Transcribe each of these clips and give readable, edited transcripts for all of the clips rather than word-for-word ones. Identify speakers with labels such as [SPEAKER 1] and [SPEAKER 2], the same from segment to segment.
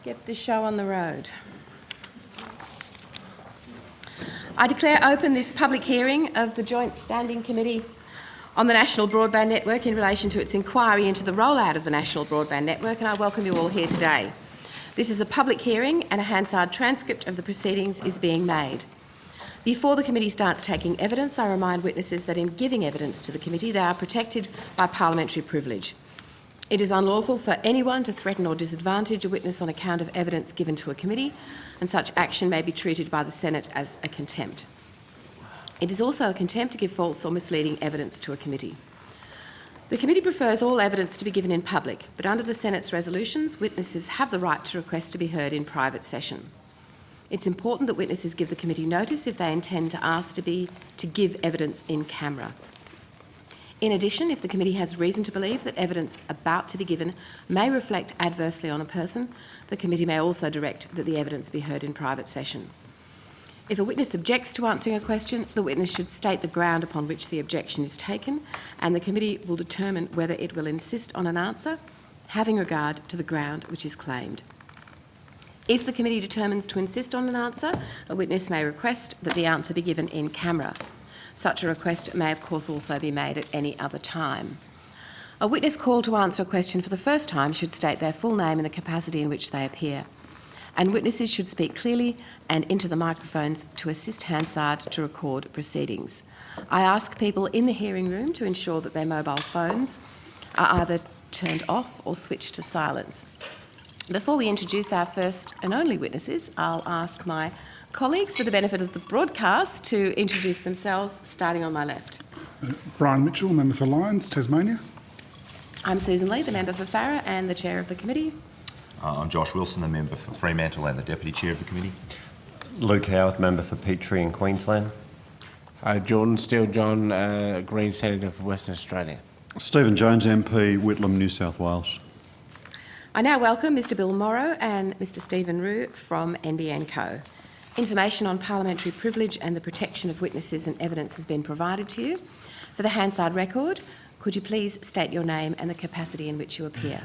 [SPEAKER 1] Get the show on the road. I declare open this public hearing of the Joint Standing Committee on the National Broadband Network in relation to its inquiry into the rollout of the National Broadband Network, and I welcome you all here today. This is a public hearing and a Hansard transcript of the proceedings is being made. Before the committee starts taking evidence, I remind witnesses that in giving evidence to the committee, they are protected by parliamentary privilege. It is unlawful for anyone to threaten or disadvantage a witness on account of evidence given to a committee, and such action may be treated by the Senate as a contempt. It is also a contempt to give false or misleading evidence to a committee. The committee prefers all evidence to be given in public, but under the Senate's resolutions, witnesses have the right to request to be heard in private session. It's important that witnesses give the committee notice if they intend to ask to give evidence in camera. In addition, if the committee has reason to believe that evidence about to be given may reflect adversely on a person, the committee may also direct that the evidence be heard in private session. If a witness objects to answering a question, the witness should state the ground upon which the objection is taken, and the committee will determine whether it will insist on an answer, having regard to the ground which is claimed. If the committee determines to insist on an answer, a witness may request that the answer be given in camera. Such a request may, of course, also be made at any other time. A witness called to answer a question for the first time should state their full name and the capacity in which they appear. And witnesses should speak clearly and into the microphones to assist Hansard to record proceedings. I ask people in the hearing room to ensure that their mobile phones are either turned off or switched to silence. Before we introduce our first and only witnesses, I'll ask my colleagues, for the benefit of the broadcast, to introduce themselves, starting on my left.
[SPEAKER 2] Brian Mitchell, Member for Lyons, Tasmania.
[SPEAKER 1] I'm Susan Lee, the Member for Farrer and the Chair of the Committee.
[SPEAKER 3] I'm Josh Wilson, the Member for Fremantle and the Deputy Chair of the Committee.
[SPEAKER 4] Luke Howarth, Member for Peachtree in Queensland.
[SPEAKER 5] Jordan Steele-John, Green Senator for Western Australia.
[SPEAKER 6] Stephen Jones, MP, Whitlam, New South Wales.
[SPEAKER 1] I now welcome Mr Bill Morrow and Mr Stephen Rue from NBN Co. Information on parliamentary privilege and the protection of witnesses and evidence has been provided to you. For the Hansard record, could you please state your name and the capacity in which you appear?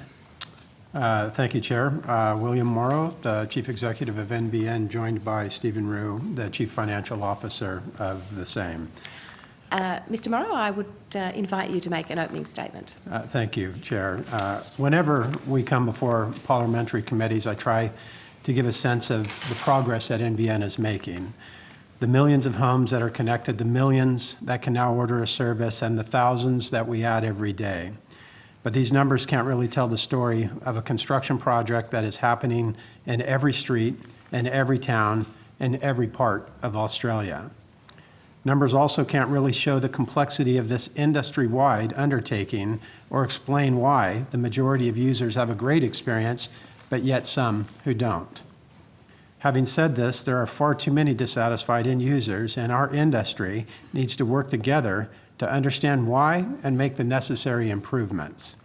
[SPEAKER 7] Thank you, Chair. William Morrow, the Chief Executive of NBN, joined by Stephen Rue, the Chief Financial Officer of the same.
[SPEAKER 1] Mr Morrow, I would invite you to make an opening statement.
[SPEAKER 7] Thank you, Chair. Whenever we come before parliamentary committees, I try to give a sense of the progress that NBN is making. The millions of homes that are connected, the millions that can now order a service, and the thousands that we add every day. But these numbers can't really tell the story of a construction project that is happening in every street, in every town, in every part of Australia. Numbers also can't really show the complexity of this industry-wide undertaking or explain why the majority of users have a great experience, but yet some who don't. Having said this, there are far too many dissatisfied end users, and our industry needs to work together to understand why and make the necessary improvements.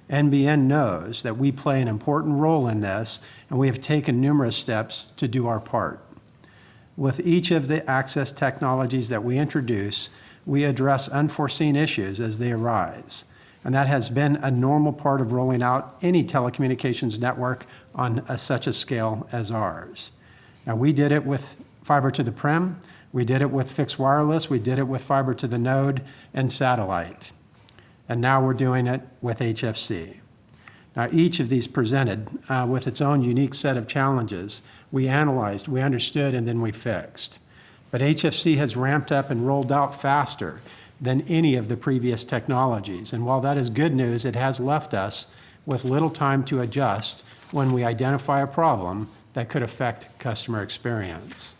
[SPEAKER 7] NBN knows that we play an important role in this, and we have taken numerous steps to do our part. With each of the access technologies that we introduce, we address unforeseen issues as they arise. And that has been a normal part of rolling out any telecommunications network on such a scale as ours. Now, we did it with fiber to the prem, we did it with fixed wireless, we did it with fiber to the node and satellite. And now we're doing it with HFC. Now, each of these presented with its own unique set of challenges. We analyzed, we understood, and then we fixed. But HFC has ramped up and rolled out faster than any of the previous technologies. And while that is good news, it has left us with little time to adjust when we identify a problem that could affect customer experience.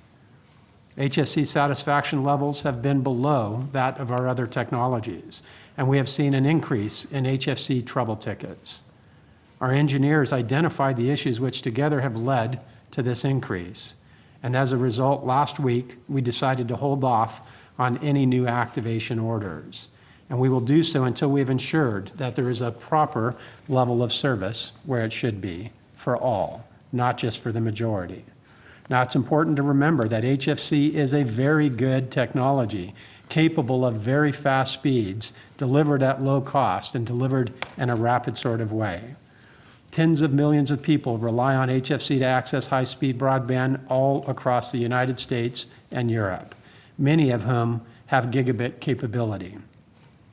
[SPEAKER 7] HFC satisfaction levels have been below that of our other technologies, and we have seen an increase in HFC trouble tickets. Our engineers identified the issues which together have led to this increase. And as a result, last week, we decided to hold off on any new activation orders. And we will do so until we have ensured that there is a proper level of service where it should be for all, not just for the majority. Now, it's important to remember that HFC is a very good technology, capable of very fast speeds, delivered at low cost, and delivered in a rapid sort of way. Tens of millions of people rely on HFC to access high-speed broadband all across the United States and Europe, many of whom have gigabit capability.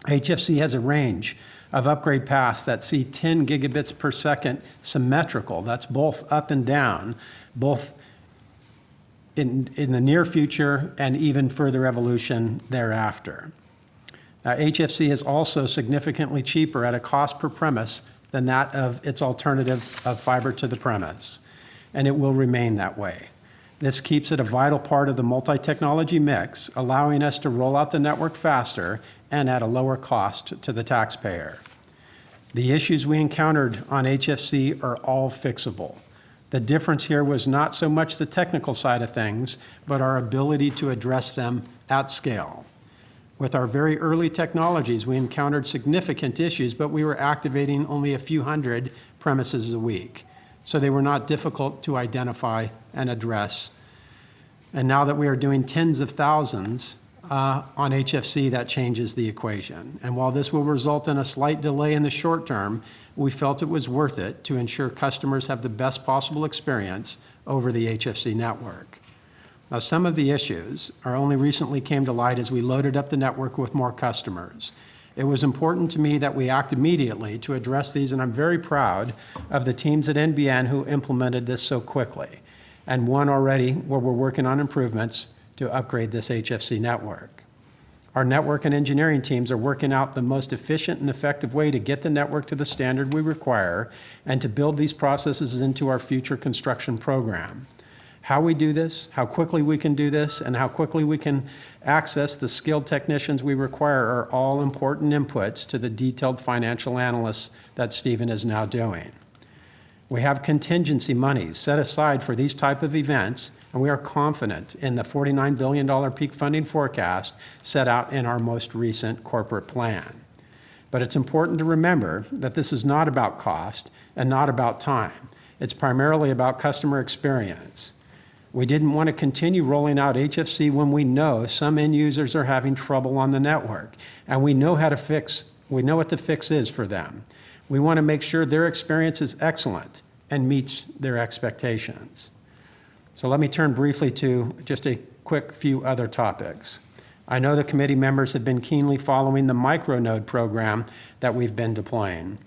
[SPEAKER 7] HFC has a range of upgrade paths that see 10 gigabits per second symmetrical, that's both up and down, both in the near future and even further evolution thereafter. HFC is also significantly cheaper at a cost per premise than that of its alternative of fiber to the premise, and it will remain that way. This keeps it a vital part of the multi-technology mix, allowing us to roll out the network faster and at a lower cost to the taxpayer. The issues we encountered on HFC are all fixable. The difference here was not so much the technical side of things, but our ability to address them at scale. With our very early technologies, we encountered significant issues, but we were activating only a few hundred premises a week. So they were not difficult to identify and address. And now that we are doing tens of thousands on HFC, that changes the equation. And while this will result in a slight delay in the short term, we felt it was worth it to ensure customers have the best possible experience over the HFC network. Now, some of the issues are only recently came to light as we loaded up the network with more customers. It was important to me that we act immediately to address these, and I'm very proud of the teams at NBN who implemented this so quickly, and one already where we're working on improvements to upgrade this HFC network. Our network and engineering teams are working out the most efficient and effective way to get the network to the standard we require and to build these processes into our future construction program. How we do this, how quickly we can do this, and how quickly we can access the skilled technicians we require are all important inputs to the detailed financial analysis that Stephen is now doing. We have contingency monies set aside for these type of events, and we are confident in the $49 billion peak funding forecast set out in our most recent corporate plan. But it's important to remember that this is not about cost and not about time. It's primarily about customer experience. We didn't want to continue rolling out HFC when we know some end users are having trouble on the network, and we know what the fix is for them. We want to make sure their experience is excellent and meets their expectations. So let me turn briefly to just a quick few other topics. I know the committee members have been keenly following the micronode program that we've been deploying.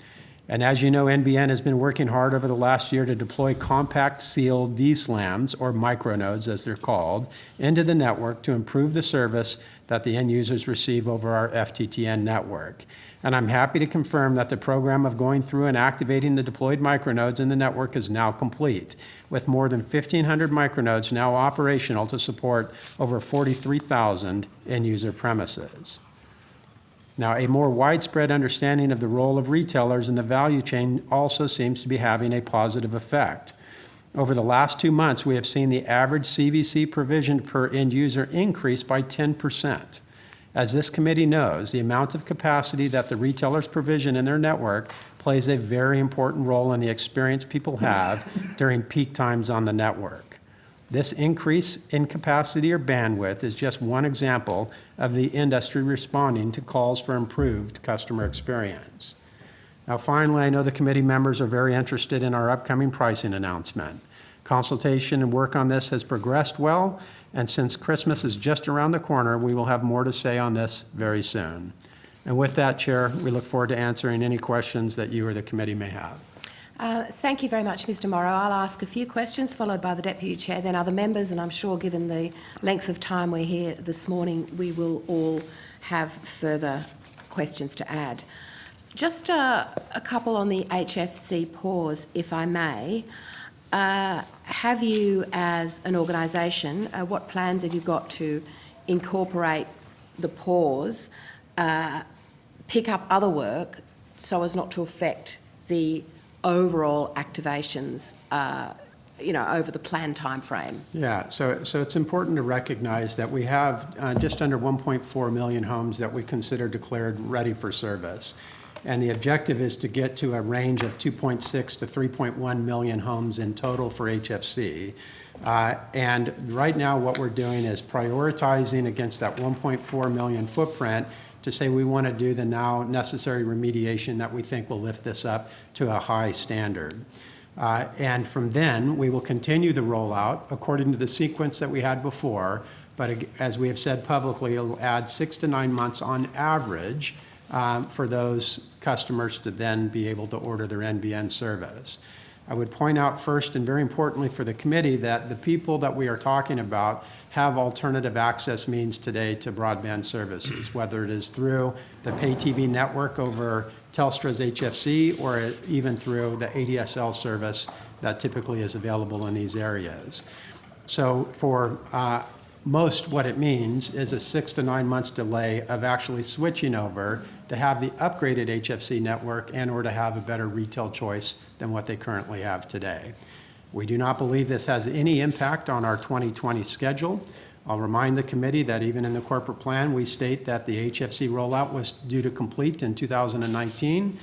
[SPEAKER 7] And as you know, NBN has been working hard over the last year to deploy compact seal DSLAMs, or micronodes as they're called, into the network to improve the service that the end users receive over our FTTN network. And I'm happy to confirm that the program of going through and activating the deployed micronodes in the network is now complete, with more than 1,500 micronodes now operational to support over 43,000 end user premises. Now, a more widespread understanding of the role of retailers in the value chain also seems to be having a positive effect. Over the last 2 months, we have seen the average CVC provisioned per end user increase by 10%. As this committee knows, the amount of capacity that the retailers provision in their network plays a very important role in the experience people have during peak times on the network. This increase in capacity or bandwidth is just one example of the industry responding to calls for improved customer experience. Now, finally, I know the committee members are very interested in our upcoming pricing announcement. Consultation and work on this has progressed well, and since Christmas is just around the corner, we will have more to say on this very soon. And with that, Chair, we look forward to answering any questions that you or the committee may have.
[SPEAKER 1] Thank you very much, Mr. Morrow. I'll ask a few questions, followed by the Deputy Chair, then other members, and I'm sure given the length of time we're here this morning, we will all have further questions to add. Just a couple on the HFC pause, if I may. Have you, as an organisation, what plans have you got to incorporate the pause, pick up other work so as not to affect the overall activations, over the planned time frame?
[SPEAKER 7] Yeah, so it's important to recognize that we have just under 1.4 million homes that we consider declared ready for service. And the objective is to get to a range of 2.6 to 3.1 million homes in total for HFC. And right now what we're doing is prioritizing against that 1.4 million footprint to say we want to do the now necessary remediation that we think will lift this up to a high standard. And from then, we will continue the rollout according to the sequence that we had before. But as we have said publicly, it'll add 6 to 9 months on average for those customers to then be able to order their NBN service. I would point out first, and very importantly for the committee, that the people that we are talking about have alternative access means today to broadband services, whether it is through the pay TV network over Telstra's HFC or even through the ADSL service that typically is available in these areas. So for most, what it means is a 6 to 9 months delay of actually switching over to have the upgraded HFC network and or to have a better retail choice than what they currently have today. We do not believe this has any impact on our 2020 schedule. I'll remind the committee that even in the corporate plan, we state that the HFC rollout was due to complete in 2019.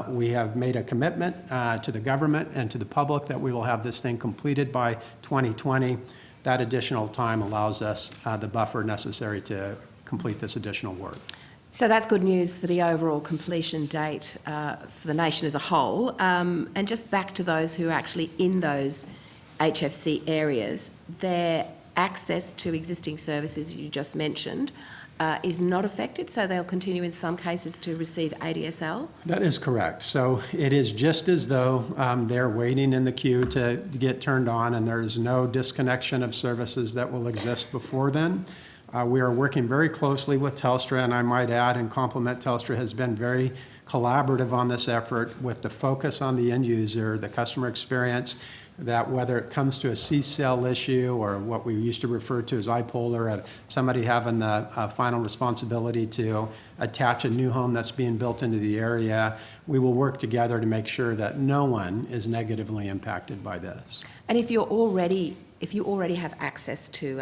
[SPEAKER 7] We have made a commitment to the government and to the public that we will have this thing completed by 2020. That additional time allows us the buffer necessary to complete this additional work.
[SPEAKER 1] So that's good news for the overall completion date for the nation as a whole. And just back to those who are actually in those HFC areas, their access to existing services you just mentioned is not affected, so they'll continue in some cases to receive ADSL?
[SPEAKER 7] That is correct. So it is just as though they're waiting in the queue to get turned on, and there's no disconnection of services that will exist before then. We are working very closely with Telstra, and I might add and compliment Telstra has been very collaborative on this effort with the focus on the end user, the customer experience, that whether it comes to a C-cell issue or what we used to refer to as iPolar, of somebody having the final responsibility to attach a new home that's being built into the area, we will work together to make sure that no one is negatively impacted by this.
[SPEAKER 1] And if you already have access to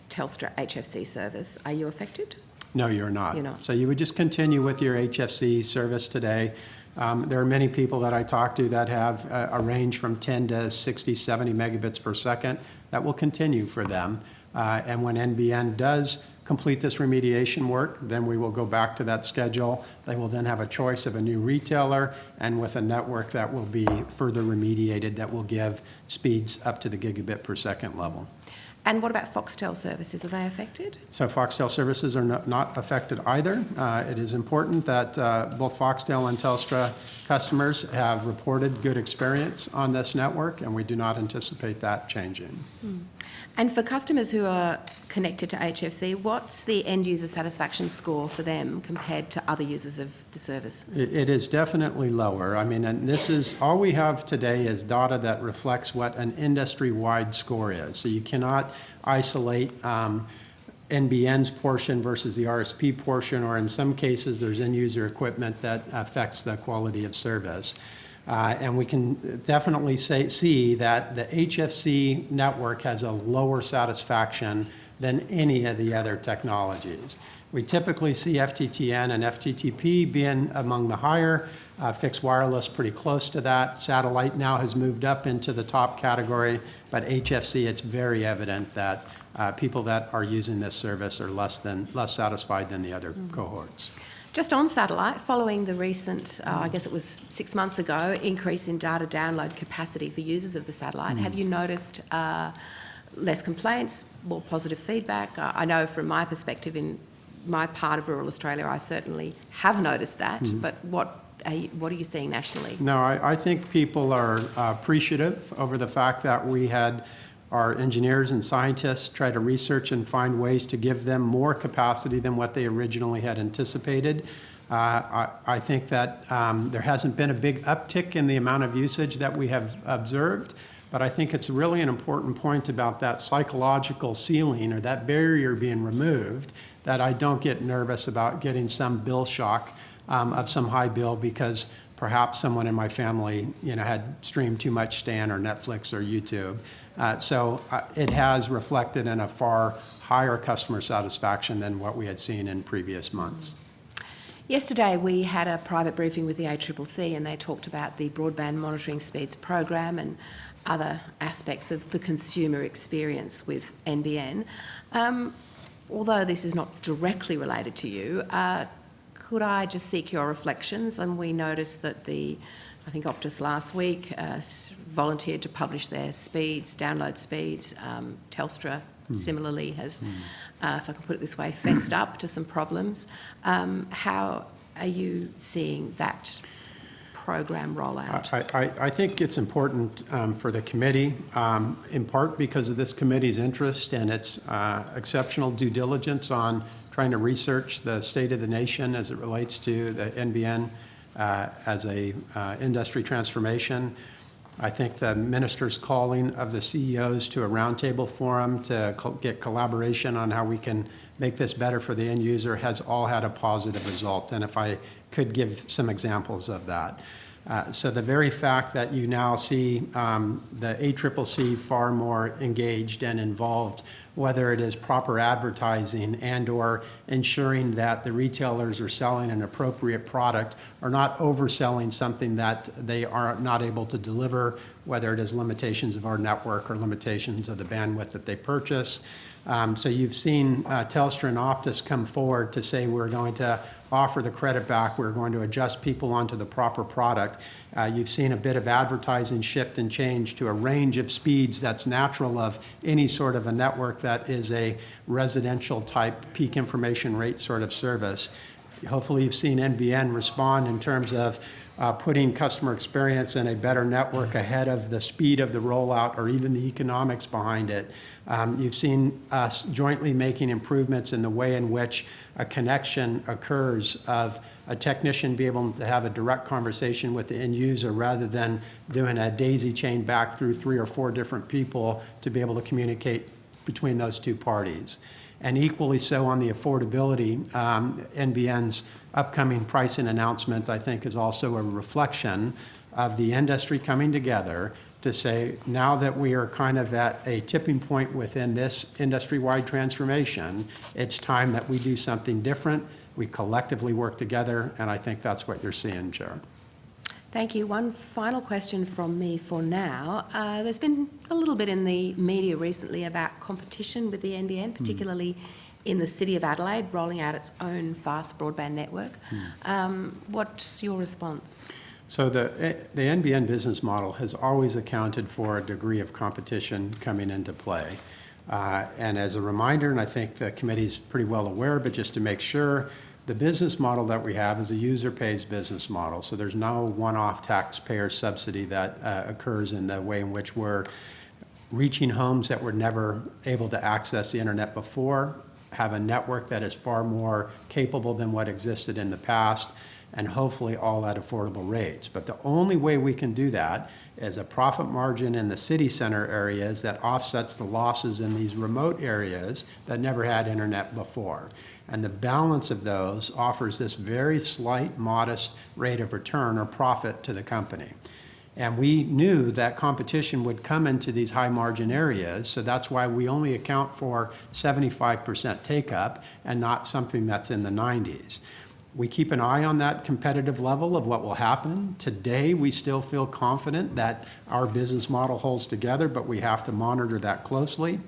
[SPEAKER 1] Telstra HFC service, are you affected?
[SPEAKER 7] No, you're not.
[SPEAKER 1] You're not.
[SPEAKER 7] So you would just continue with your HFC service today. There are many people that I talk to that have a range from 10 to 60, 70 megabits per second. That will continue for them. And when NBN does complete this remediation work, then we will go back to that schedule. They will then have a choice of a new retailer and with a network that will be further remediated that will give speeds up to the gigabit per second level.
[SPEAKER 1] And what about Foxtel services? Are they affected?
[SPEAKER 7] So Foxtel services are not affected either. It is important that both Foxtel and Telstra customers have reported good experience on this network, and we do not anticipate that changing.
[SPEAKER 1] And for customers who are connected to HFC, what's the end user satisfaction score for them compared to other users of the service?
[SPEAKER 7] It is definitely lower. I mean, and this is, all we have today is data that reflects what an industry-wide score is. So you cannot isolate NBN's portion versus the RSP portion, or in some cases there's end user equipment that affects the quality of service. And we can definitely see that the HFC network has a lower satisfaction than any of the other technologies. We typically see FTTN and FTTP being among the higher, fixed wireless pretty close to that. Satellite now has moved up into the top category, but HFC, it's very evident that people that are using this service are less satisfied than the other cohorts.
[SPEAKER 1] Just on satellite, following the recent, I guess it was 6 months ago, increase in data download capacity for users of the satellite, have you noticed less complaints, more positive feedback? I know from my perspective in my part of rural Australia, I certainly have noticed that, but what are you seeing nationally?
[SPEAKER 7] No, I think people are appreciative over the fact that we had our engineers and scientists try to research and find ways to give them more capacity than what they originally had anticipated. I think that there hasn't been a big uptick in the amount of usage that we have observed, but I think it's really an important point about that psychological ceiling or that barrier being removed, that I don't get nervous about getting some bill shock of some high bill because perhaps someone in my family, had streamed too much Stan or Netflix or YouTube. So it has reflected in a far higher customer satisfaction than what we had seen in previous months.
[SPEAKER 1] Yesterday we had a private briefing with the HFC and they talked about the Broadband Monitoring Speeds program and other aspects of the consumer experience with NBN. although this is not directly related to you, could I just seek your reflections? And we noticed that I think Optus last week volunteered to publish their speeds, download speeds. Telstra similarly has, if I can put it this way, fessed up to some problems. How are you seeing that program roll out?
[SPEAKER 7] I think it's important for the committee, in part because of this committee's interest and its exceptional due diligence on trying to research the state of the nation as it relates to the NBN as a industry transformation. I think the minister's calling of the CEOs to a roundtable forum to get collaboration on how we can make this better for the end user has all had a positive result. And if I could give some examples of that. So the very fact that you now see the ACCC far more engaged and involved, whether it is proper advertising and or ensuring that the retailers are selling an appropriate product or not overselling something that they are not able to deliver, whether it is limitations of our network or limitations of the bandwidth that they purchase. So you've seen Telstra and Optus come forward to say we're going to offer the credit back, we're going to adjust people onto the proper product. You've seen a bit of advertising shift and change to a range of speeds that's natural of any sort of a network that is a residential type peak information rate sort of service. Hopefully you've seen NBN respond in terms of putting customer experience and a better network ahead of the speed of the rollout or even the economics behind it. You've seen us jointly making improvements in the way in which a connection occurs of a technician be able to have a direct conversation with the end user rather than doing a daisy chain back through 3 or 4 different people to be able to communicate between those two parties. And equally so on the affordability, NBN's upcoming pricing announcement, I think, is also a reflection of the industry coming together to say, now that we are kind of at a tipping point within this industry-wide transformation, it's time that we do something different. We collectively work together, and I think that's what you're seeing, Chair.
[SPEAKER 1] Thank you. One final question from me for now. There's been a little bit in the media recently about competition with the NBN, particularly in the City of Adelaide, rolling out its own fast broadband network. What's your response?
[SPEAKER 7] So the NBN business model has always accounted for a degree of competition coming into play. And as a reminder, and I think the committee's pretty well aware, but just to make sure, the business model that we have is a user-pays business model. So there's no one-off taxpayer subsidy that occurs in the way in which we're reaching homes that were never able to access the internet before, have a network that is far more capable than what existed in the past, and hopefully all at affordable rates. But the only way we can do that is a profit margin in the city center areas that offsets the losses in these remote areas that never had internet before. And the balance of those offers this very slight, modest rate of return or profit to the company. And we knew that competition would come into these high margin areas, so that's why we only account for 75% take up and not something that's in the 90s. We keep an eye on that competitive level of what will happen. Today, we still feel confident that our business model holds together, but we have to monitor that closely.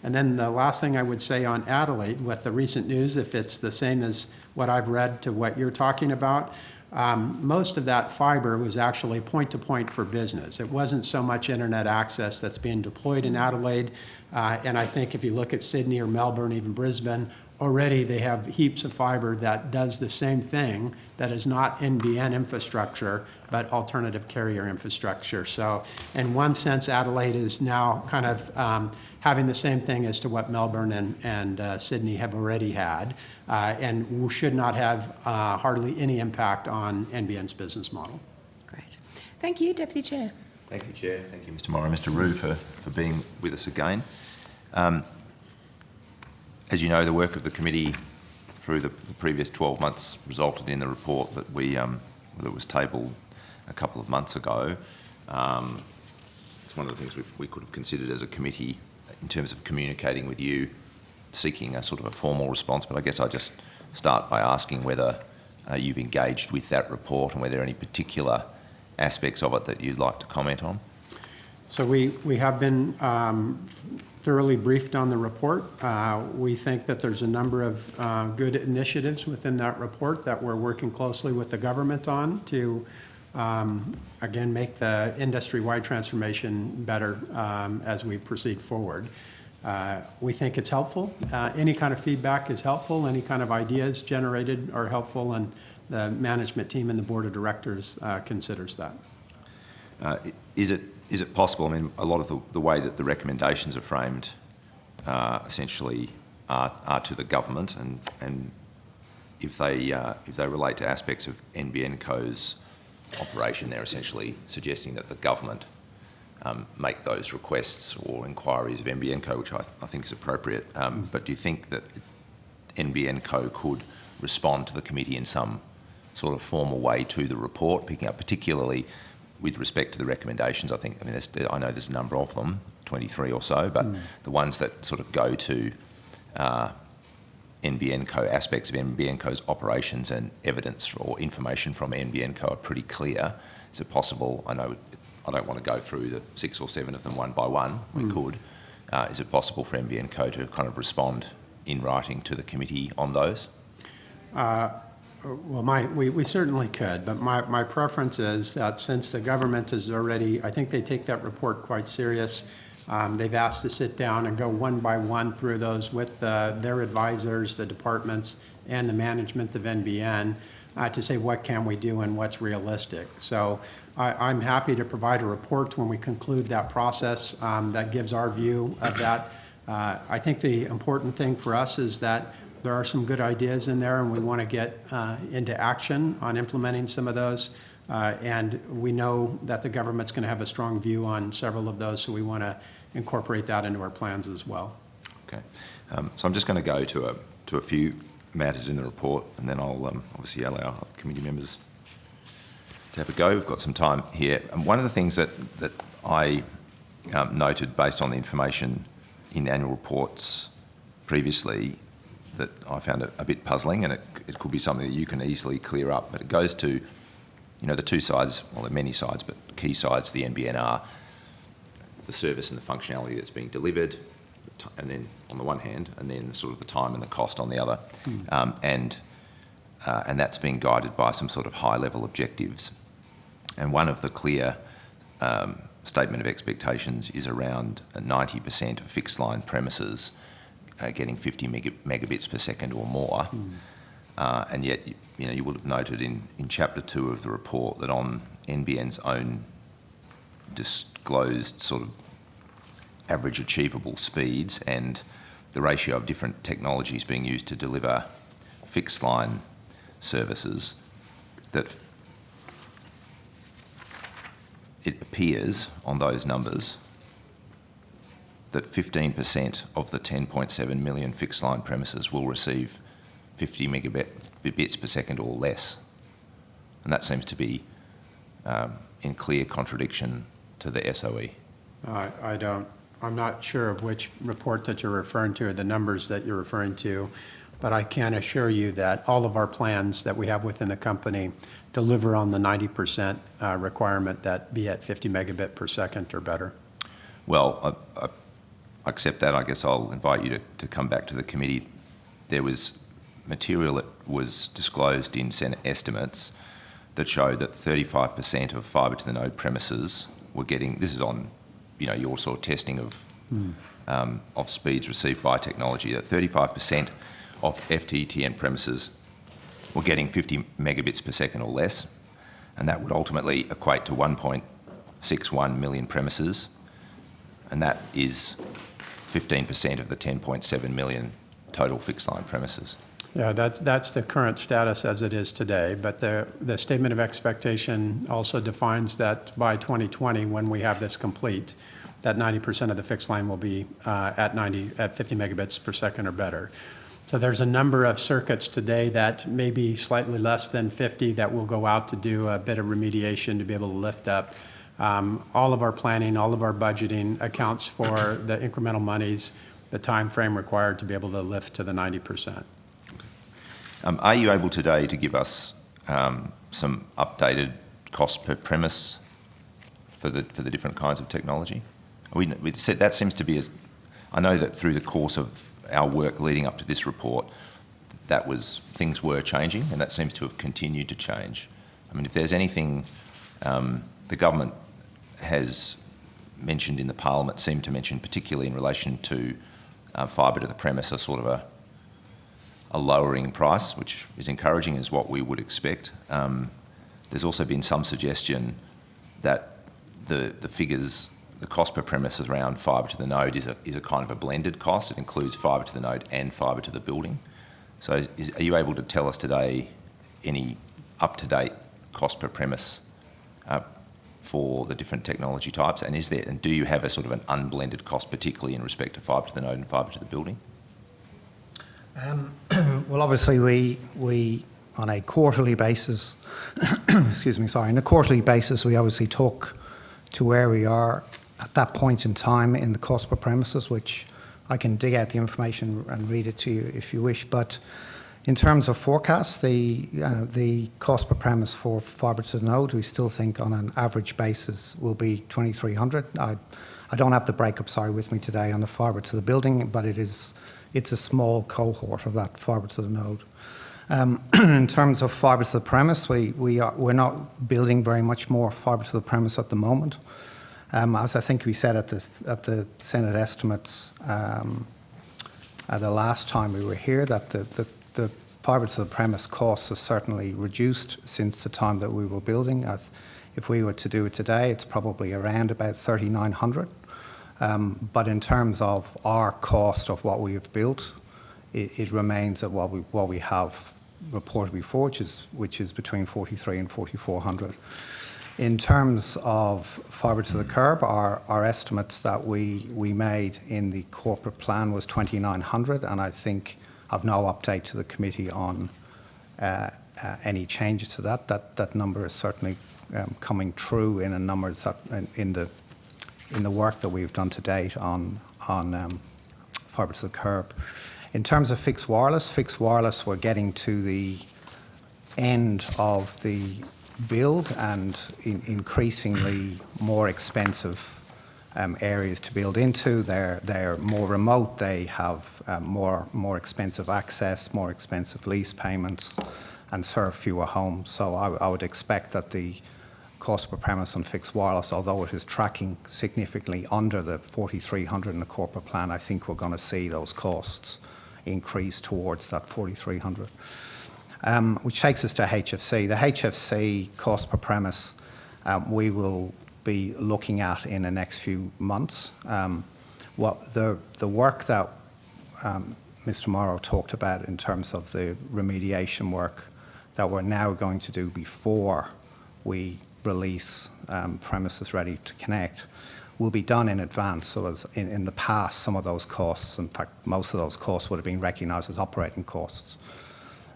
[SPEAKER 7] And then the last thing I would say on Adelaide, with the recent news, if it's the same as what I've read to what you're talking about, most of that fiber was actually point-to-point for business. It wasn't so much internet access that's being deployed in Adelaide. And I think if you look at Sydney or Melbourne, even Brisbane, already they have heaps of fiber that does the same thing that is not NBN infrastructure, but alternative carrier infrastructure. So in one sense, Adelaide is now kind of having the same thing as to what Melbourne and Sydney have already had, and should not have hardly any impact on NBN's business model.
[SPEAKER 1] Great. Thank you, Deputy Chair.
[SPEAKER 3] Thank you, Chair. Thank you, Mr Morrow, Mr Rue, for being with us again. As you know, the work of the committee through the previous 12 months resulted in the report that that was tabled a couple of months ago. It's one of the things we could have considered as a committee in terms of communicating with you, seeking a sort of a formal response, but I guess I'll just start by asking whether you've engaged with that report and were there any particular aspects of it that you'd like to comment on?
[SPEAKER 7] So we have been thoroughly briefed on the report. We think that there's a number of good initiatives within that report that we're working closely with the government on to, again, make the industry-wide transformation better as we proceed forward. We think it's helpful. Any kind of feedback is helpful. Any kind of ideas generated are helpful, and the management team and the board of directors considers that.
[SPEAKER 3] Is it possible? I mean, a lot of the way that the recommendations are framed essentially are to the government, and if they relate to aspects of NBN Co's operation, they're essentially suggesting that the government make those requests or inquiries of NBN Co, which I think is appropriate. But do you think that NBN Co could respond to the committee in some sort of formal way to the report, picking up particularly with respect to the recommendations? I know there's a number of them, 23 or so, but the ones that sort of go to NBN Co, aspects of NBN Co's operations and evidence or information from NBN Co are pretty clear. Is it possible? I know I don't want to go through the 6 or 7 of them one by one. We could. Is it possible for NBN Co to kind of respond in writing to the committee on those?
[SPEAKER 7] Well, we certainly could, but my preference is that since the government is already, I think they take that report quite serious. They've asked to sit down and go one by one through those with their advisors, the departments, and the management of NBN to say what can we do and what's realistic. So I'm happy to provide a report when we conclude that process that gives our view of that. I think the important thing for us is that there are some good ideas in there, and we want to get into action on implementing some of those. And we know that the government's going to have a strong view on several of those, so we want to incorporate that into our plans as well.
[SPEAKER 3] Okay. So I'm just going to go to a few matters in the report, and then I'll obviously allow our committee members to have a go. We've got some time here. And one of the things that I noted based on the information in annual reports previously that I found a bit puzzling, and it could be something that you can easily clear up, but it goes to, the two sides, well, there are many sides, but key sides of the NBN are the service and the functionality that's being delivered, and then on the one hand, and then sort of the time and the cost on the other. And that's being guided by some sort of high-level objectives. And one of the clear statement of expectations is around 90% of fixed-line premises getting 50 megabits per second or more. And yet, you would have noted in Chapter 2 of the report that on NBN's own disclosed sort of average achievable speeds and the ratio of different technologies being used to deliver fixed line services, that it appears on those numbers that 15% of the 10.7 million fixed line premises will receive 50 megabits per second or less. And that seems to be in clear contradiction to the SOE.
[SPEAKER 7] I'm not sure of which report that you're referring to or the numbers that you're referring to, but I can assure you that all of our plans that we have within the company deliver on the 90% requirement that be at 50 megabit per second or better.
[SPEAKER 3] Well, I accept that. I guess I'll invite you to come back to the committee. There was material that was disclosed in Senate estimates that showed that 35% of fibre to the node premises were getting, this is on your sort of testing of speeds received by technology, that 35% of FTTN premises were getting 50 megabits per second or less, and that would ultimately equate to 1.61 million premises, and that is 15% of the 10.7 million total fixed line premises.
[SPEAKER 7] Yeah, that's the current status as it is today, but the statement of expectation also defines that by 2020, when we have this complete, that 90% of the fixed line will be at 50 megabits per second or better. So there's a number of circuits today that may be slightly less than 50 that will go out to do a bit of remediation to be able to lift up. All of our planning, all of our budgeting accounts for the incremental monies, the time frame required to be able to lift to the 90%.
[SPEAKER 3] Are you able today to give us some updated cost per premise for the different kinds of technology? That seems to be I know that through the course of our work leading up to this report, things were changing, and that seems to have continued to change. I mean, if there's anything the government has mentioned in the Parliament, seemed to mention particularly in relation to fibre to the premise, a sort of a lowering price, which is encouraging, is what we would expect. There's also been some suggestion that the figures, the cost per premise around fibre to the node is a kind of a blended cost. It includes fibre to the node and fibre to the building. So are you able to tell us today any up-to-date cost per premise for the different technology types? And do you have a sort of an unblended cost, particularly in respect to fibre to the node and fibre to the building?
[SPEAKER 8] Well, obviously, we on a quarterly basis, on a quarterly basis, we obviously talk to where we are at that point in time in the cost per premises, which I can dig out the information and read it to you if you wish. But in terms of forecasts, the cost per premise for fibre to the node, we still think on an average basis will be 2,300. I don't have the breakup, with me today on the fibre to the building, but it's a small cohort of that fibre to the node. In terms of fibre to the premise, we're not building very much more fibre to the premise at the moment. As I think we said at the Senate estimates the last time we were here, that the fibre to the premise costs have certainly reduced since the time that we were building. If we were to do it today, it's probably around about 3,900. But in terms of our cost of what we have built, it remains at what we have reported before, which is between 4,300 and 4,400. In terms of fibre to the curb, our estimates that we made in the corporate plan was 2,900, and I think I've no update to the committee on any changes to that. That number is certainly coming true in a number in the work that we've done to date on fibre to the curb. In terms of fixed wireless, we're getting to the end of the build and increasingly more expensive areas to build into. They're more remote. They have more expensive access, more expensive lease payments, and serve fewer homes. So I would expect that the cost per premise on fixed wireless, although it is tracking significantly under the 4,300 in the corporate plan, I think we're going to see those costs increase towards that 4,300. Which takes us to HFC. The HFC cost per premise we will be looking at in the next few months. What the work that Mr. Morrow talked about in terms of the remediation work that we're now going to do before we release premises ready to connect will be done in advance. So as in the past, some of those costs, in fact, most of those costs would have been recognised as operating costs.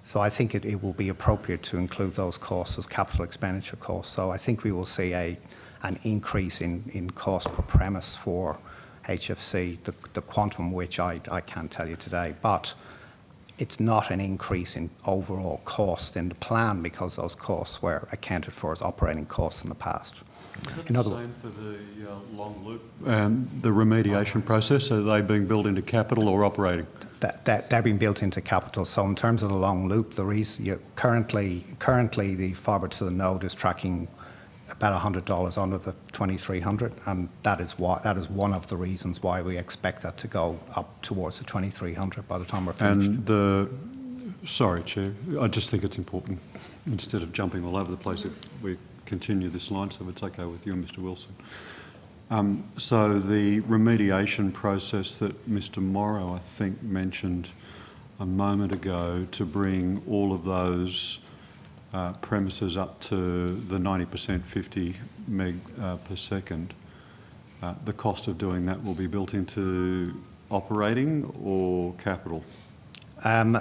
[SPEAKER 8] So I think it will be appropriate to include those costs as capital expenditure costs. So I think we will see an increase in cost per premise for HFC, the quantum which I can't tell you today. But it's not an increase in overall cost in the plan because those costs were accounted for as operating costs in the past.
[SPEAKER 6] Is that the same for the long loop and the remediation process? Are they being built into capital or operating?
[SPEAKER 8] They're being built into capital. So in terms of the long loop, the reason currently the fibre to the node is tracking about $100 under the 2,300, and that is one of the reasons why we expect that to go up towards the 2,300 by the time we're finished.
[SPEAKER 6] And sorry, Chair, I just think it's important instead of jumping all over the place if we continue this line, so if it's okay with you and Mr. Wilson. So the remediation process that Mr. Morrow, I think, mentioned a moment ago to bring all of those premises up to the 90% 50 meg per second, the cost of doing that will be built into operating or capital?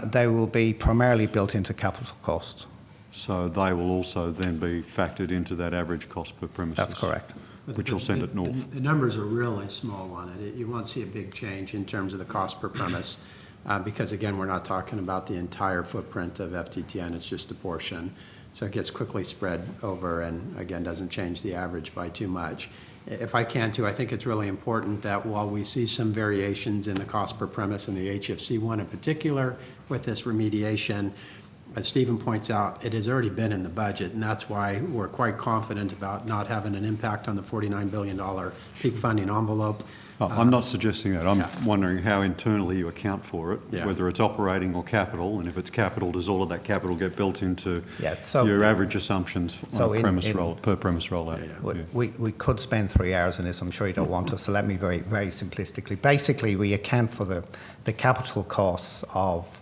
[SPEAKER 8] They will be primarily built into capital costs.
[SPEAKER 6] So they will also then be factored into that average cost per premises?
[SPEAKER 8] That's correct.
[SPEAKER 6] Which will send it north.
[SPEAKER 7] The numbers are really small on it. You won't see a big change in terms of the cost per premise because, again, we're not talking about the entire footprint of FTTN. It's just a portion. So it gets quickly spread over and, again, doesn't change the average by too much. If I can too, I think it's really important that while we see some variations in the cost per premise and the HFC one in particular with this remediation, as Stephen points out, it has already been in the budget, and that's why we're quite confident about not having an impact on the $49 billion peak funding envelope.
[SPEAKER 6] Oh, I'm not suggesting that. I'm
[SPEAKER 7] yeah.
[SPEAKER 6] wondering how internally you account for it,
[SPEAKER 7] Yeah.
[SPEAKER 6] whether it's operating or capital, and if it's capital, does all of that capital get built into
[SPEAKER 8] Yeah, so-
[SPEAKER 6] your average assumptions
[SPEAKER 8] So
[SPEAKER 6] on per premise rollout? Yeah.
[SPEAKER 8] We could spend 3 hours on this. I'm sure you don't want to, so let me very, very simplistically. Basically, we account for the capital costs of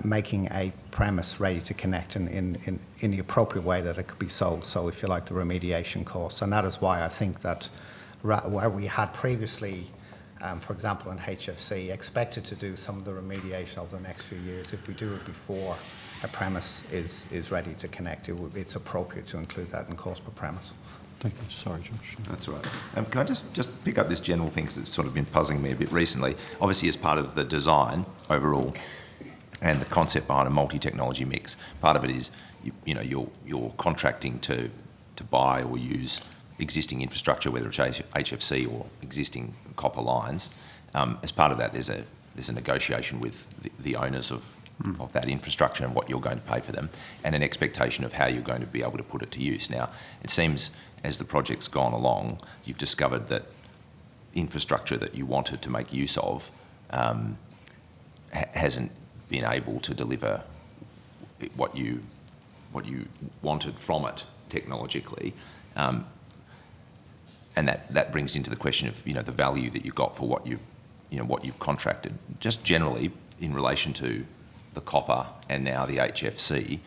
[SPEAKER 8] making a premise ready to connect in the appropriate way that it could be sold. So if you like, the remediation costs. And that is why I think that where we had previously, for example, in HFC, expected to do some of the remediation over the next few years, if we do it before a premise is ready to connect, it's appropriate to include that in cost per premise.
[SPEAKER 6] Thank you. Sorry, Josh.
[SPEAKER 3] That's all right. Can I just pick up this general thing because it's sort of been puzzling me a bit recently. Obviously, as part of the design overall and the concept behind a multi-technology mix, part of it is you're contracting to buy or use existing infrastructure, whether it's HFC or existing copper lines. As part of that, there's a negotiation with the owners of that infrastructure and what you're going to pay for them, and an expectation of how you're going to be able to put it to use. Now, it seems as the project's gone along, you've discovered that infrastructure that you wanted to make use of hasn't been able to deliver what you wanted from it technologically. And that brings into the question of the value that you got for what you've contracted. Just generally in relation to the copper and now the HFC,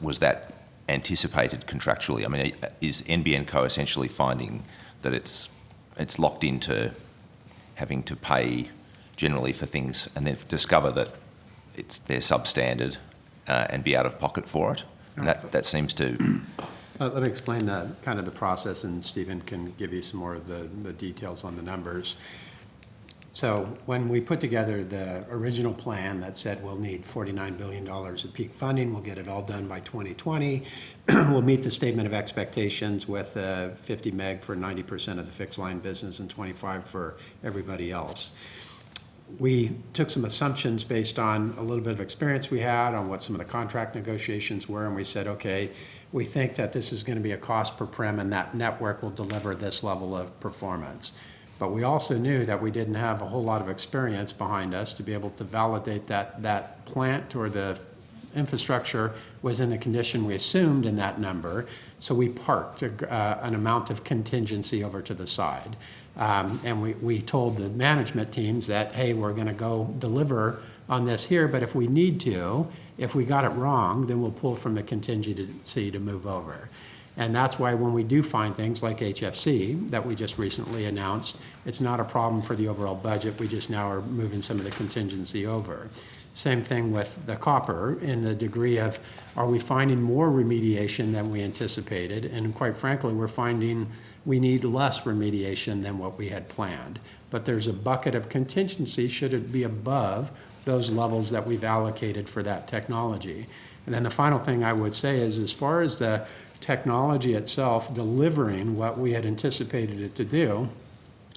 [SPEAKER 3] was that anticipated contractually? I mean, is NBN Co essentially finding that it's locked into having to pay generally for things and then discover that they're substandard and be out of pocket for it? And that seems to.
[SPEAKER 7] Let me explain the process, and Stephen can give you some more of the details on the numbers. So when we put together the original plan that said we'll need $49 billion of peak funding, we'll get it all done by 2020, we'll meet the statement of expectations with 50 meg for 90% of the fixed line business and 25 for everybody else. We took some assumptions based on a little bit of experience we had on what some of the contract negotiations were, and we said, okay, we think that this is going to be a cost per prem and that network will deliver this level of performance. But we also knew that we didn't have a whole lot of experience behind us to be able to validate that plant or the infrastructure was in the condition we assumed in that number. So we parked an amount of contingency over to the side. And we told the management teams that, hey, we're going to go deliver on this here, but if we need to, if we got it wrong, then we'll pull from the contingency to move over. And that's why when we do find things like HFC that we just recently announced, it's not a problem for the overall budget. We just now are moving some of the contingency over. Same thing with the copper in the degree of, are we finding more remediation than we anticipated? And quite frankly, we're finding we need less remediation than what we had planned. But there's a bucket of contingency should it be above those levels that we've allocated for that technology. And then the final thing I would say is, as far as the technology itself delivering what we had anticipated it to do,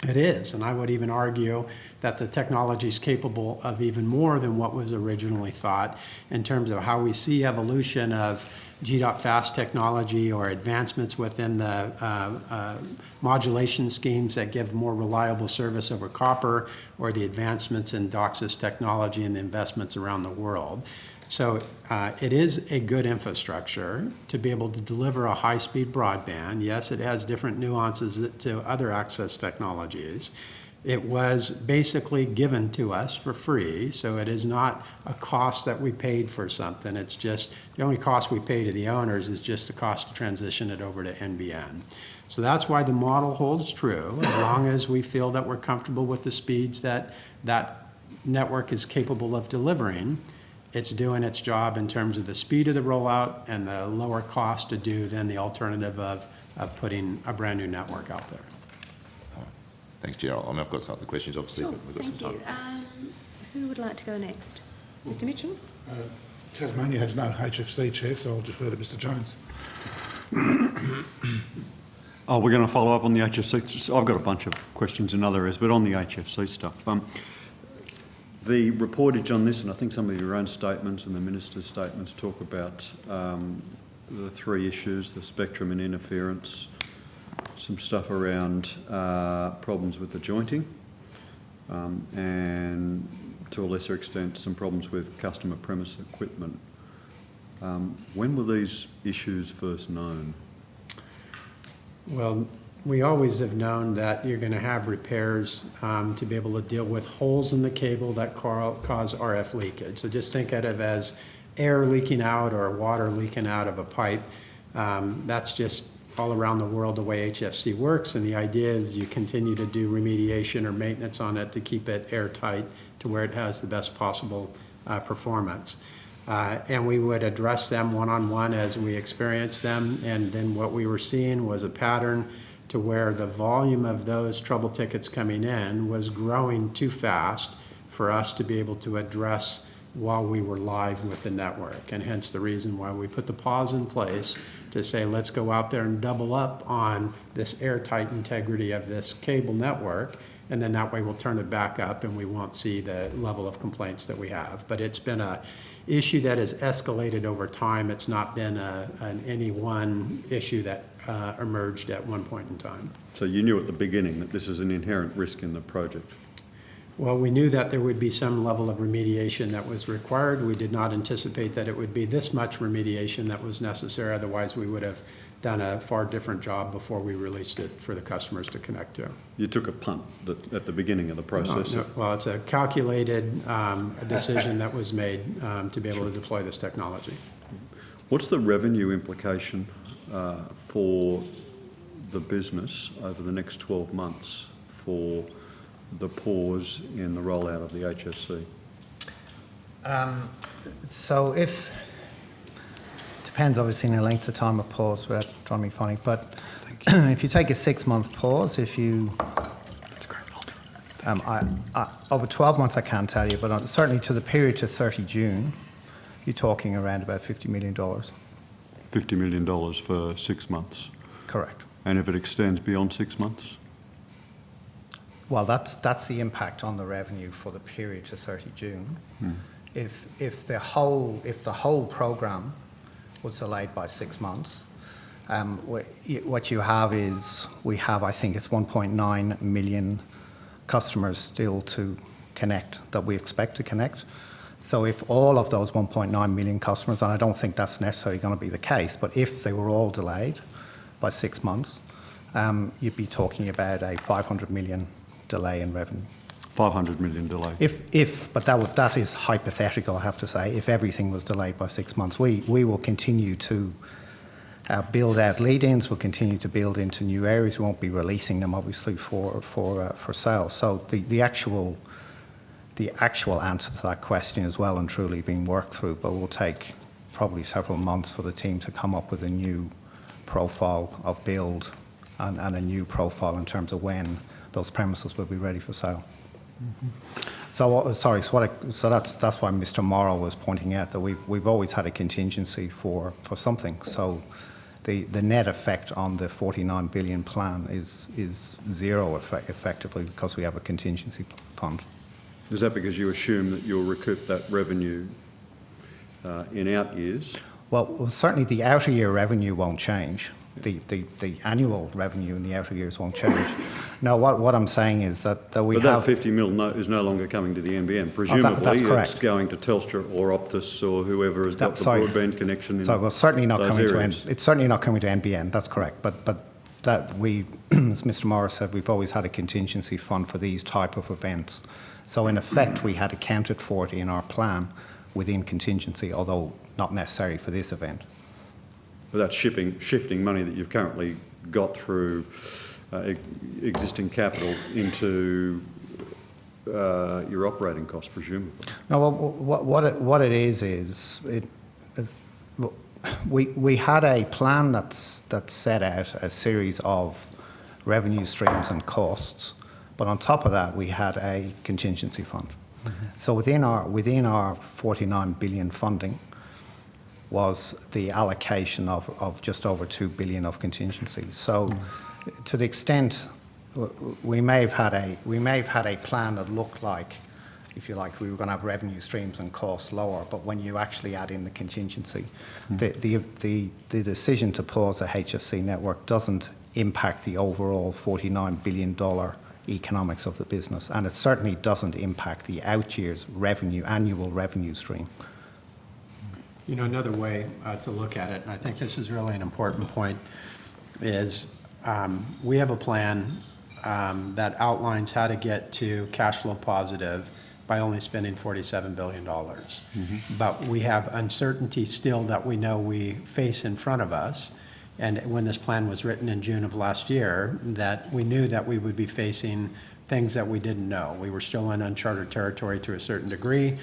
[SPEAKER 7] it is. And I would even argue that the technology is capable of even more than what was originally thought in terms of how we see evolution of G.fast technology or advancements within the modulation schemes that give more reliable service over copper, or the advancements in DOCSIS technology and the investments around the world. So it is a good infrastructure to be able to deliver a high-speed broadband. Yes, it has different nuances to other access technologies. It was basically given to us for free, so it is not a cost that we paid for something. It's just the only cost we pay to the owners is just the cost to transition it over to NBN. So that's why the model holds true, as long as we feel that we're comfortable with the speeds that that network is capable of delivering. It's doing its job in terms of the speed of the rollout and the lower cost to do than the alternative of putting a brand new network out there.
[SPEAKER 3] Thanks, Gerald. I mean, I've got some other questions, obviously,
[SPEAKER 1] Sure,
[SPEAKER 3] but we've got some
[SPEAKER 1] thank
[SPEAKER 3] time.
[SPEAKER 1] you. Who would like to go next? Mr. Mitchell?
[SPEAKER 2] Tasmania has no HFC, Chair, so I'll defer to Mr Jones.
[SPEAKER 6] Oh, we're going to follow up on the HFC. I've got a bunch of questions in other areas, but on the HFC stuff. The reportage on this, and I think some of your own statements and the Minister's statements talk about the three issues, the spectrum and interference, some stuff around problems with the jointing, and to a lesser extent some problems with customer premise equipment. When were these issues first known?
[SPEAKER 7] Well, we always have known that you're going to have repairs to be able to deal with holes in the cable that cause RF leakage. So just think of it as air leaking out or water leaking out of a pipe. That's just all around the world the way HFC works, and the idea is you continue to do remediation or maintenance on it to keep it airtight to where it has the best possible performance. And we would address them one-on-one as we experience them, and then what we were seeing was a pattern to where the volume of those trouble tickets coming in was growing too fast for us to be able to address while we were live with the network, and hence the reason why we put the pause in place to say, let's go out there and double up on this airtight integrity of this cable network, and then that way we'll turn it back up and we won't see the level of complaints that we have. But it's been a issue that has escalated over time. It's not been any one issue that emerged at one point in time.
[SPEAKER 6] So you knew at the beginning that this is an inherent risk in the project?
[SPEAKER 7] Well, we knew that there would be some level of remediation that was required. We did not anticipate that it would be this much remediation that was necessary. Otherwise, we would have done a far different job before we released it for the customers to connect to.
[SPEAKER 6] You took a punt at the beginning of the process?
[SPEAKER 7] No, well, it's a calculated decision that was made to be able to deploy this technology.
[SPEAKER 6] What's the revenue implication for the business over the next 12 months for the pause in the rollout of the HFC?
[SPEAKER 8] So depends obviously on the length of time of pause, without trying to be funny, but if you take a 6-month pause, if you, over 12 months I can't tell you, but certainly to the period to 30 June, you're talking around about $50 million.
[SPEAKER 6] $50 million for 6 months?
[SPEAKER 8] Correct.
[SPEAKER 6] And if it extends beyond 6 months?
[SPEAKER 8] Well, that's the impact on the revenue for the period to 30 June. If the whole program was delayed by 6 months, what you have is we have, I think it's 1.9 million customers still to connect that we expect to connect. So if all of those 1.9 million customers, and I don't think that's necessarily going to be the case, but if they were all delayed by 6 months, you'd be talking about a 500 million delay in revenue. 500 million delay. But that is hypothetical, I have to say. If everything was delayed by 6 months, we will continue to build out lead-ins. We'll continue to build into new areas. We won't be releasing them, obviously, for sale. So the actual answer to that question is well and truly being worked through, but will take probably several months for the team to come up with a new profile of build and a new profile in terms of when those premises will be ready for sale. So that's why Mr. Morrow was pointing out that we've always had a contingency for something. So the net effect on the 49 billion plan is zero effectively because we have a contingency fund.
[SPEAKER 6] Is that because you assume that you'll recoup that revenue in out years?
[SPEAKER 8] Well, certainly the outer year revenue won't change. The annual revenue in the outer years won't change. No, what I'm saying is that we have...
[SPEAKER 6] But that 50 mil is no longer coming to the NBN. Presumably
[SPEAKER 8] that's correct.
[SPEAKER 6] It's going to Telstra or Optus or whoever has got the broadband connection in those areas.
[SPEAKER 8] It's certainly not coming to NBN, that's correct. But that as Mr. Morris said, we've always had a contingency fund for these type of events. So in effect, we had accounted for it in our plan within contingency, although not necessarily for this event.
[SPEAKER 6] But that's shifting money that you've currently got through existing capital into your operating costs, presumably.
[SPEAKER 8] No, well, what it is we had a plan that set out a series of revenue streams and costs, but on top of that, we had a contingency fund. Mm-hmm. So within our 49 billion funding, was the allocation of just over 2 billion of contingency. So to the extent we may have had a plan that looked like, if you like, we were going to have revenue streams and costs lower, but when you actually add in the contingency, the decision to pause the HFC network doesn't impact the overall $49 billion economics of the business, and it certainly doesn't impact the out year's revenue, annual revenue stream.
[SPEAKER 7] You know, another way to look at it, and I think this is really an important point, is we have a plan that outlines how to get to cash flow positive by only spending $47 billion. But we have uncertainty still that we know we face in front of us. And when this plan was written in June of last year, that we knew that we would be facing things that we didn't know. We were still in uncharted territory to a certain degree.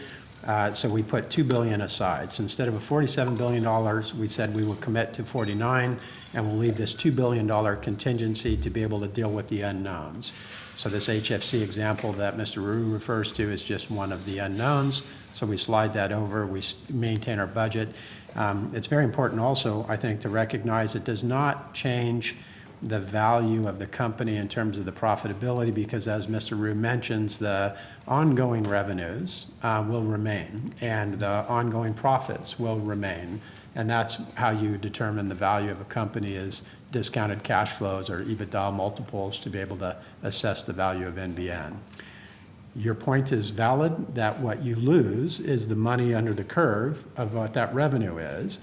[SPEAKER 7] So we put $2 billion aside. So instead of a $47 billion, we said we would commit to 49, and we'll leave this $2 billion contingency to be able to deal with the unknowns. So this HFC example that Mr. Rue refers to is just one of the unknowns. So we slide that over, we maintain our budget. It's very important also, I think, to recognize it does not change the value of the company in terms of the profitability, because as Mr. Rue mentions, the ongoing revenues will remain and the ongoing profits will remain. And that's how you determine the value of a company, is discounted cash flows or EBITDA multiples to be able to assess the value of NBN. Your point is valid that what you lose is the money under the curve of what that revenue is.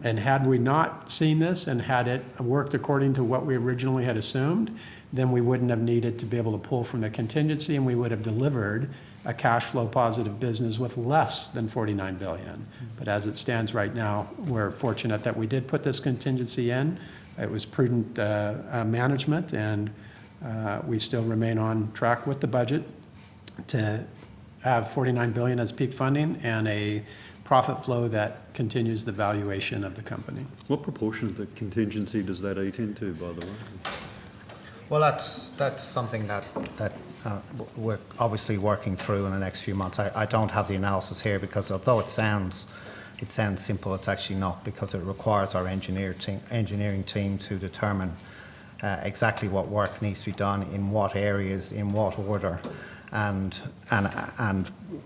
[SPEAKER 7] And had we not seen this and had it worked according to what we originally had assumed, then we wouldn't have needed to be able to pull from the contingency, and we would have delivered a cash flow positive business with less than $49 billion. But as it stands right now, we're fortunate that we did put this contingency in. It was prudent management, and we still remain on track with the budget to have $49 billion as peak funding and a profit flow that continues the valuation of the company.
[SPEAKER 6] What proportion of the contingency does that eat into, by the way?
[SPEAKER 8] Well, that's something that we're obviously working through in the next few months. I don't have the analysis here, because although it sounds simple, it's actually not, because it requires our engineering team to determine exactly what work needs to be done, in what areas, in what order, and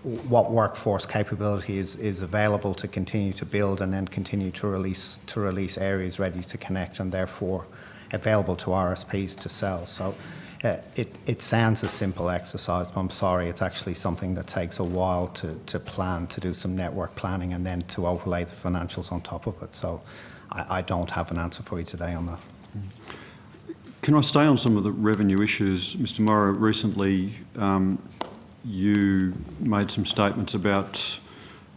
[SPEAKER 8] what workforce capability is available to continue to build and then continue to release areas ready to connect, and therefore available to RSPs to sell. So it sounds a simple exercise, but I'm sorry, it's actually something that takes a while to plan, to do some network planning, and then to overlay the financials on top of it. So I don't have an answer for you today on that.
[SPEAKER 6] Can I stay on some of the revenue issues? Mr. Morrow, recently you made some statements about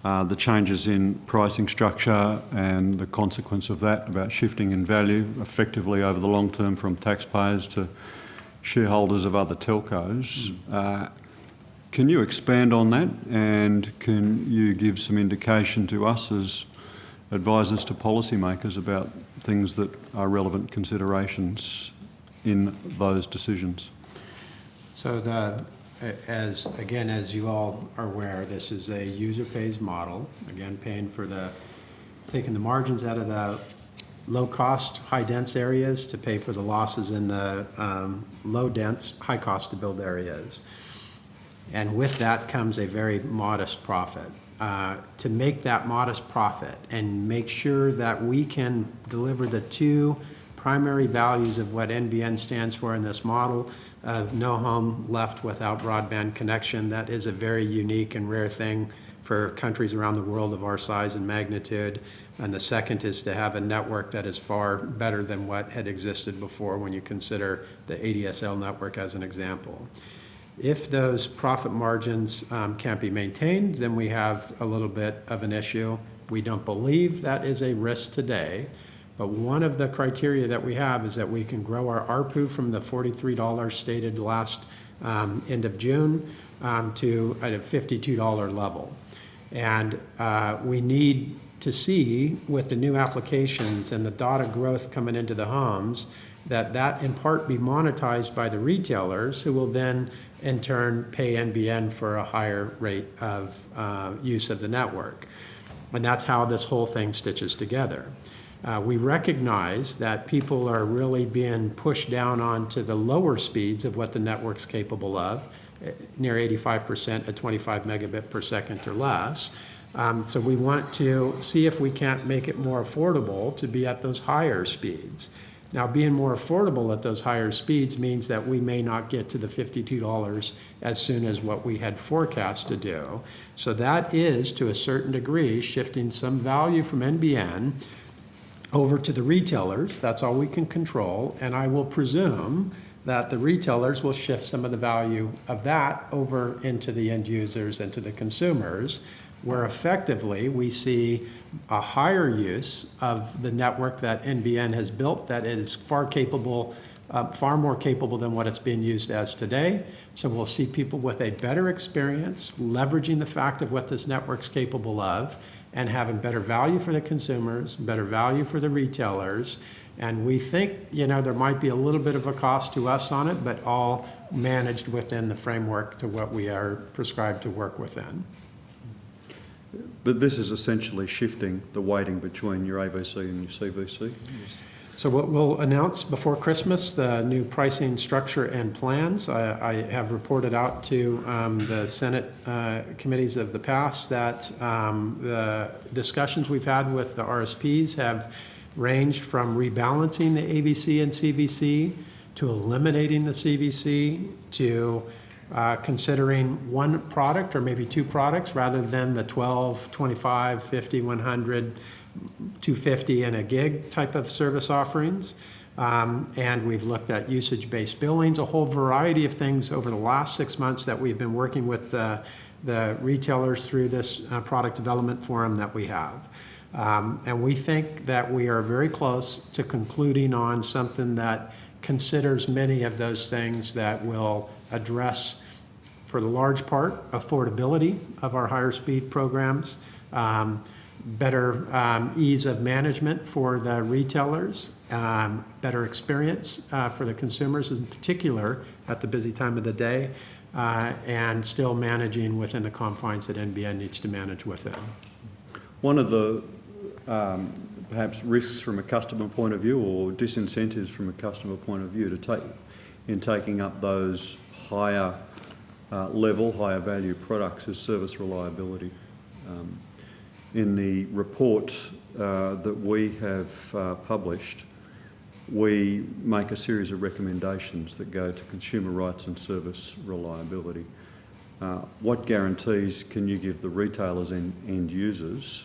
[SPEAKER 6] the changes in pricing structure and the consequence of that, about shifting in value effectively over the long term from taxpayers to shareholders of other telcos. Can you expand on that, and can you give some indication to us as advisors to policymakers about things that are relevant considerations in those decisions?
[SPEAKER 7] So as you all are aware, this is a user pays model, again, taking the margins out of the low cost, high dense areas to pay for the losses in the low dense, high cost to build areas. And with that comes a very modest profit. To make that modest profit and make sure that we can deliver the two primary values of what NBN stands for in this model, of no home left without broadband connection. That is a very unique and rare thing for countries around the world of our size and magnitude. And the second is to have a network that is far better than what had existed before, when you consider the ADSL network as an example. If those profit margins can't be maintained, then we have a little bit of an issue. We don't believe that is a risk today. But one of the criteria that we have is that we can grow our ARPU from the $43 stated last end of June to at a $52 level. And we need to see, with the new applications and the data growth coming into the homes, that in part be monetized by the retailers, who will then in turn pay NBN for a higher rate of use of the network. And that's how this whole thing stitches together. We recognize that people are really being pushed down onto the lower speeds of what the network's capable of, near 85% at 25 megabit per second or less. So we want to see if we can't make it more affordable to be at those higher speeds. Now, being more affordable at those higher speeds means that we may not get to the $52 as soon as what we had forecast to do. So that is, to a certain degree, shifting some value from NBN over to the retailers. That's all we can control. And I will presume that the retailers will shift some of the value of that over into the end users and to the consumers, where effectively we see a higher use of the network that NBN has built that is far more capable than what it's being used as today. So we'll see people with a better experience, leveraging the fact of what this network's capable of, and having better value for the consumers, better value for the retailers. And we think, there might be a little bit of a cost to us on it, but all managed within the framework to what we are prescribed to work within.
[SPEAKER 6] But this is essentially shifting the weighting between your AVC and your CVC?
[SPEAKER 7] So we'll announce before Christmas the new pricing structure and plans. I have reported out to the Senate committees of the past that the discussions we've had with the RSPs have ranged from rebalancing the AVC and CVC to eliminating the CVC to considering one product or maybe two products rather than the 12, 25, 50, 100, 250 and a gig type of service offerings. And we've looked at usage-based billings, a whole variety of things over the last 6 months that we've been working with the retailers through this product development forum that we have. And we think that we are very close to concluding on something that considers many of those things that will address, for the large part, affordability of our higher speed programs, better ease of management for the retailers, better experience for the consumers in particular at the busy time of the day, and still managing within the confines that NBN needs to manage within.
[SPEAKER 6] One of the perhaps risks from a customer point of view or disincentives from a customer point of view in taking up those higher level, higher value products is service reliability. In the report that we have published, we make a series of recommendations that go to consumer rights and service reliability. What guarantees can you give the retailers and end users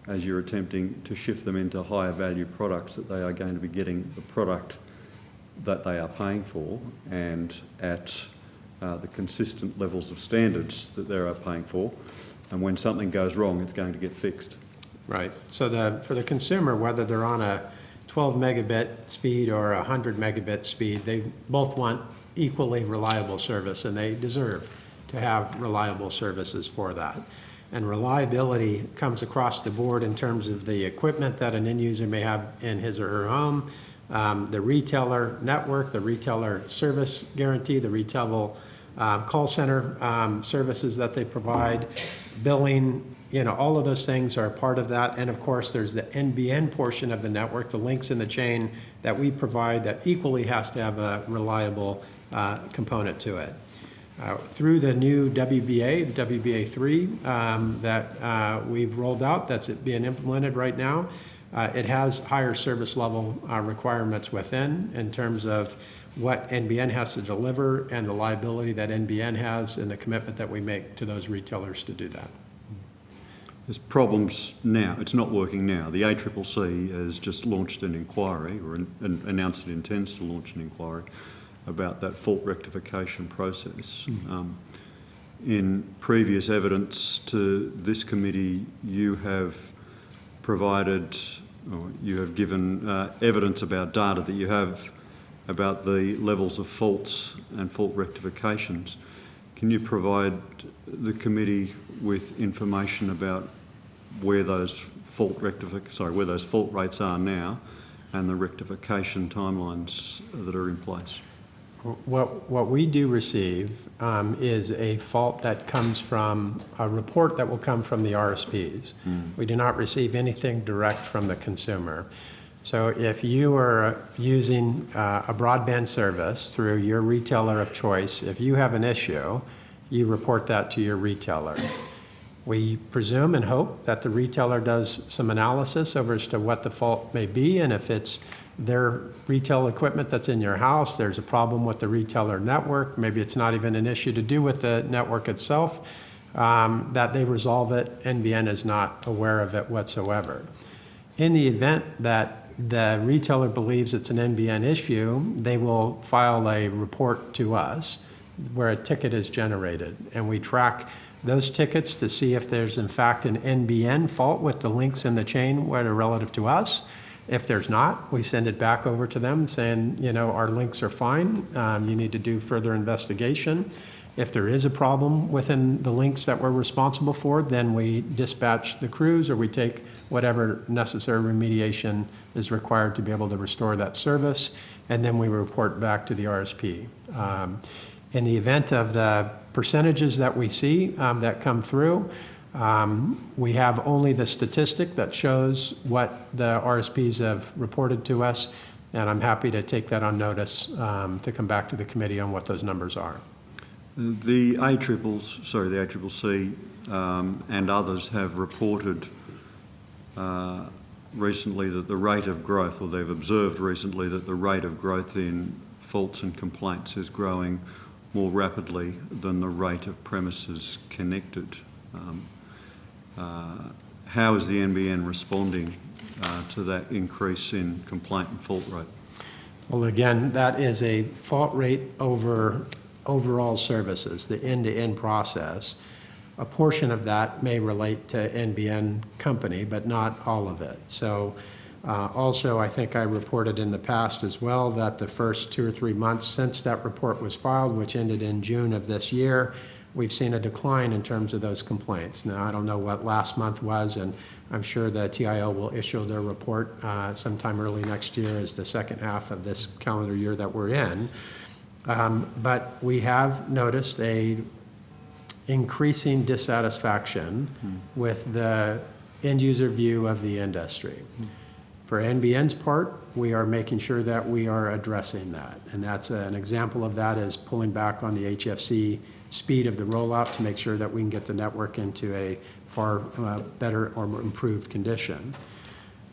[SPEAKER 6] as you're attempting to shift them into higher value products that they are going to be getting the product that they are paying for and at the consistent levels of standards that they are paying for, and when something goes wrong it's going to get fixed?
[SPEAKER 7] Right. So for the consumer, whether they're on a 12 megabit speed or 100 megabit speed, they both want equally reliable service, and they deserve to have reliable services for that. And reliability comes across the board in terms of the equipment that an end user may have in his or her home, the retailer network, the retailer service guarantee, the retail call center services that they provide, billing, all of those things are part of that. And of course, there's the NBN portion of the network, the links in the chain that we provide that equally has to have a reliable component to it. Through the new WBA, the WBA3 that we've rolled out, that's being implemented right now, it has higher service level requirements within in terms of what NBN has to deliver and the liability that NBN has and the commitment that we make to those retailers to do that.
[SPEAKER 6] There's problems now. It's not working now. The ACCC has just launched an inquiry or announced it intends to launch an inquiry about that fault rectification process. In previous evidence to this committee, you have provided, or you have given evidence about data that you have about the levels of faults and fault rectifications. Can you provide the committee with information about where those fault rates are now and the rectification timelines that are in place?
[SPEAKER 7] What we do receive is a fault that comes from a report that will come from the RSPs. We do not receive anything direct from the consumer. So if you are using a broadband service through your retailer of choice, if you have an issue, you report that to your retailer. We presume and hope that the retailer does some analysis over as to what the fault may be, and if it's their retail equipment that's in your house, there's a problem with the retailer network, maybe it's not even an issue to do with the network itself, that they resolve it. NBN is not aware of it whatsoever. In the event that the retailer believes it's an NBN issue, they will file a report to us where a ticket is generated, and we track those tickets to see if there's in fact an NBN fault with the links in the chain that are relative to us. If there's not, we send it back over to them saying, you know, our links are fine, you need to do further investigation. If there is a problem within the links that we're responsible for, then we dispatch the crews or we take whatever necessary remediation is required to be able to restore that service, and then we report back to the RSP. In the event of the percentages that we see that come through, we have only the statistic that shows what the RSPs have reported to us, and I'm happy to take that on notice to come back to the committee on what those numbers are.
[SPEAKER 6] The ACCC and others have reported recently that the rate of growth, or they've observed recently that the rate of growth in faults and complaints is growing more rapidly than the rate of premises connected. How is the NBN responding to that increase in complaint and fault rate?
[SPEAKER 7] Well, again, that is a fault rate over overall services, the end-to-end process. A portion of that may relate to NBN company, but not all of it. So also, I think I reported in the past as well that the first 2 or 3 months since that report was filed, which ended in June of this year, we've seen a decline in terms of those complaints. Now, I don't know what last month was, and I'm sure the TIO will issue their report sometime early next year as the second half of this calendar year that we're in. But we have noticed a increasing dissatisfaction with the end user view of the industry. For NBN's part, we are making sure that we are addressing that. And that's an example of that is pulling back on the HFC speed of the rollout to make sure that we can get the network into a far better or improved condition.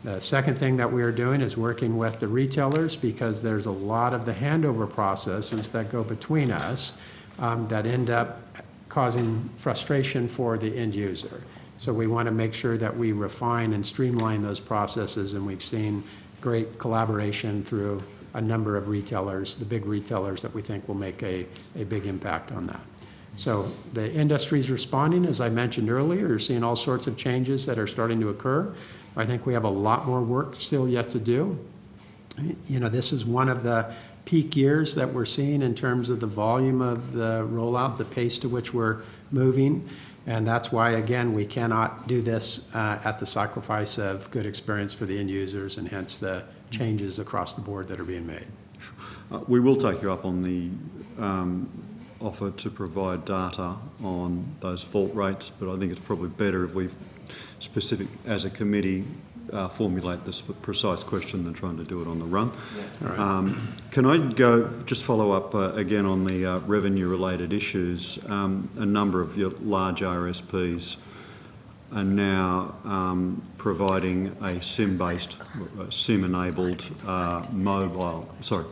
[SPEAKER 7] The second thing that we are doing is working with the retailers, because there's a lot of the handover processes that go between us that end up causing frustration for the end user. So we want to make sure that we refine and streamline those processes, and we've seen great collaboration through a number of retailers, the big retailers that we think will make a big impact on that. So the industry is responding, as I mentioned earlier. You're seeing all sorts of changes that are starting to occur. I think we have a lot more work still yet to do. You know, this is one of the peak years that we're seeing in terms of the volume of the rollout, the pace to which we're moving. And that's why, again, we cannot do this at the sacrifice of good experience for the end users, and hence the changes across the board that are being made.
[SPEAKER 6] We will take you up on the offer to provide data on those fault rates, but I think it's probably better if we specific as a committee formulate this precise question than trying to do it on the run. Yeah. Can I just follow up again on the revenue-related issues? A number of your large RSPs are now providing a SIM-based, SIM-enabled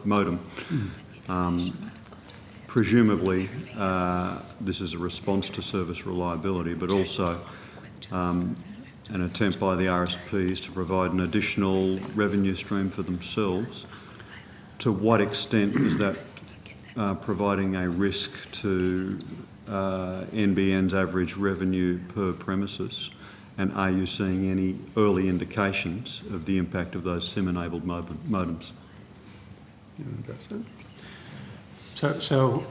[SPEAKER 6] modem. Presumably, this is a response to service reliability, but also an attempt by the RSPs to provide an additional revenue stream for themselves. To what extent is that providing a risk to NBN's average revenue per premises? And are you seeing any early indications of the impact of those SIM-enabled modems?
[SPEAKER 7] So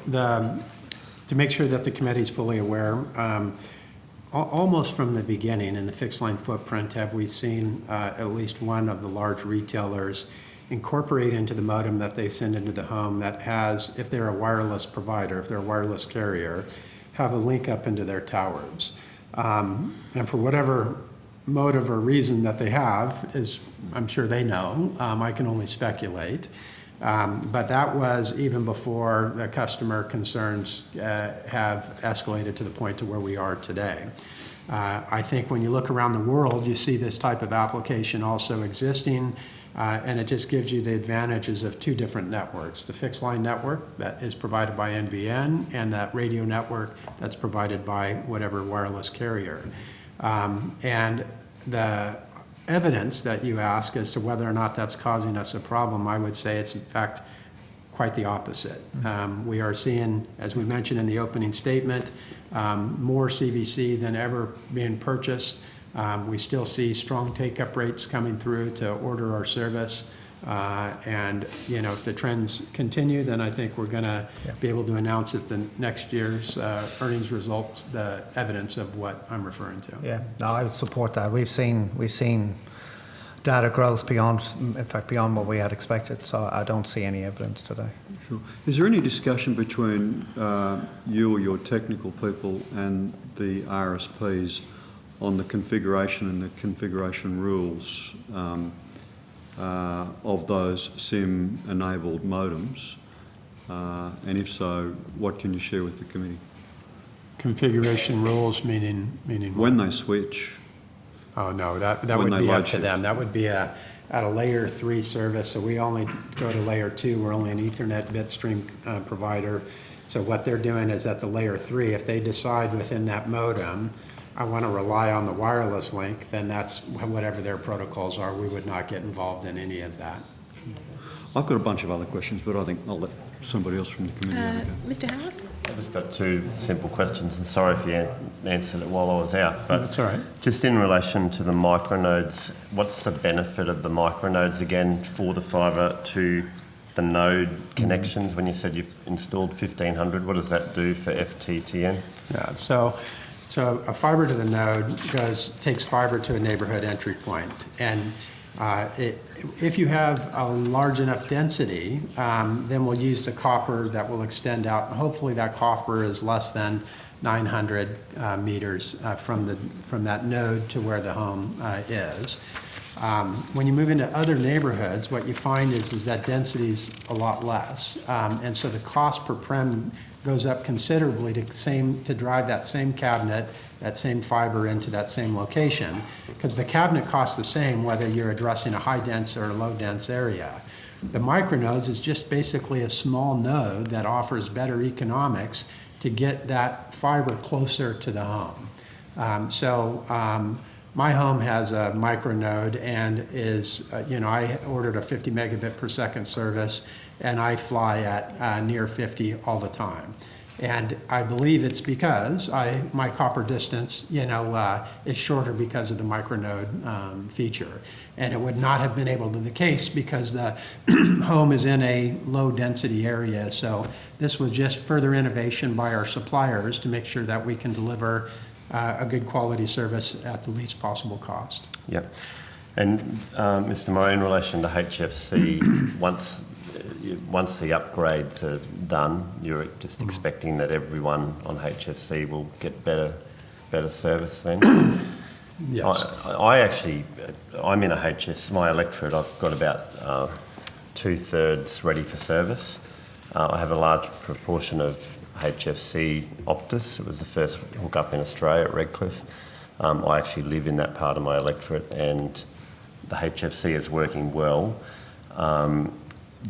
[SPEAKER 7] to make sure that the committee is fully aware, almost from the beginning in the fixed line footprint have we seen at least one of the large retailers incorporate into the modem that they send into the home that has, if they're a wireless provider, if they're a wireless carrier, have a link up into their towers. And for whatever motive or reason that they have, is I'm sure they know, I can only speculate. But that was even before the customer concerns have escalated to the point to where we are today. I think when you look around the world, you see this type of application also existing, and it just gives you the advantages of two different networks, the fixed line network that is provided by NBN and that radio network that's provided by whatever wireless carrier. And the evidence that you ask as to whether or not that's causing us a problem, I would say it's in fact quite the opposite. We are seeing, as we mentioned in the opening statement, more CVC than ever being purchased. We still see strong take-up rates coming through to order our service. And, you know, if the trends continue, then I think we're going to be able to announce at the next year's earnings results the evidence of what I'm referring to.
[SPEAKER 8] Yeah, no, I would support that. We've seen data growth beyond, in fact, beyond what we had expected. So I don't see any evidence today.
[SPEAKER 6] Sure. Is there any discussion between you or your technical people and the RSPs on the configuration and the configuration rules of those SIM-enabled modems? And if so, what can you share with the committee?
[SPEAKER 7] Configuration rules, meaning
[SPEAKER 6] When they switch.
[SPEAKER 7] Oh, no, that
[SPEAKER 6] When
[SPEAKER 7] would
[SPEAKER 6] they
[SPEAKER 7] be up
[SPEAKER 6] load
[SPEAKER 7] to
[SPEAKER 6] shift.
[SPEAKER 7] them. That would be at a layer 3 service, so we only go to layer 2. We're only an Ethernet bitstream provider. So what they're doing is at the layer 3, if they decide within that modem, I want to rely on the wireless link, then that's whatever their protocols are. We would not get involved in any of that.
[SPEAKER 6] I've got a bunch of other questions, but I think I'll let somebody else from the committee have a go.
[SPEAKER 1] Mr. Howarth?
[SPEAKER 4] I've just got two simple questions, and sorry if you answered it while I was out. But
[SPEAKER 7] That's all right.
[SPEAKER 4] just in relation to the micronodes, what's the benefit of the micronodes again for the fibre to the node connections? When you said you've installed 1,500, what does that do for FTTN?
[SPEAKER 7] Yeah, so a fiber to the node takes fiber to a neighborhood entry point, and if you have a large enough density, then we'll use the copper that will extend out. Hopefully, that copper is less than 900 meters from that node to where the home is. When you move into other neighborhoods, what you find is that density is a lot less, and so the cost per prem goes up considerably to drive that same cabinet, that same fiber into that same location, because the cabinet costs the same whether you're addressing a high-dense or a low-dense area. The micronodes is just basically a small node that offers better economics to get that fiber closer to the home. My home has a micronode and is, I ordered a 50 megabit per second service, and I fly at near 50 all the time. And I believe it's because my copper distance, is shorter because of the micronode feature. And it would not have been able to be the case because the home is in a low density area. So this was just further innovation by our suppliers to make sure that we can deliver a good quality service at the least possible cost.
[SPEAKER 4] Yep. And Mr. Murray, in relation to HFC, once the upgrades are done, you're just expecting that everyone on HFC will get better service then?
[SPEAKER 7] Yes.
[SPEAKER 4] I'm in a HFC, my electorate, I've got about 2/3 ready for service. I have a large proportion of HFC Optus. It was the first hookup in Australia at Redcliffe. I actually live in that part of my electorate, and the HFC is working well.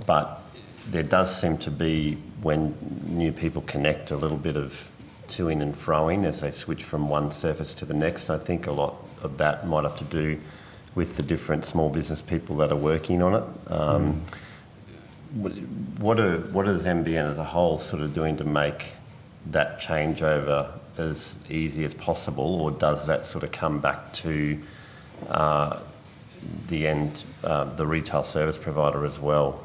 [SPEAKER 4] But there does seem to be, when new people connect, a little bit of to-in and fro-in as they switch from one service to the next. I think a lot of that might have to do with the different small business people that are working on it. What is NBN as a whole sort of doing to make that changeover as easy as possible, or does that sort of come back to the end, the retail service provider as well?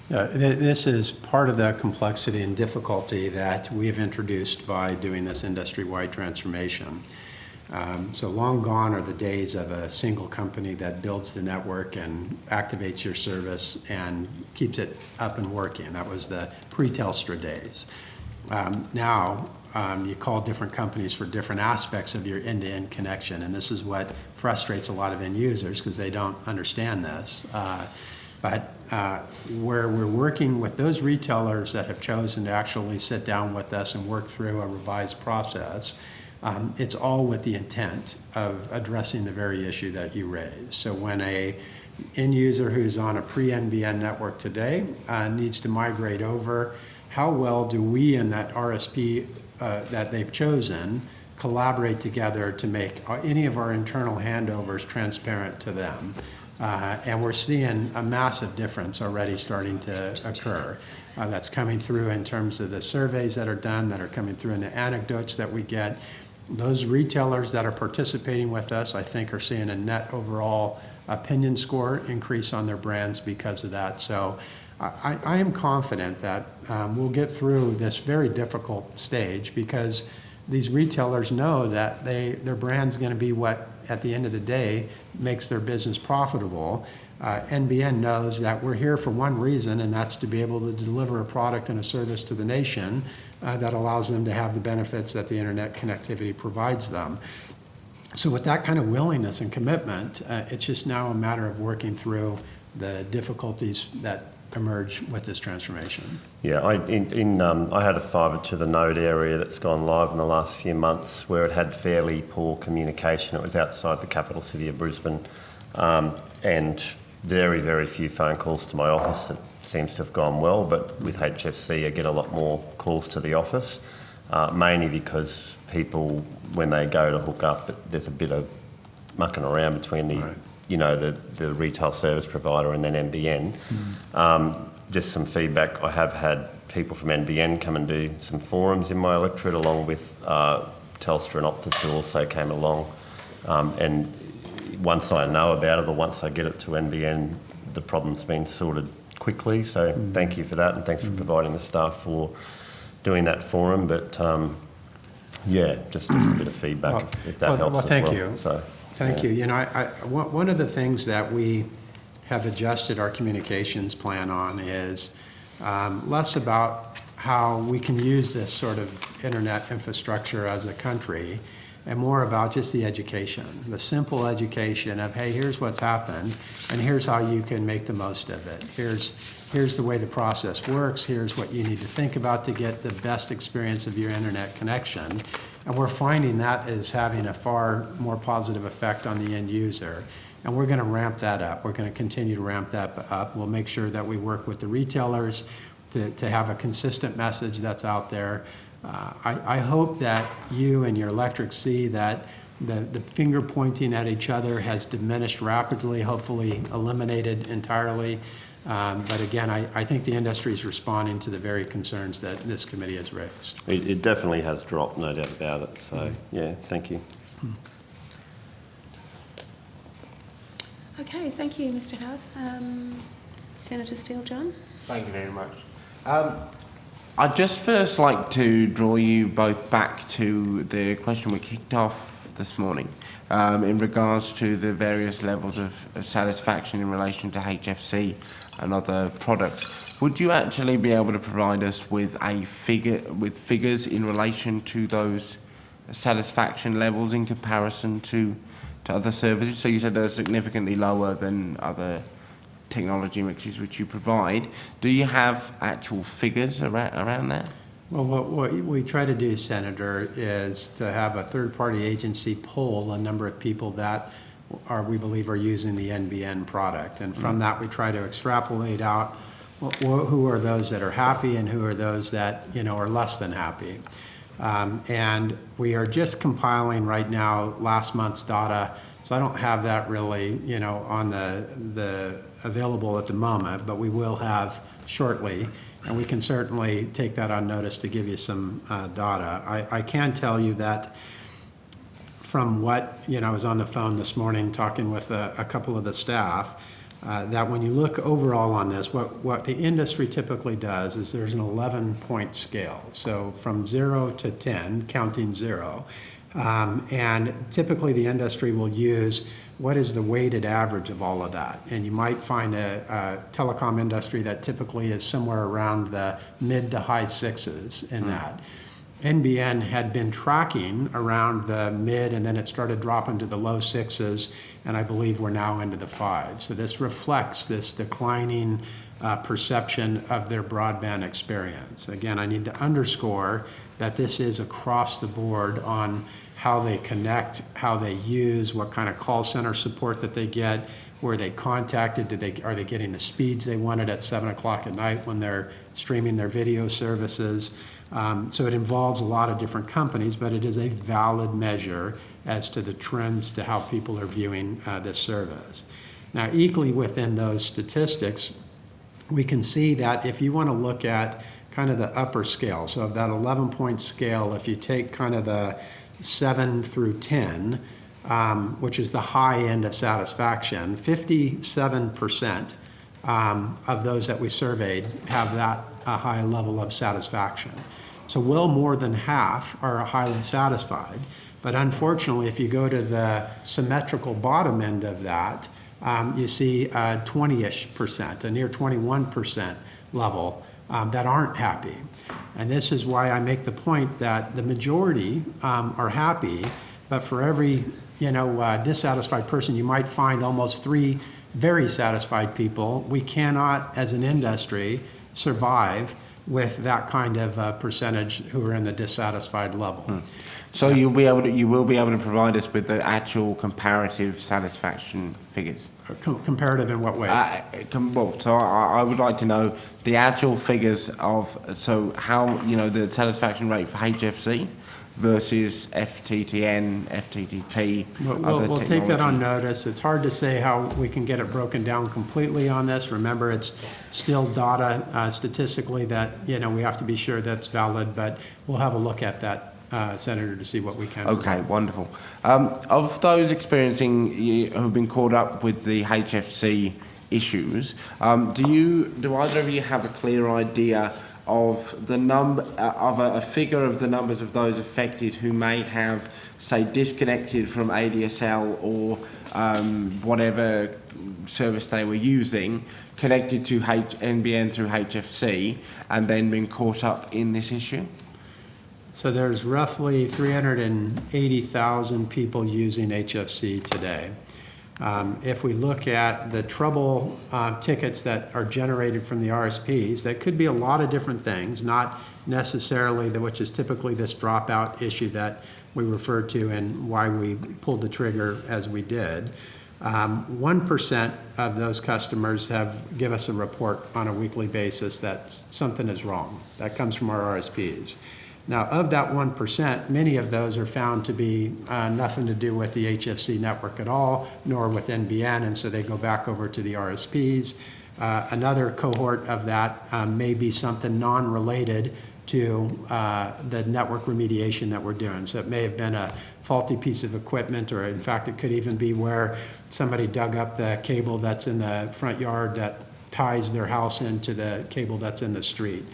[SPEAKER 7] This is part of the complexity and difficulty that we have introduced by doing this industry-wide transformation. So long gone are the days of a single company that builds the network and activates your service and keeps it up and working. That was the pre-Telstra days. Now, you call different companies for different aspects of your end-to-end connection, and this is what frustrates a lot of end users because they don't understand this. But where we're working with those retailers that have chosen to actually sit down with us and work through a revised process, it's all with the intent of addressing the very issue that you raised. So when a end user who's on a pre-NBN network today needs to migrate over, how well do we in that RSP that they've chosen collaborate together to make any of our internal handovers transparent to them? And we're seeing a massive difference already starting to occur. That's coming through in terms of the surveys that are done, that are coming through in the anecdotes that we get. Those retailers that are participating with us, I think, are seeing a net overall opinion score increase on their brands because of that. So I am confident that we'll get through this very difficult stage because these retailers know that their brand's going to be what, at the end of the day, makes their business profitable. NBN knows that we're here for one reason, and that's to be able to deliver a product and a service to the nation that allows them to have the benefits that the internet connectivity provides them. So with that kind of willingness and commitment, it's just now a matter of working through the difficulties that emerge with this transformation.
[SPEAKER 4] Yeah, I had a fibre to the node area that's gone live in the last few months where it had fairly poor communication. It was outside the capital city of Brisbane, and very, very few phone calls to my office. It seems to have gone well, but with HFC I get a lot more calls to the office, mainly because people, when they go to hook up, there's a bit of mucking around between the retail service provider and then NBN. Just some feedback. I have had people from NBN come and do some forums in my electorate, along with Telstra and Optus, who also came along. And once I know about it, or once I get it to NBN, the problem's been sorted quickly. So thank you for that, and thanks for providing the staff for doing that forum. But yeah, just a bit of feedback if that helps.
[SPEAKER 7] Well, thank you.
[SPEAKER 4] So,
[SPEAKER 7] thank you. You know, one of the things that we have adjusted our communications plan on is less about how we can use this sort of internet infrastructure as a country, and more about just the education, the simple education of, hey, here's what's happened, and here's how you can make the most of it. Here's the way the process works. Here's what you need to think about to get the best experience of your internet connection. And we're finding that is having a far more positive effect on the end user. And we're going to ramp that up. We're going to continue to ramp that up. We'll make sure that we work with the retailers to have a consistent message that's out there. I hope that you and your electric see that the finger pointing at each other has diminished rapidly, hopefully eliminated entirely. But again, I think the industry is responding to the very concerns that this committee has raised.
[SPEAKER 4] it definitely has dropped, no doubt about it. So yeah, thank you.
[SPEAKER 1] Okay, thank you, Mr. Howard. Senator Steele-John.
[SPEAKER 5] Thank you very much. I'd just first like to draw you both back to the question we kicked off this morning in regards to the various levels of satisfaction in relation to HFC and other products. Would you actually be able to provide us with figures in relation to those satisfaction levels in comparison to other services? So you said they're significantly lower than other technology mixes which you provide. Do you have actual figures around that?
[SPEAKER 7] Well, what we try to do, Senator, is to have a third-party agency poll a number of people that we believe are using the NBN product. And from that, we try to extrapolate out who are those that are happy and who are those that, are less than happy. And we are just compiling right now last month's data, so I don't have that really, on the available at the moment, but we will have shortly, and we can certainly take that on notice to give you some data. I can tell you that from what, I was on the phone this morning talking with a couple of the staff, that when you look overall on this, what the industry typically does is there's an 11-point scale. So from 0 to 10, counting 0, And typically the industry will use what is the weighted average of all of that. And you might find a telecom industry that typically is somewhere around the mid to high sixes in that. NBN had been tracking around the mid, and then it started dropping to the low sixes, and I believe we're now into the fives. So this reflects this declining perception of their broadband experience. Again, I need to underscore that this is across the board on how they connect, how they use, what kind of call center support that they get, were they contacted, are they getting the speeds they wanted at 7 o'clock at night when they're streaming their video services. So it involves a lot of different companies, but it is a valid measure as to the trends to how people are viewing this service. Now, equally within those statistics, we can see that if you want to look at kind of the upper scale, so of that 11-point scale, if you take kind of the 7 through 10, which is the high end of satisfaction, 57% of those that we surveyed have that high level of satisfaction. So well more than half are highly satisfied. But unfortunately, if you go to the symmetrical bottom end of that, you see 20-ish%, a near 21% level that aren't happy. And this is why I make the point that the majority are happy, but for every dissatisfied person, you might find almost 3 very satisfied people. We cannot, as an industry, survive with that kind of percentage who are in the dissatisfied level.
[SPEAKER 5] So you will be able to provide us with the actual comparative satisfaction figures.
[SPEAKER 7] Comparative in what way?
[SPEAKER 5] So I would like to know the actual figures of how the satisfaction rate for HFC versus FTTN, FTTP.
[SPEAKER 7] We'll take that on notice. It's hard to say how we can get it broken down completely on this. Remember, it's still data statistically that we have to be sure that's valid, but we'll have a look at that, Senator, to see what we can.
[SPEAKER 5] Okay, wonderful. Of those who've been caught up with the HFC issues, do either of you have a clear idea of the a figure of the numbers of those affected who may have, say, disconnected from ADSL or whatever service they were using, connected to NBN through HFC, and then been caught up in this issue?
[SPEAKER 7] So there's roughly 380,000 people using HFC today. If we look at the trouble tickets that are generated from the RSPs, that could be a lot of different things, not necessarily which is typically this dropout issue that we referred to and why we pulled the trigger as we did. 1% of those customers give us a report on a weekly basis that something is wrong. That comes from our RSPs. Now, of that 1%, many of those are found to be nothing to do with the HFC network at all, nor with NBN, and so they go back over to the RSPs. Another cohort of that may be something non-related to the network remediation that we're doing. So it may have been a faulty piece of equipment, or in fact, it could even be where somebody dug up the cable that's in the front yard that ties their house into the cable that's in the street.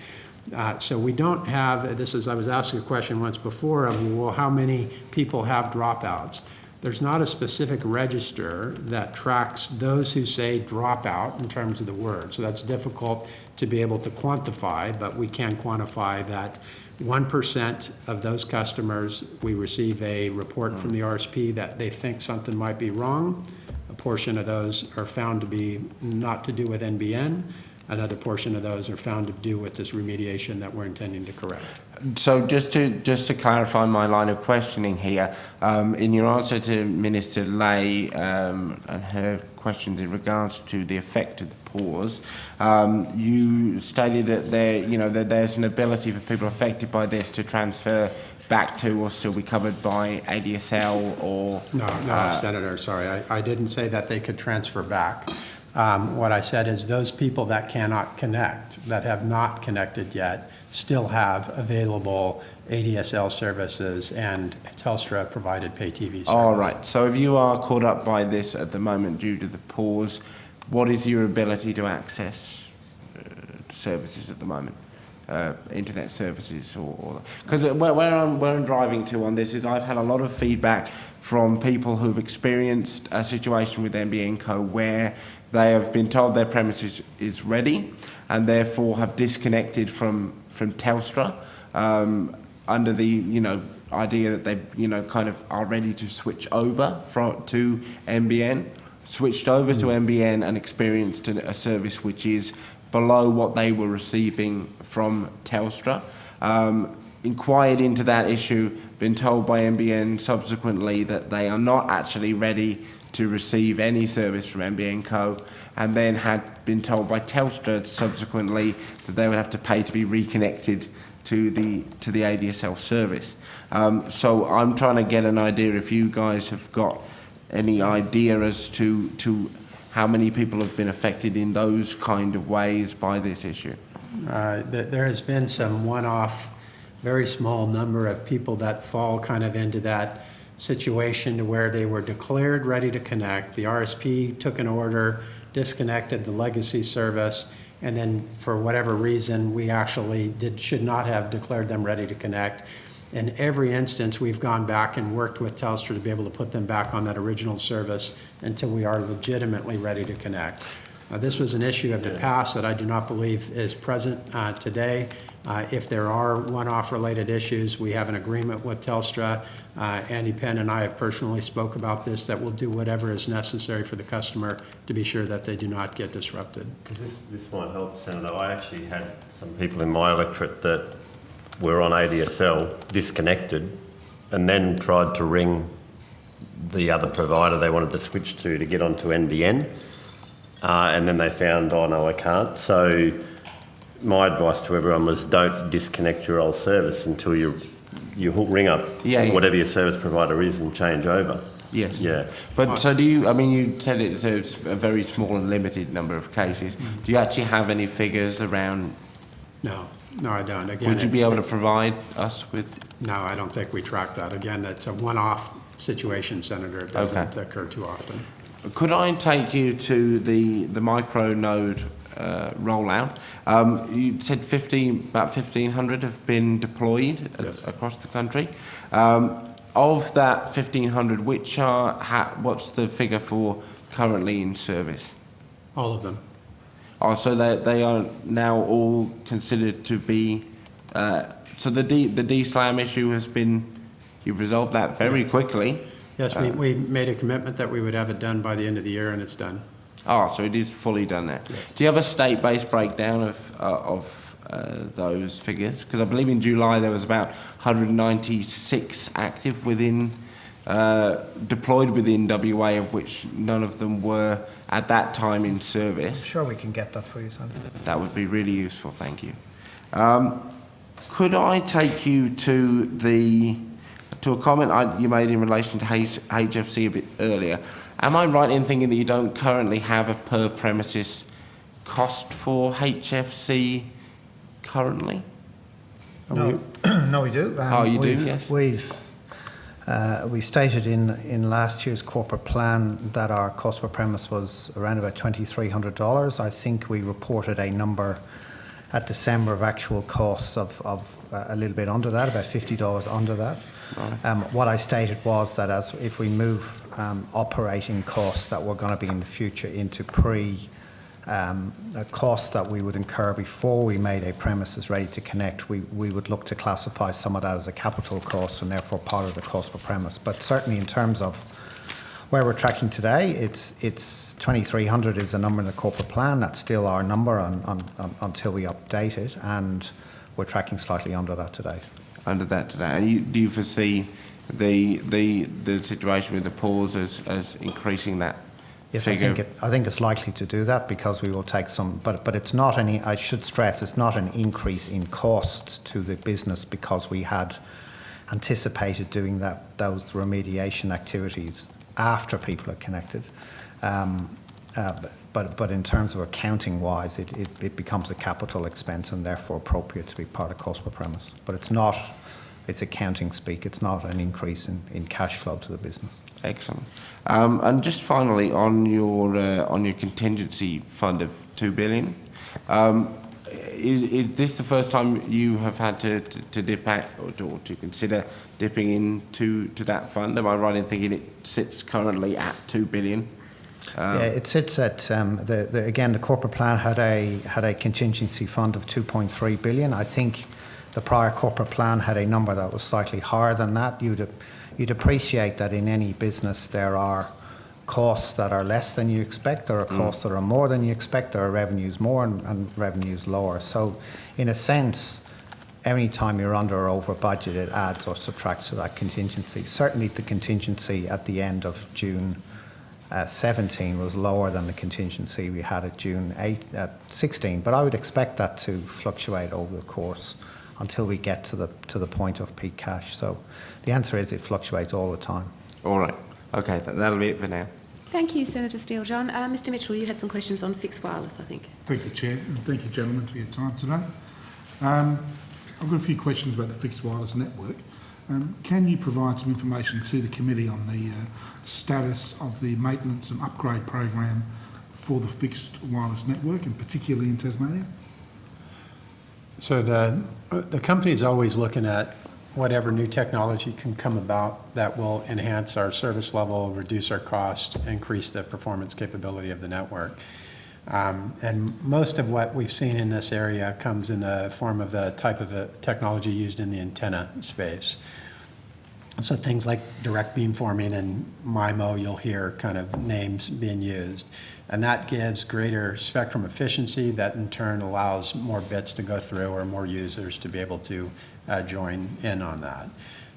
[SPEAKER 7] So we don't have, I was asking a question once before of, well, how many people have dropouts? There's not a specific register that tracks those who say dropout in terms of the word. So that's difficult to be able to quantify, but we can quantify that 1% of those customers, we receive a report from the RSP that they think something might be wrong. A portion of those are found to be not to do with NBN. Another portion of those are found to do with this remediation that we're intending to correct.
[SPEAKER 5] So just to clarify my line of questioning here, in your answer to Minister Lay and her questions in regards to the effect of the pause, you stated that that there's an ability for people affected by this to transfer back to or still be covered by ADSL or...
[SPEAKER 7] No, Senator, sorry. I didn't say that they could transfer back. What I said is those people that cannot connect, that have not connected yet, still have available ADSL services and Telstra provided pay TV service.
[SPEAKER 5] All right. So if you are caught up by this at the moment due to the pause, what is your ability to access services at the moment? internet services, or because where I'm driving to on this is I've had a lot of feedback from people who've experienced a situation with NBN Co where they have been told their premises is ready and therefore have disconnected from Telstra under the idea that they kind of are ready to switch over to NBN, switched over to NBN and experienced a service which is below what they were receiving from Telstra. Inquired into that issue, been told by NBN subsequently that they are not actually ready to receive any service from NBN Co, and then had been told by Telstra subsequently that they would have to pay to be reconnected to the ADSL service. So I'm trying to get an idea if you guys have got any idea as to how many people have been affected in those kind of ways by this issue.
[SPEAKER 7] There has been some one-off, very small number of people that fall kind of into that situation to where they were declared ready to connect. The RSP took an order, disconnected the legacy service, and then for whatever reason, we actually should not have declared them ready to connect. In every instance, we've gone back and worked with Telstra to be able to put them back on that original service until we are legitimately ready to connect. This was an issue of the past that I do not believe is present today. If there are one-off related issues, we have an agreement with Telstra. Andy Penn and I have personally spoke about this, that we'll do whatever is necessary for the customer to be sure that they do not get disrupted.
[SPEAKER 4] Because this might help, Senator. I actually had some people in my electorate that were on ADSL, disconnected, and then tried to ring the other provider they wanted to switch to get onto NBN. And then they found, oh no, I can't. So my advice to everyone was don't disconnect your old service until you ring up whatever your service provider is and change over.
[SPEAKER 5] Yes.
[SPEAKER 4] Yeah.
[SPEAKER 5] But so do you, I mean, you said it's a very small and limited number of cases. Do you actually have any figures around?
[SPEAKER 7] No, I don't. Again,
[SPEAKER 5] would you be able to provide us with?
[SPEAKER 7] No, I don't think we track that. Again, it's a one-off situation, Senator. It doesn't occur too often.
[SPEAKER 5] Could I take you to the micro node rollout? You said about 1,500 have been deployed across the country. Of that 1,500, which are what's the figure for currently in service?
[SPEAKER 7] All of them.
[SPEAKER 5] Oh, so they are now all considered to be. So the DSLAM issue has been. You've resolved that very quickly.
[SPEAKER 7] Yes, we made a commitment that we would have it done by the end of the year, and it's done.
[SPEAKER 5] Oh, so it is fully done now.
[SPEAKER 7] Yes.
[SPEAKER 5] Do you have a state-based breakdown of those figures? Because I believe in July there was about 196 active deployed within WA, of which none of them were at that time in service.
[SPEAKER 8] Sure, we can get that for you, Sandra.
[SPEAKER 5] That would be really useful, thank you. Could I take you to a comment you made in relation to HFC a bit earlier? Am I right in thinking that you don't currently have a per premises cost for HFC currently?
[SPEAKER 8] No, no, we do.
[SPEAKER 5] You do, yes.
[SPEAKER 8] We stated in last year's corporate plan that our cost per premise was around about $2,300. I think we reported a number at December of actual costs of a little bit under that, about $50 under that. Right. What I stated was that if we move operating costs that were going to be in the future into costs that we would incur before we made a premises ready to connect, we would look to classify some of that as a capital cost and therefore part of the cost per premise. But certainly in terms of where we're tracking today, it's 2,300 is a number in the corporate plan. That's still our number until we update it, and we're tracking slightly under that today.
[SPEAKER 5] Under that today, and do you foresee the situation with the pause as increasing that?
[SPEAKER 8] Yes,
[SPEAKER 5] figure?
[SPEAKER 8] I think it's likely to do that because we will take some, but it's not any. I should stress it's not an increase in cost to the business because we had anticipated doing those remediation activities after people are connected. But in terms of accounting wise, it becomes a capital expense and therefore appropriate to be part of cost per premise. But it's accounting speak, it's not an increase in cash flow to the business.
[SPEAKER 5] Excellent. And just finally on your contingency fund of $2 billion, is this the first time you have had to dip out or to consider dipping into that fund? Am I right in thinking it sits currently at 2 billion?
[SPEAKER 8] Yeah, it sits at again, the corporate plan had a contingency fund of 2.3 billion. I think the prior corporate plan had a number that was slightly higher than that. You'd appreciate that in any business there are costs that are less than you expect, there are costs that are more than you expect, there are revenues more and revenues lower. So in a sense, any time you're under or over budget, it adds or subtracts to that contingency. Certainly the contingency at the end of June 17 was lower than the contingency we had at June 16, but I would expect that to fluctuate over the course until we get to the point of peak cash. So the answer is it fluctuates all the time.
[SPEAKER 5] All right. Okay, that'll be it for now.
[SPEAKER 1] Thank you, Senator Steele. John, Mr Mitchell, you had some questions on fixed wireless, I think.
[SPEAKER 2] Thank you, Chair, and thank you, gentlemen, for your time today. I've got a few questions about the fixed wireless network. Can you provide some information to the committee on the status of the maintenance and upgrade program for the fixed wireless network, and particularly in Tasmania?
[SPEAKER 7] So the company is always looking at whatever new technology can come about that will enhance our service level, reduce our cost, increase the performance capability of the network. And most of what we've seen in this area comes in the form of the type of technology used in the antenna space. So things like direct beamforming and MIMO, you'll hear kind of names being used. And that gives greater spectrum efficiency that in turn allows more bits to go through or more users to be able to join in on that.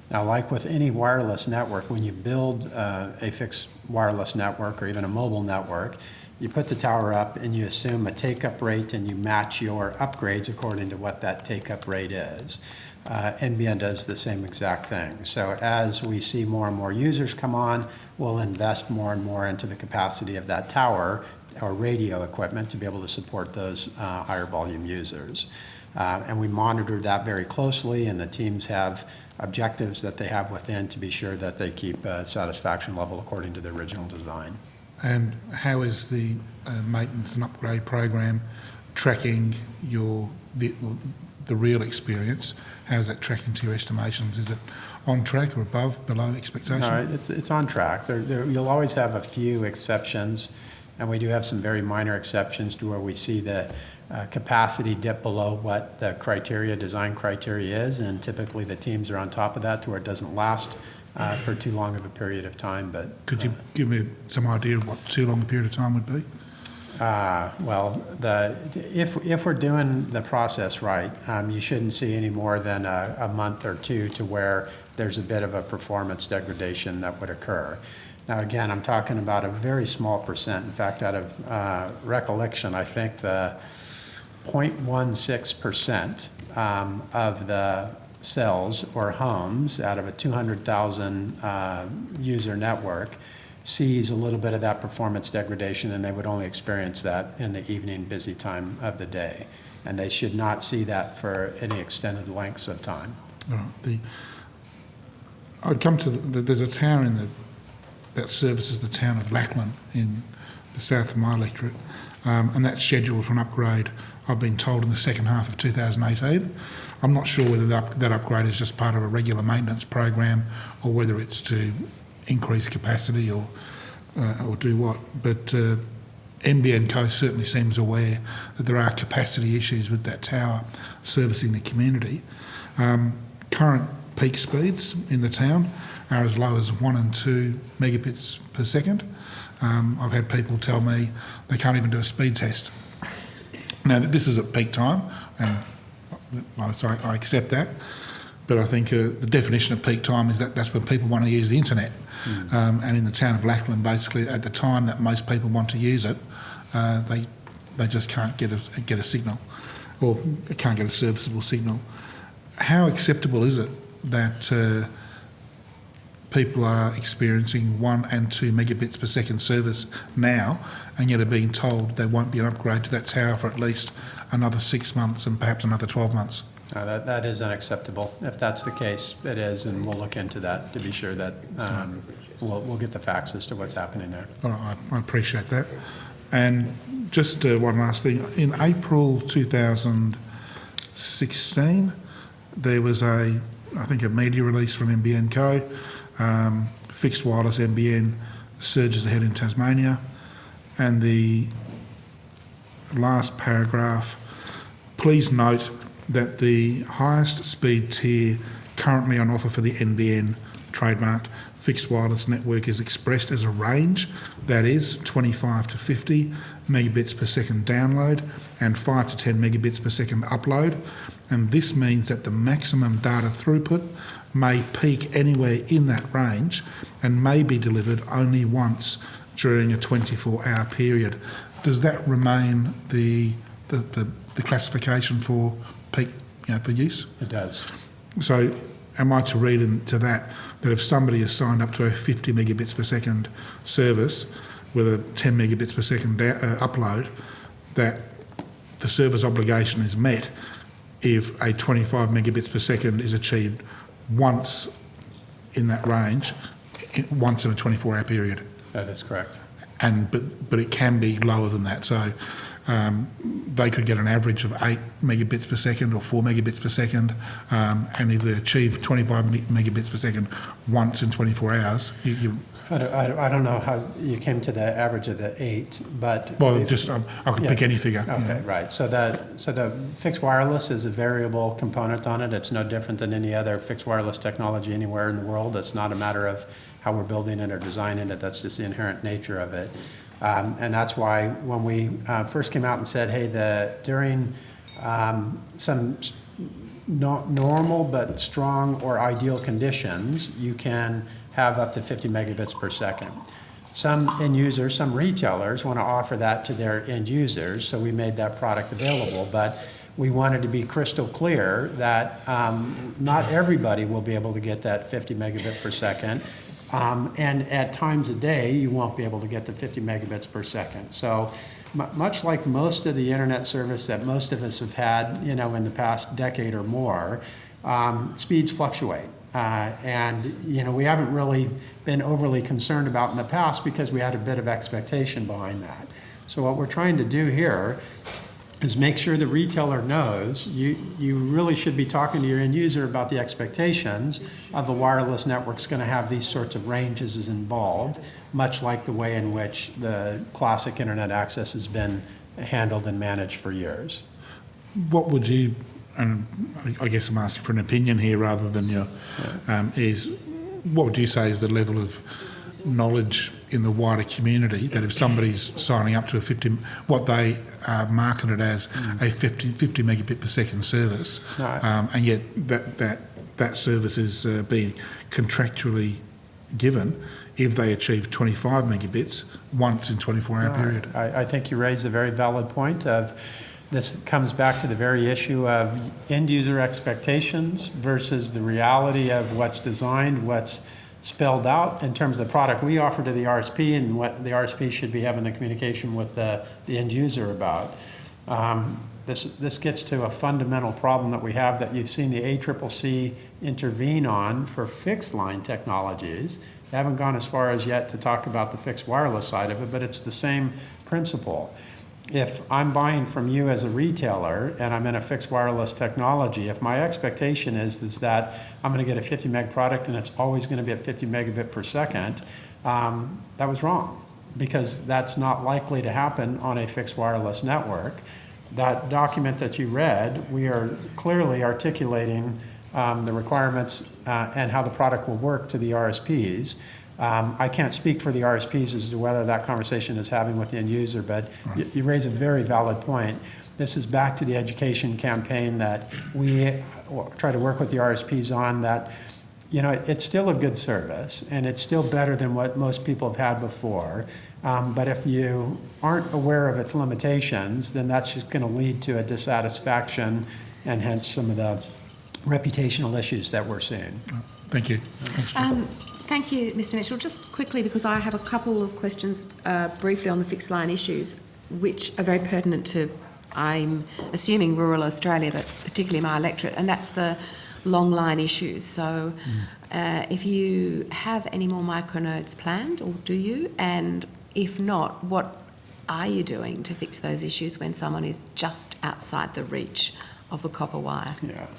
[SPEAKER 7] Now, like with any wireless network, when you build a fixed wireless network or even a mobile network, you put the tower up and you assume a take-up rate and you match your upgrades according to what that take-up rate is. NBN does the same exact thing. So as we see more and more users come on, we'll invest more and more into the capacity of that tower or radio equipment to be able to support those higher volume users. And we monitor that very closely, and the teams have objectives that they have within to be sure that they keep a satisfaction level according to the original design.
[SPEAKER 2] And how is the maintenance and upgrade program tracking the real experience? How is that tracking to your estimations? Is it on track or above, below expectation?
[SPEAKER 7] No, it's on track. You'll always have a few exceptions, and we do have some very minor exceptions to where we see the capacity dip below what the design criteria is, and typically the teams are on top of that to where it doesn't last for too long of a period of time. But
[SPEAKER 2] could you give me some idea of what too long a period of time would be?
[SPEAKER 7] Well, if we're doing the process right, you shouldn't see any more than a month or two to where there's a bit of a performance degradation that would occur. Now, again, I'm talking about a very small percent. In fact, out of recollection, I think the 0.16% of the cells or homes out of a 200,000 user network sees a little bit of that performance degradation, and they would only experience that in the evening busy time of the day. And they should not see that for any extended lengths of time.
[SPEAKER 2] I'd come to there's a town that services the town of Lachlan in the south of my electorate, and that's scheduled for an upgrade, I've been told, in the second half of 2018. I'm not sure whether that upgrade is just part of a regular maintenance program or whether it's to increase capacity or do what. But NBN Co certainly seems aware that there are capacity issues with that tower servicing the community. Current peak speeds in the town are as low as 1 and 2 megabits per second. I've had people tell me they can't even do a speed test. Now, this is at peak time, and I accept that, but I think the definition of peak time is that's when people want to use the internet. And in the town of Lachlan, basically, at the time that most people want to use it, they just can't get a signal, or can't get a serviceable signal. How acceptable is it that people are experiencing 1 and 2 megabits per second service now, and yet are being told there won't be an upgrade to that tower for at least another 6 months and perhaps another 12 months?
[SPEAKER 7] That is unacceptable. If that's the case, it is, and we'll look into that to be sure that we'll get the facts as to what's happening there.
[SPEAKER 2] All right, I appreciate that. And just one last thing. In April 2018, 2016, there was I think a media release from NBN Co. Fixed wireless NBN surges ahead in Tasmania. And the last paragraph, please note that the highest speed tier currently on offer for the NBN trademark fixed wireless network is expressed as a range, that is 25 to 50 megabits per second download and 5 to 10 megabits per second upload. And this means that the maximum data throughput may peak anywhere in that range and may be delivered only once during a 24-hour period. Does that remain the classification for peak, for use?
[SPEAKER 7] It does.
[SPEAKER 2] So am I to read into that if somebody has signed up to a 50 megabits per second service with a 10 megabits per second upload, that the service obligation is met if a 25 megabits per second is achieved once in that range, once in a 24-hour period?
[SPEAKER 7] That is correct.
[SPEAKER 2] But it can be lower than that. So they could get an average of 8 megabits per second or 4 megabits per second, and if they achieve 25 megabits per second once in 24 hours,
[SPEAKER 7] I don't know how you came to the average of the 8, but...
[SPEAKER 2] Well, I could pick any figure.
[SPEAKER 7] Okay, right. So the fixed wireless is a variable component on it. It's no different than any other fixed wireless technology anywhere in the world. It's not a matter of how we're building it or designing it. That's just the inherent nature of it. And that's why when we first came out and said, hey, during some not normal but strong or ideal conditions, you can have up to 50 megabits per second. Some end users, some retailers want to offer that to their end users, so we made that product available. But we wanted to be crystal clear that not everybody will be able to get that 50 megabit per second. And at times a day, you won't be able to get the 50 megabits per second. So much like most of the internet service that most of us have had, in the past decade or more, speeds fluctuate. And we haven't really been overly concerned about in the past because we had a bit of expectation behind that. So what we're trying to do here is make sure the retailer knows you really should be talking to your end user about the expectations of a wireless network's going to have these sorts of ranges is involved, much like the way in which the classic internet access has been handled and managed for years.
[SPEAKER 2] What would you, and I guess I'm asking for an opinion here rather than your, is what would you say is the level of knowledge in the wider community that if somebody's signing up to a 50, what they marketed as a 50 megabit per second service, and yet that service is being contractually given if they achieve 25 megabits once in 24-hour period?
[SPEAKER 7] I think you raise a very valid point of this comes back to the very issue of end user expectations versus the reality of what's designed, what's spelled out in terms of the product we offer to the RSP and what the RSP should be having the communication with the end user about. This gets to a fundamental problem that we have that you've seen the HFC intervene on for fixed line technologies. They haven't gone as far as yet to talk about the fixed wireless side of it, but it's the same principle. If I'm buying from you as a retailer and I'm in a fixed wireless technology, if my expectation is that I'm going to get a 50 meg product and it's always going to be at 50 megabit per second, that was wrong, because that's not likely to happen on a fixed wireless network. That document that you read, we are clearly articulating the requirements and how the product will work to the RSPs. I can't speak for the RSPs as to whether that conversation is having with the end user, but you raise a very valid point. This is back to the education campaign that we try to work with the RSPs on, that it's still a good service and it's still better than what most people have had before. But if you aren't aware of its limitations, then that's just going to lead to a dissatisfaction and hence some of the reputational issues that we're seeing.
[SPEAKER 2] Thank you.
[SPEAKER 1] Thank you, Mr. Mitchell. Just quickly, because I have a couple of questions briefly on the fixed line issues, which are very pertinent to, I'm assuming, rural Australia, but particularly my electorate, and that's the long line issues. So if you have any more micronodes planned, or do you? And if not, what are you doing to fix those issues when someone is just outside the reach of the copper wire.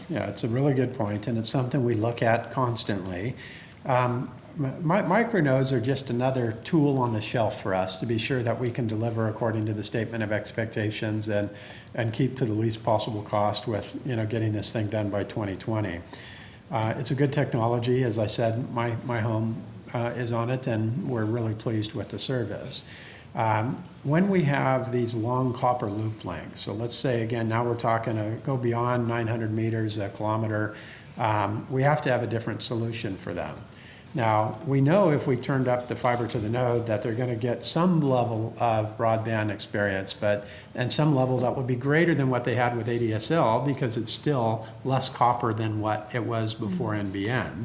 [SPEAKER 7] Yeah, it's a really good point, and it's something we look at constantly. Micronodes are just another tool on the shelf for us to be sure that we can deliver according to the statement of expectations and keep to the least possible cost with, getting this thing done by 2020. It's a good technology. As I said, my home is on it, and we're really pleased with the service. When we have these long copper loop lengths, so let's say again, now we're talking go beyond 900 meters, a kilometer, we have to have a different solution for them. Now, we know if we turned up the fiber to the node that they're going to get some level of broadband experience, and some level that will be greater than what they had with ADSL because it's still less copper than what it was before NBN.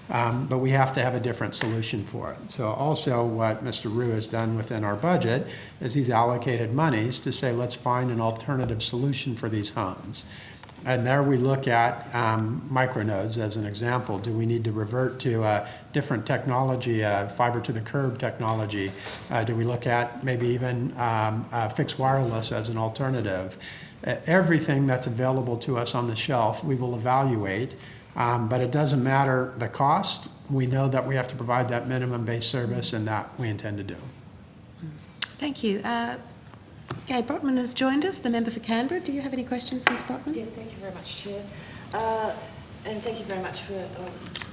[SPEAKER 7] But we have to have a different solution for it. So also what Mr. Rue has done within our budget is he's allocated monies to say, let's find an alternative solution for these homes. And there we look at micronodes as an example. Do we need to revert to a different technology, fiber to the curb technology? Do we look at maybe even fixed wireless as an alternative? Everything that's available to us on the shelf, we will evaluate. But it doesn't matter the cost. We know that we have to provide that minimum base service, and that we intend to do.
[SPEAKER 1] Thank you. Gay Brotman has joined us, the member for Canberra. Do you have any questions, Ms. Brotman?
[SPEAKER 9] Yes, thank you very much, Chair. And thank you very much for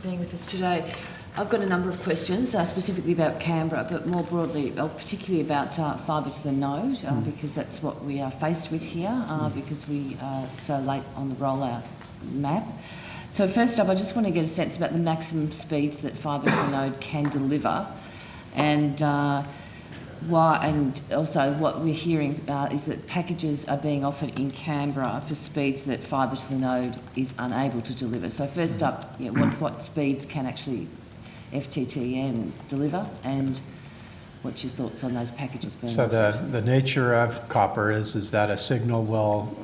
[SPEAKER 9] being with us today. I've got a number of questions, specifically about Canberra, but more broadly, particularly about fibre to the node, because that's what we are faced with here, because we are so late on the rollout map. So first up, I just want to get a sense about the maximum speeds that fibre to the node can deliver, and why, and also what we're hearing is that packages are being offered in Canberra for speeds that fibre to the node is unable to deliver. So first up, what speeds can actually FTTN deliver, and what's your thoughts on those packages being offered?
[SPEAKER 7] So the nature of copper is that a signal will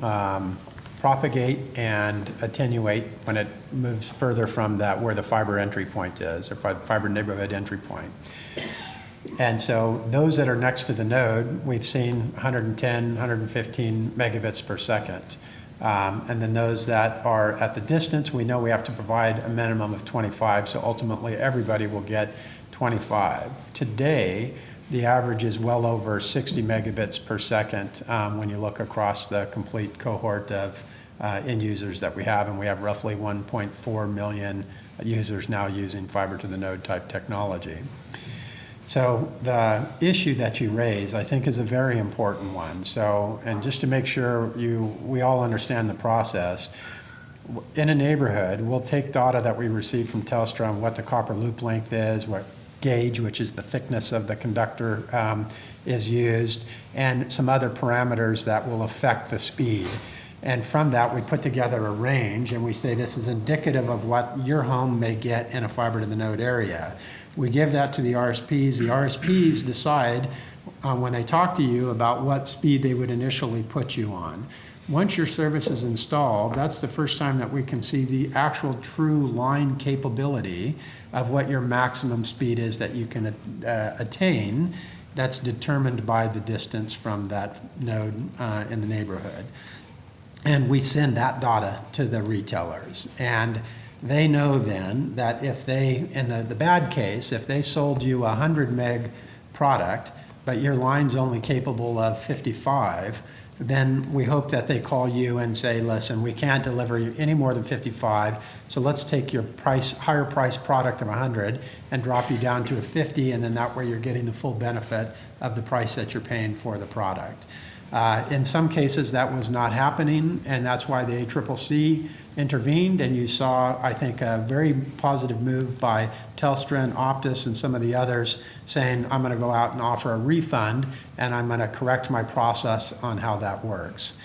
[SPEAKER 7] propagate and attenuate when it moves further from that where the fiber entry point is, or fiber neighborhood entry point. And so those that are next to the node, we've seen 110, 115 megabits per second. And then those that are at the distance, we know we have to provide a minimum of 25, so ultimately everybody will get 25. Today, the average is well over 60 megabits per second when you look across the complete cohort of end users that we have, and we have roughly 1.4 million users now using fiber to the node type technology. So the issue that you raise, I think, is a very important one. So, and just to make sure we all understand the process, in a neighborhood, we'll take data that we receive from Telstra on what the copper loop length is, what gauge, which is the thickness of the conductor, is used, and some other parameters that will affect the speed. And from that, we put together a range, and we say this is indicative of what your home may get in a fiber to the node area. We give that to the RSPs. The RSPs decide when they talk to you about what speed they would initially put you on. Once your service is installed, that's the first time that we can see the actual true line capability of what your maximum speed is that you can attain. That's determined by the distance from that node in the neighborhood. And we send that data to the retailers. And they know then that if they, in the bad case, if they sold you a 100 meg product, but your line's only capable of 55, then we hope that they call you and say, listen, we can't deliver you any more than 55, so let's take your higher price product of 100 and drop you down to a 50, and then that way you're getting the full benefit of the price that you're paying for the product. In some cases, that was not happening, and that's why the ACCC intervened, and you saw, I think, a very positive move by Telstra and Optus and some of the others saying, I'm going to go out and offer a refund, and I'm going to correct my process on how that works.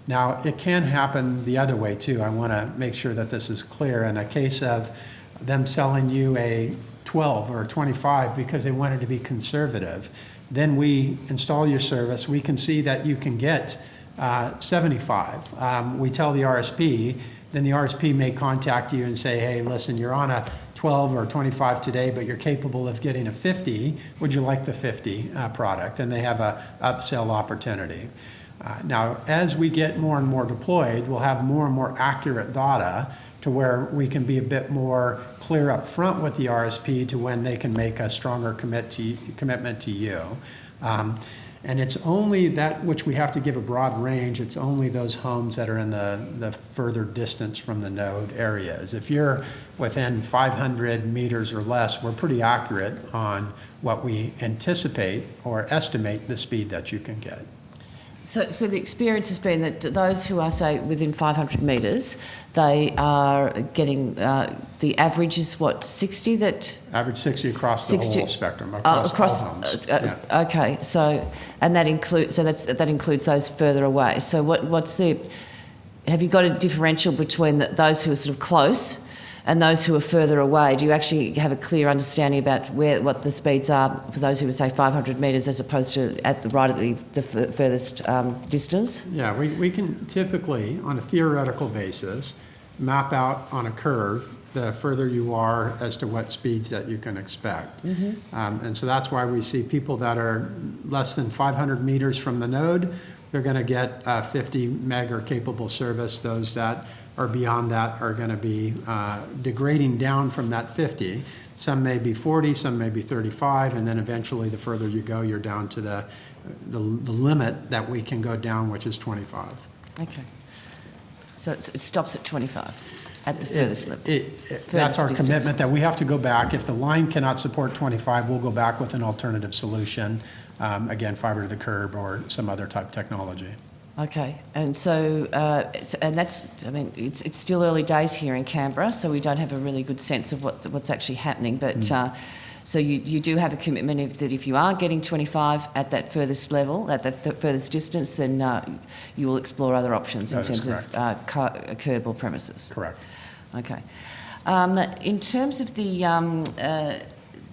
[SPEAKER 7] Now, it can happen the other way, too. I want to make sure that this is clear. In a case of them selling you a 12 or a 25 because they wanted to be conservative, then we install your service. We can see that you can get 75. We tell the RSP, then the RSP may contact you and say, hey, listen, you're on a 12 or 25 today, but you're capable of getting a 50. Would you like the 50 product? And they have a upsell opportunity. Now, as we get more and more deployed, we'll have more and more accurate data to where we can be a bit more clear up front with the RSP to when they can make a stronger commitment to you. And it's only that which we have to give a broad range, it's only those homes that are in the further distance from the node areas. If you're within 500 meters or less, we're pretty accurate on what we anticipate or estimate the speed that you can get.
[SPEAKER 9] So the experience has been that those who are, say, within 500 metres, they are getting, the average is what, 60 that?
[SPEAKER 7] Average 60 across the
[SPEAKER 9] 60
[SPEAKER 7] whole spectrum, across all homes. Yeah.
[SPEAKER 9] Okay, so, and that includes, that includes those further away. So what's the, have you got a differential between those who are sort of close and those who are further away? Do you actually have a clear understanding about what the speeds are for those who would say 500 metres as opposed to at the furthest distance?
[SPEAKER 7] Yeah, we can typically, on a theoretical basis, map out on a curve the further you are as to what speeds that you can expect. And so that's why we see people that are less than 500 meters from the node, they're going to get 50 meg or capable service. Those that are beyond that are going to be degrading down from that 50. Some may be 40, some may be 35, and then eventually the further you go, you're down to the limit that we can go down, which is 25.
[SPEAKER 9] Okay. So it stops at 25 at the furthest level.
[SPEAKER 7] That's our
[SPEAKER 9] distance.
[SPEAKER 7] commitment, that we have to go back. If the line cannot support 25, we'll go back with an alternative solution, again, fiber to the curb or some other type of technology.
[SPEAKER 9] Okay, and so, and that's, I mean, it's still early days here in Canberra, so we don't have a really good sense of what's actually happening. But so you do have a commitment that if you are getting 25 at that furthest level, at the furthest distance, then you will explore other options in terms of curb or premises.
[SPEAKER 7] Correct.
[SPEAKER 9] Okay. In terms of the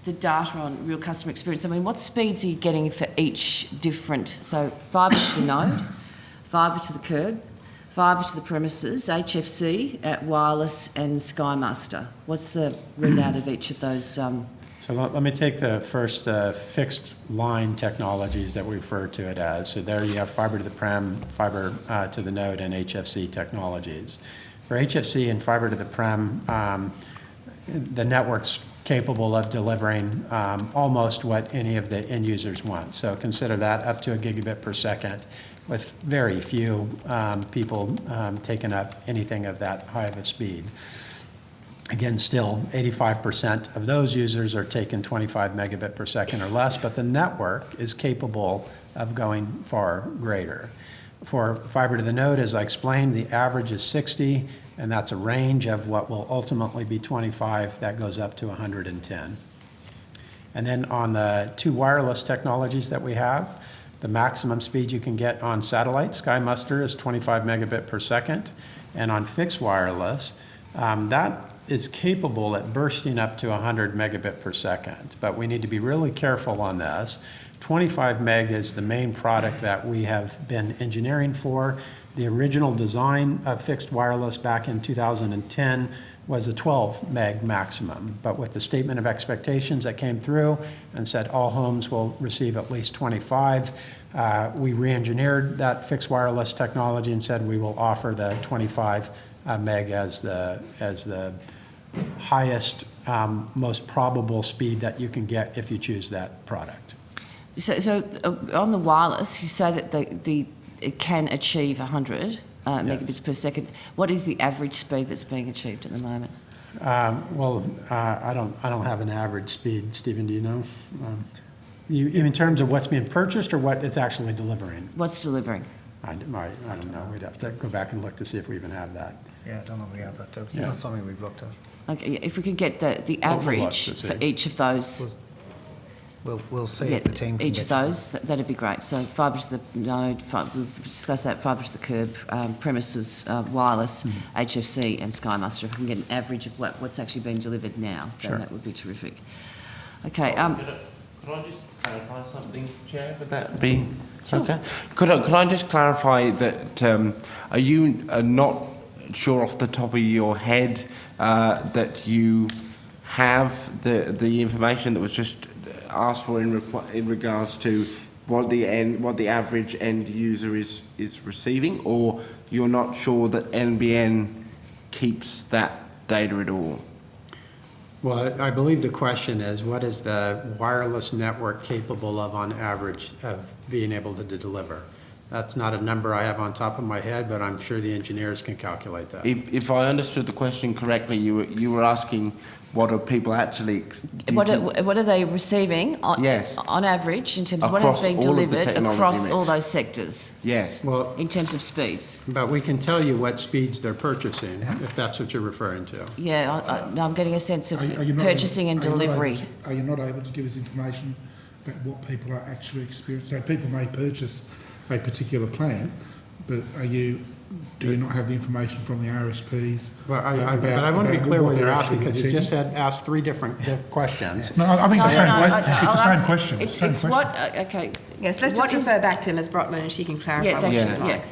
[SPEAKER 9] data on real customer experience, I mean, what speeds are you getting for each different, so fibre to the node, fibre to the curb, fibre to the premises, HFC, wireless and SkyMaster? What's the readout of each of those?
[SPEAKER 7] So let me take the first fixed line technologies that we refer to it as. So there you have fibre to the prem, fibre to the node, and HFC technologies. For HFC and fibre to the prem, the network's capable of delivering almost what any of the end users want. So consider that up to a gigabit per second, with very few people taking up anything of that high of a speed. Again, still 85% of those users are taking 25 megabit per second or less, but the network is capable of going far greater. For fiber to the node, as I explained, the average is 60, and that's a range of what will ultimately be 25. That goes up to 110. And then on the two wireless technologies that we have, the maximum speed you can get on satellite, SkyMaster, is 25 megabit per second. And on fixed wireless, that is capable at bursting up to 100 megabit per second. But we need to be really careful on this. 25 meg is the main product that we have been engineering for. The original design of fixed wireless back in 2010 was a 12 meg maximum, but with the statement of expectations that came through and said all homes will receive at least 25, we re-engineered that fixed wireless technology and said we will offer the 25 meg as the highest, most probable speed that you can get if you choose that product.
[SPEAKER 9] So on the wireless, you say that it can achieve 100 megabits per second. What is the average speed that's being achieved at the moment?
[SPEAKER 7] I don't have an average speed. Stephen, do you know? In terms of what's being purchased or what it's actually delivering?
[SPEAKER 9] What's delivering?
[SPEAKER 7] I don't know. We'd have to go back and look to see if we even have that.
[SPEAKER 8] Yeah, I don't know if we have that. It's not something we've looked at.
[SPEAKER 9] Okay, if we could get the average for each of those.
[SPEAKER 8] We'll see if the team can
[SPEAKER 9] each
[SPEAKER 8] get
[SPEAKER 9] of those, that'd be great. So fibre to the node, we've discussed that, fibre to the curb, premises, wireless, HFC and SkyMaster. If we can get an average of what's actually been delivered now, then that would be terrific. Okay.
[SPEAKER 5] Could I just clarify something, Chair? Would that be okay? Could I just clarify that are you not sure off the top of your head that you have the information that was just asked for in regards to what the average end user is receiving, or you're not sure that NBN keeps that data at all?
[SPEAKER 7] Well, I believe the question is, what is the wireless network capable of on average of being able to deliver? That's not a number I have on top of my head, but I'm sure the engineers can calculate that.
[SPEAKER 5] If I understood the question correctly, you were asking what are people actually...
[SPEAKER 9] What are they receiving on,
[SPEAKER 5] Yes.
[SPEAKER 9] on average in terms of what
[SPEAKER 5] Across
[SPEAKER 9] is being
[SPEAKER 5] all of the
[SPEAKER 9] delivered
[SPEAKER 5] technology
[SPEAKER 9] across
[SPEAKER 5] mix.
[SPEAKER 9] all those sectors
[SPEAKER 5] Yes.
[SPEAKER 7] Well,
[SPEAKER 9] in terms of speeds?
[SPEAKER 7] but we can tell you what speeds they're purchasing, if that's what you're referring to.
[SPEAKER 9] Yeah, I'm getting a sense of
[SPEAKER 2] Are you not
[SPEAKER 9] purchasing and
[SPEAKER 2] able-
[SPEAKER 9] delivery.
[SPEAKER 2] Are you not able to give us information about what people are actually experiencing? So people may purchase a particular plan, but do you not have the information from the RSPs?
[SPEAKER 7] But I want to be clear what you're asking, because you just asked three different questions.
[SPEAKER 2] No, I think it's the same question. It's the
[SPEAKER 9] I'll
[SPEAKER 2] same
[SPEAKER 9] ask-
[SPEAKER 2] question.
[SPEAKER 9] It's
[SPEAKER 2] Same question.
[SPEAKER 9] what, okay.
[SPEAKER 1] Yes, let's
[SPEAKER 9] What
[SPEAKER 1] just
[SPEAKER 9] is-
[SPEAKER 1] refer back to Ms Brotman and she can clarify.
[SPEAKER 9] Yeah,
[SPEAKER 1] what
[SPEAKER 9] thank
[SPEAKER 1] she
[SPEAKER 9] you,
[SPEAKER 1] would like.
[SPEAKER 9] yeah.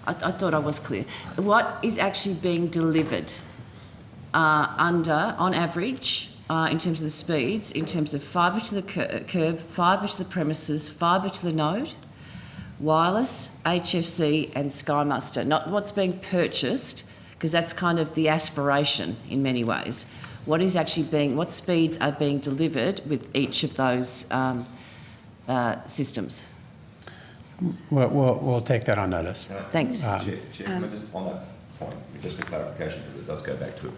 [SPEAKER 9] I thought I was clear. What is actually being delivered on average, in terms of the speeds, in terms of fibre to the curb, fibre to the premises, fibre to the node, wireless, HFC and Sky Muster? Not what's being purchased, because that's kind of the aspiration in many ways. What speeds are being delivered with each of those systems?
[SPEAKER 7] We'll take that on notice.
[SPEAKER 9] Thanks.
[SPEAKER 3] Chair, can I just, on that point, just for clarification, because it does go back to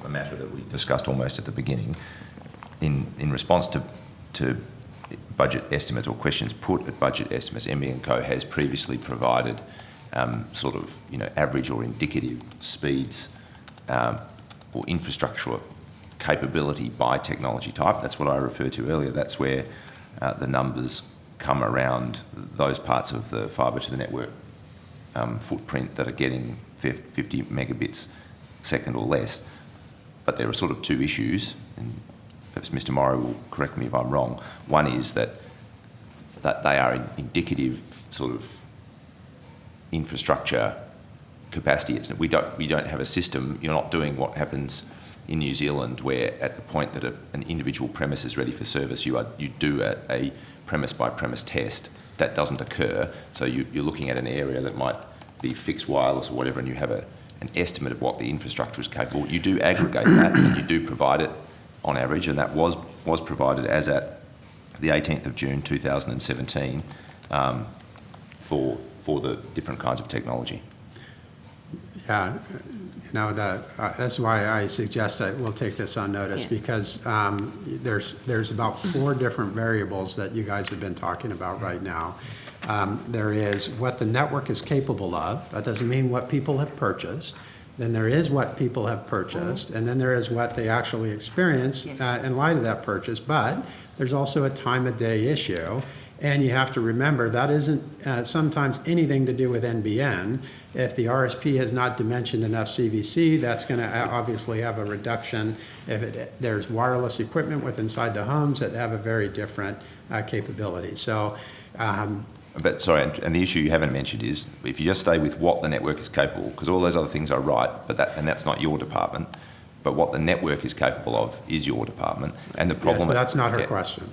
[SPEAKER 3] a matter that we discussed almost at the beginning, in response to budget estimates or questions put at budget estimates, NBN Co has previously provided average or indicative speeds or infrastructure capability by technology type. That's what I referred to earlier. That's where the numbers come around those parts of the fibre to the network footprint that are getting 50 megabits second or less. But there are sort of two issues, and perhaps Mr Morrow will correct me if I'm wrong. One is that they are indicative sort of infrastructure capacity. We don't have a system. You're not doing what happens in New Zealand, where at the point that an individual premise is ready for service, you do a premise by premise test. That doesn't occur. So you're looking at an area that might be fixed wireless or whatever, and you have an estimate of what the infrastructure is capable. You do aggregate that, and you do provide it on average, and that was provided as at the 18th of June 2017 for the different kinds of technology.
[SPEAKER 7] Yeah, that's why I suggest that we'll take this on notice, because there's about 4 different variables that you guys have been talking about right now. There is what the network is capable of. That doesn't mean what people have purchased. Then there is what people have purchased, and then there is what they actually experience in light of that purchase. But there's also a time of day issue, and you have to remember that isn't sometimes anything to do with NBN. If the RSP has not dimensioned enough CVC, that's going to obviously have a reduction. If there's wireless equipment with inside the homes that have a very different capability. So.
[SPEAKER 3] But sorry, and the issue you haven't mentioned is if you just stay with what the network is capable, because all those other things are right, but that's not your department. But what the network is capable of is your department, and the problem.
[SPEAKER 7] Yes, but that's not her question.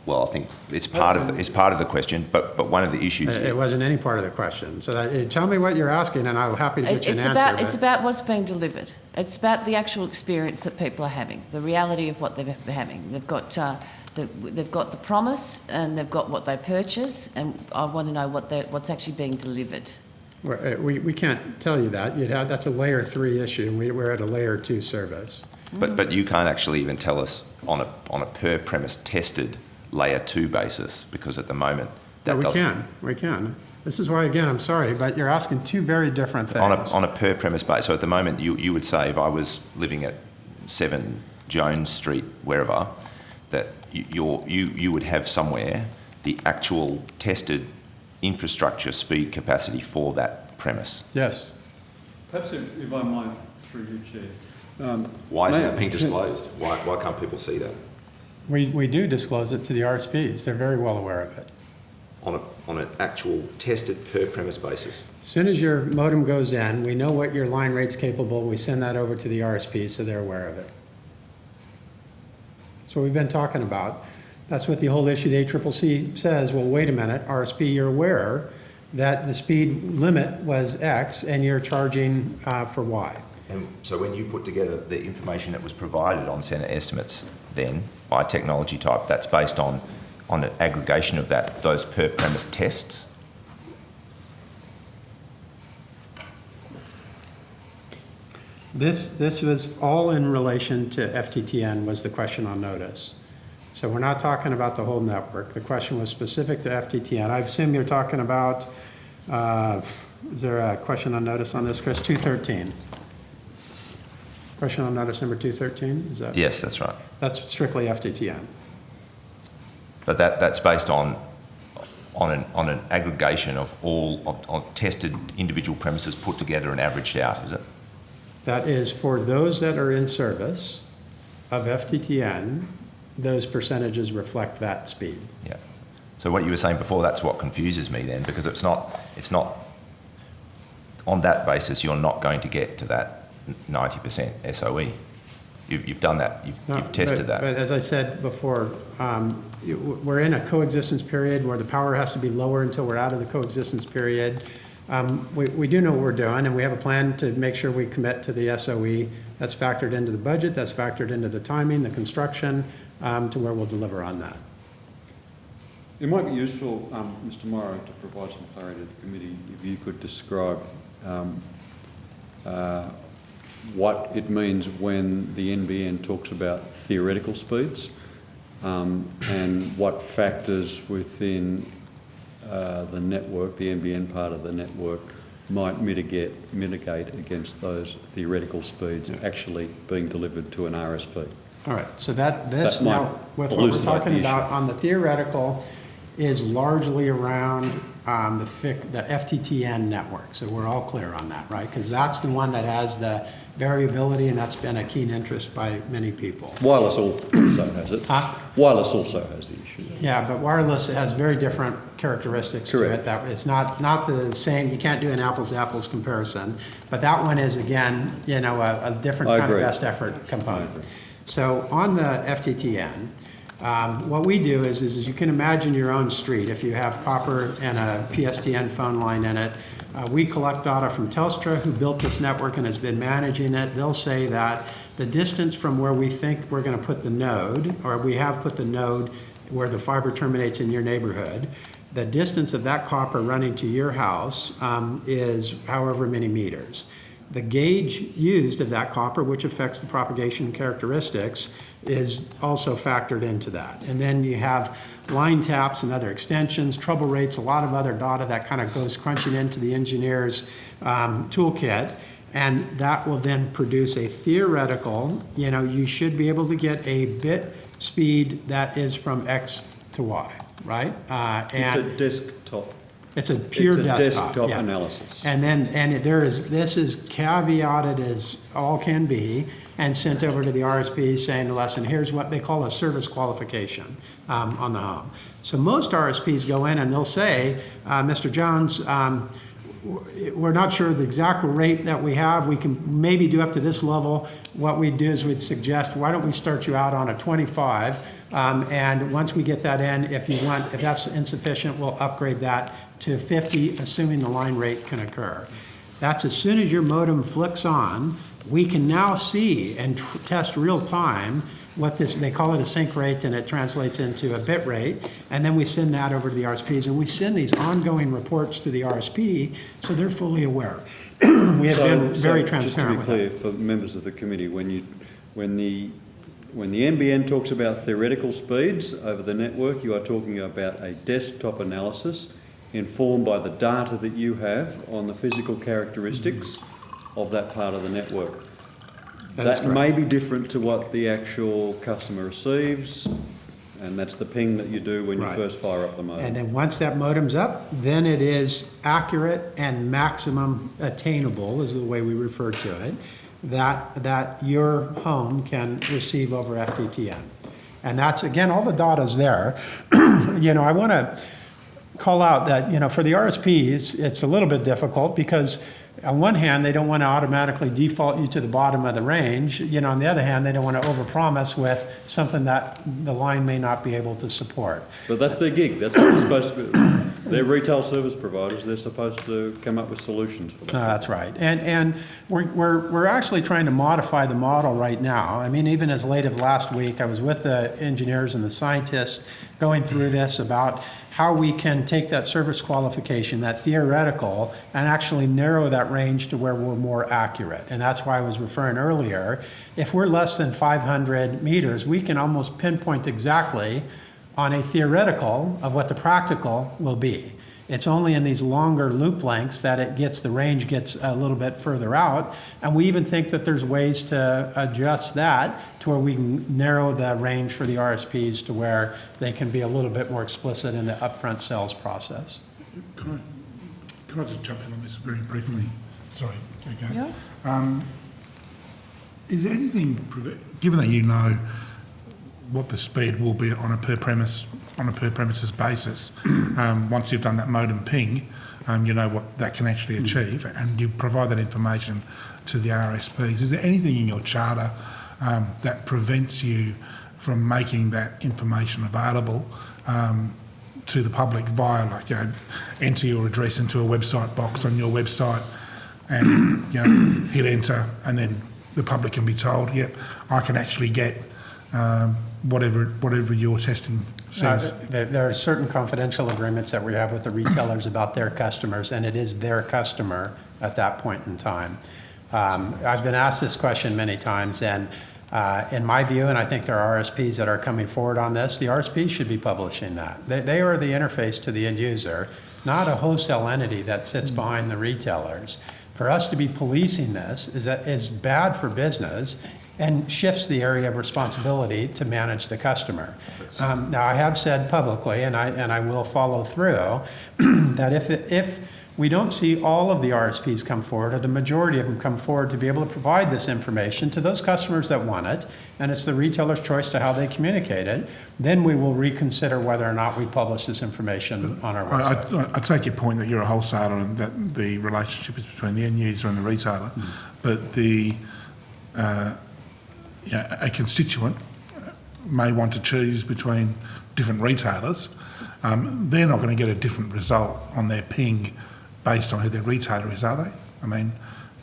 [SPEAKER 3] Well, I think it's part of the question, but one of the issues.
[SPEAKER 7] It wasn't any part of the question. So tell me what you're asking, and I'm happy to get you an answer.
[SPEAKER 9] It's about what's being delivered. It's about the actual experience that people are having, the reality of what they're having. They've got the promise, and they've got what they purchase, and I want to know what's actually being delivered.
[SPEAKER 7] We can't tell you that. That's a layer 3 issue, and we're at a layer 2 service.
[SPEAKER 3] But you can't actually even tell us on a per premise tested layer 2 basis, because at the moment that
[SPEAKER 7] we can. This is why, again, I'm sorry, but you're asking 2 very different things.
[SPEAKER 3] On a per premise basis. So at the moment you would say, if I was living at 7 Jones Street, wherever, that you would have somewhere the actual tested infrastructure speed capacity for that premise.
[SPEAKER 6] Yes. Perhaps if I might, through you, Chair.
[SPEAKER 3] Why isn't that being disclosed? Why can't people see that?
[SPEAKER 7] We do disclose it to the RSPs. They're very well aware of it.
[SPEAKER 3] On an actual tested per premise basis.
[SPEAKER 7] As soon as your modem goes in, we know what your line rate's capable. We send that over to the RSPs so they're aware of it. So we've been talking about. That's what the whole issue, the ACCC says, well, wait a minute, RSP, you're aware that the speed limit was X and you're charging for Y.
[SPEAKER 3] And so when you put together the information that was provided on centre estimates then by technology type, that's based on an aggregation of those per premise tests?
[SPEAKER 7] This was all in relation to FTTN was the question on notice. So we're not talking about the whole network. The question was specific to FTTN. I assume you're talking about, is there a question on notice on this, Chris? 213. Question on notice number 213, is that?
[SPEAKER 3] Yes, that's right.
[SPEAKER 7] That's strictly FTTN.
[SPEAKER 3] But that's based on an aggregation of all of tested individual premises put together and averaged out, is it?
[SPEAKER 7] That is for those that are in service of FTTN, those percentages reflect that speed.
[SPEAKER 3] Yeah. So what you were saying before, that's what confuses me then, because it's not on that basis you're not going to get to that 90% SOE. You've done that, you've tested that.
[SPEAKER 7] But as I said before, we're in a coexistence period where the power has to be lower until we're out of the coexistence period. We do know what we're doing, and we have a plan to make sure we commit to the SOE. That's factored into the budget, that's factored into the timing, the construction, to where we'll deliver on that.
[SPEAKER 6] It might be useful, Mr. Morrow, to provide some clarity to the committee if you could describe what it means when the NBN talks about theoretical speeds and what factors within the network, the NBN part of the network, might mitigate against those theoretical speeds actually being delivered to an RSP.
[SPEAKER 7] All right, so this
[SPEAKER 6] That
[SPEAKER 7] now,
[SPEAKER 6] might
[SPEAKER 7] with what we're
[SPEAKER 6] elucidate
[SPEAKER 7] talking
[SPEAKER 6] the
[SPEAKER 7] about
[SPEAKER 6] issue.
[SPEAKER 7] on the theoretical is largely around the FTTN network. So we're all clear on that, right? Because that's the one that has the variability, and that's been a keen interest by many people.
[SPEAKER 6] Wireless also has it. Wireless also has the issue.
[SPEAKER 7] Yeah, but wireless has very different characteristics to
[SPEAKER 6] Correct.
[SPEAKER 7] it. That it's not the same. You can't do an apples to apples comparison. But that one is again, a different
[SPEAKER 6] I
[SPEAKER 7] kind of
[SPEAKER 6] agree.
[SPEAKER 7] best effort component. So on the FTTN, what we do is you can imagine your own street. If you have copper and a PSTN phone line in it, we collect data from Telstra, who built this network and has been managing it. They'll say that the distance from where we think we're going to put the node, or we have put the node where the fiber terminates in your neighborhood, the distance of that copper running to your house is however many meters. The gauge used of that copper, which affects the propagation characteristics, is also factored into that. And then you have line taps and other extensions, trouble rates, a lot of other data that kind of goes crunching into the engineer's toolkit. And that will then produce a theoretical, you should be able to get a bit speed that is from X to Y, right?
[SPEAKER 6] It's a desktop.
[SPEAKER 7] It's a pure desktop, yeah.
[SPEAKER 6] Analysis.
[SPEAKER 7] And this is caveated as all can be and sent over to the RSP saying, listen, here's what they call a service qualification on the home. So most RSPs go in and they'll say, Mr. Jones, we're not sure the exact rate that we have. We can maybe do up to this level. What we'd do is we'd suggest, why don't we start you out on a 25? And once we get that in, if that's insufficient, we'll upgrade that to 50, assuming the line rate can occur. That's as soon as your modem flicks on, we can now see and test real time what they call it a sync rate, and it translates into a bit rate, and then we send that over to the RSPs, and we send these ongoing reports to the RSP so they're fully aware. We have been very transparent
[SPEAKER 6] just to be
[SPEAKER 7] with
[SPEAKER 6] clear
[SPEAKER 7] that.
[SPEAKER 6] for members of the committee, when the NBN talks about theoretical speeds over the network, you are talking about a desktop analysis informed by the data that you have on the physical characteristics of that part of the network. That may be different to what the actual customer receives, and that's the ping that you do when you first fire up the modem.
[SPEAKER 7] And then once that modem's up, then it is accurate and maximum attainable, is the way we refer to it, that your home can receive over FTTN. And that's, again, all the data's there. I want to call out that, for the RSPs, it's a little bit difficult because on one hand, they don't want to automatically default you to the bottom of the range. On the other hand, they don't want to overpromise with something that the line may not be able to support.
[SPEAKER 6] But that's their gig. That's what they're supposed to be. They're retail service providers. They're supposed to come up with solutions for that.
[SPEAKER 7] That's right. And we're actually trying to modify the model right now. I mean, even as late as last week, I was with the engineers and the scientists going through this about how we can take that service qualification, that theoretical, and actually narrow that range to where we're more accurate. And that's why I was referring earlier. If we're less than 500 meters, we can almost pinpoint exactly on a theoretical of what the practical will be. It's only in these longer loop lengths that the range gets a little bit further out. And we even think that there's ways to adjust that to where we can narrow the range for the RSPs to where they can be a little bit more explicit in the upfront sales process.
[SPEAKER 2] Can I just jump in on this very briefly? Sorry. Okay.
[SPEAKER 9] Yeah.
[SPEAKER 2] Is there anything, given that you know what the speed will be on a per premises basis, once you've done that modem ping, you know what that can actually achieve, and you provide that information to the RSPs. Is there anything in your charter that prevents you from making that information available to the public via, like, enter your address into a website box on your website and hit enter, and then the public can be told, yep, I can actually get whatever your testing says?
[SPEAKER 7] There are certain confidential agreements that we have with the retailers about their customers, and it is their customer at that point in time. I've been asked this question many times, and in my view, and I think there are RSPs that are coming forward on this, the RSPs should be publishing that. They are the interface to the end user, not a wholesale entity that sits behind the retailers. For us to be policing this is bad for business and shifts the area of responsibility to manage the customer. Now, I have said publicly, and I will follow through, that if we don't see all of the RSPs come forward, or the majority of them come forward to be able to provide this information to those customers that want it, and it's the retailer's choice to how they communicate it, then we will reconsider whether or not we publish this information on our website.
[SPEAKER 2] I take your point that you're a wholesaler and that the relationship is between the end user and the retailer, but a constituent may want to choose between different retailers. They're not going to get a different result on their ping based on who their retailer is, are they? I mean,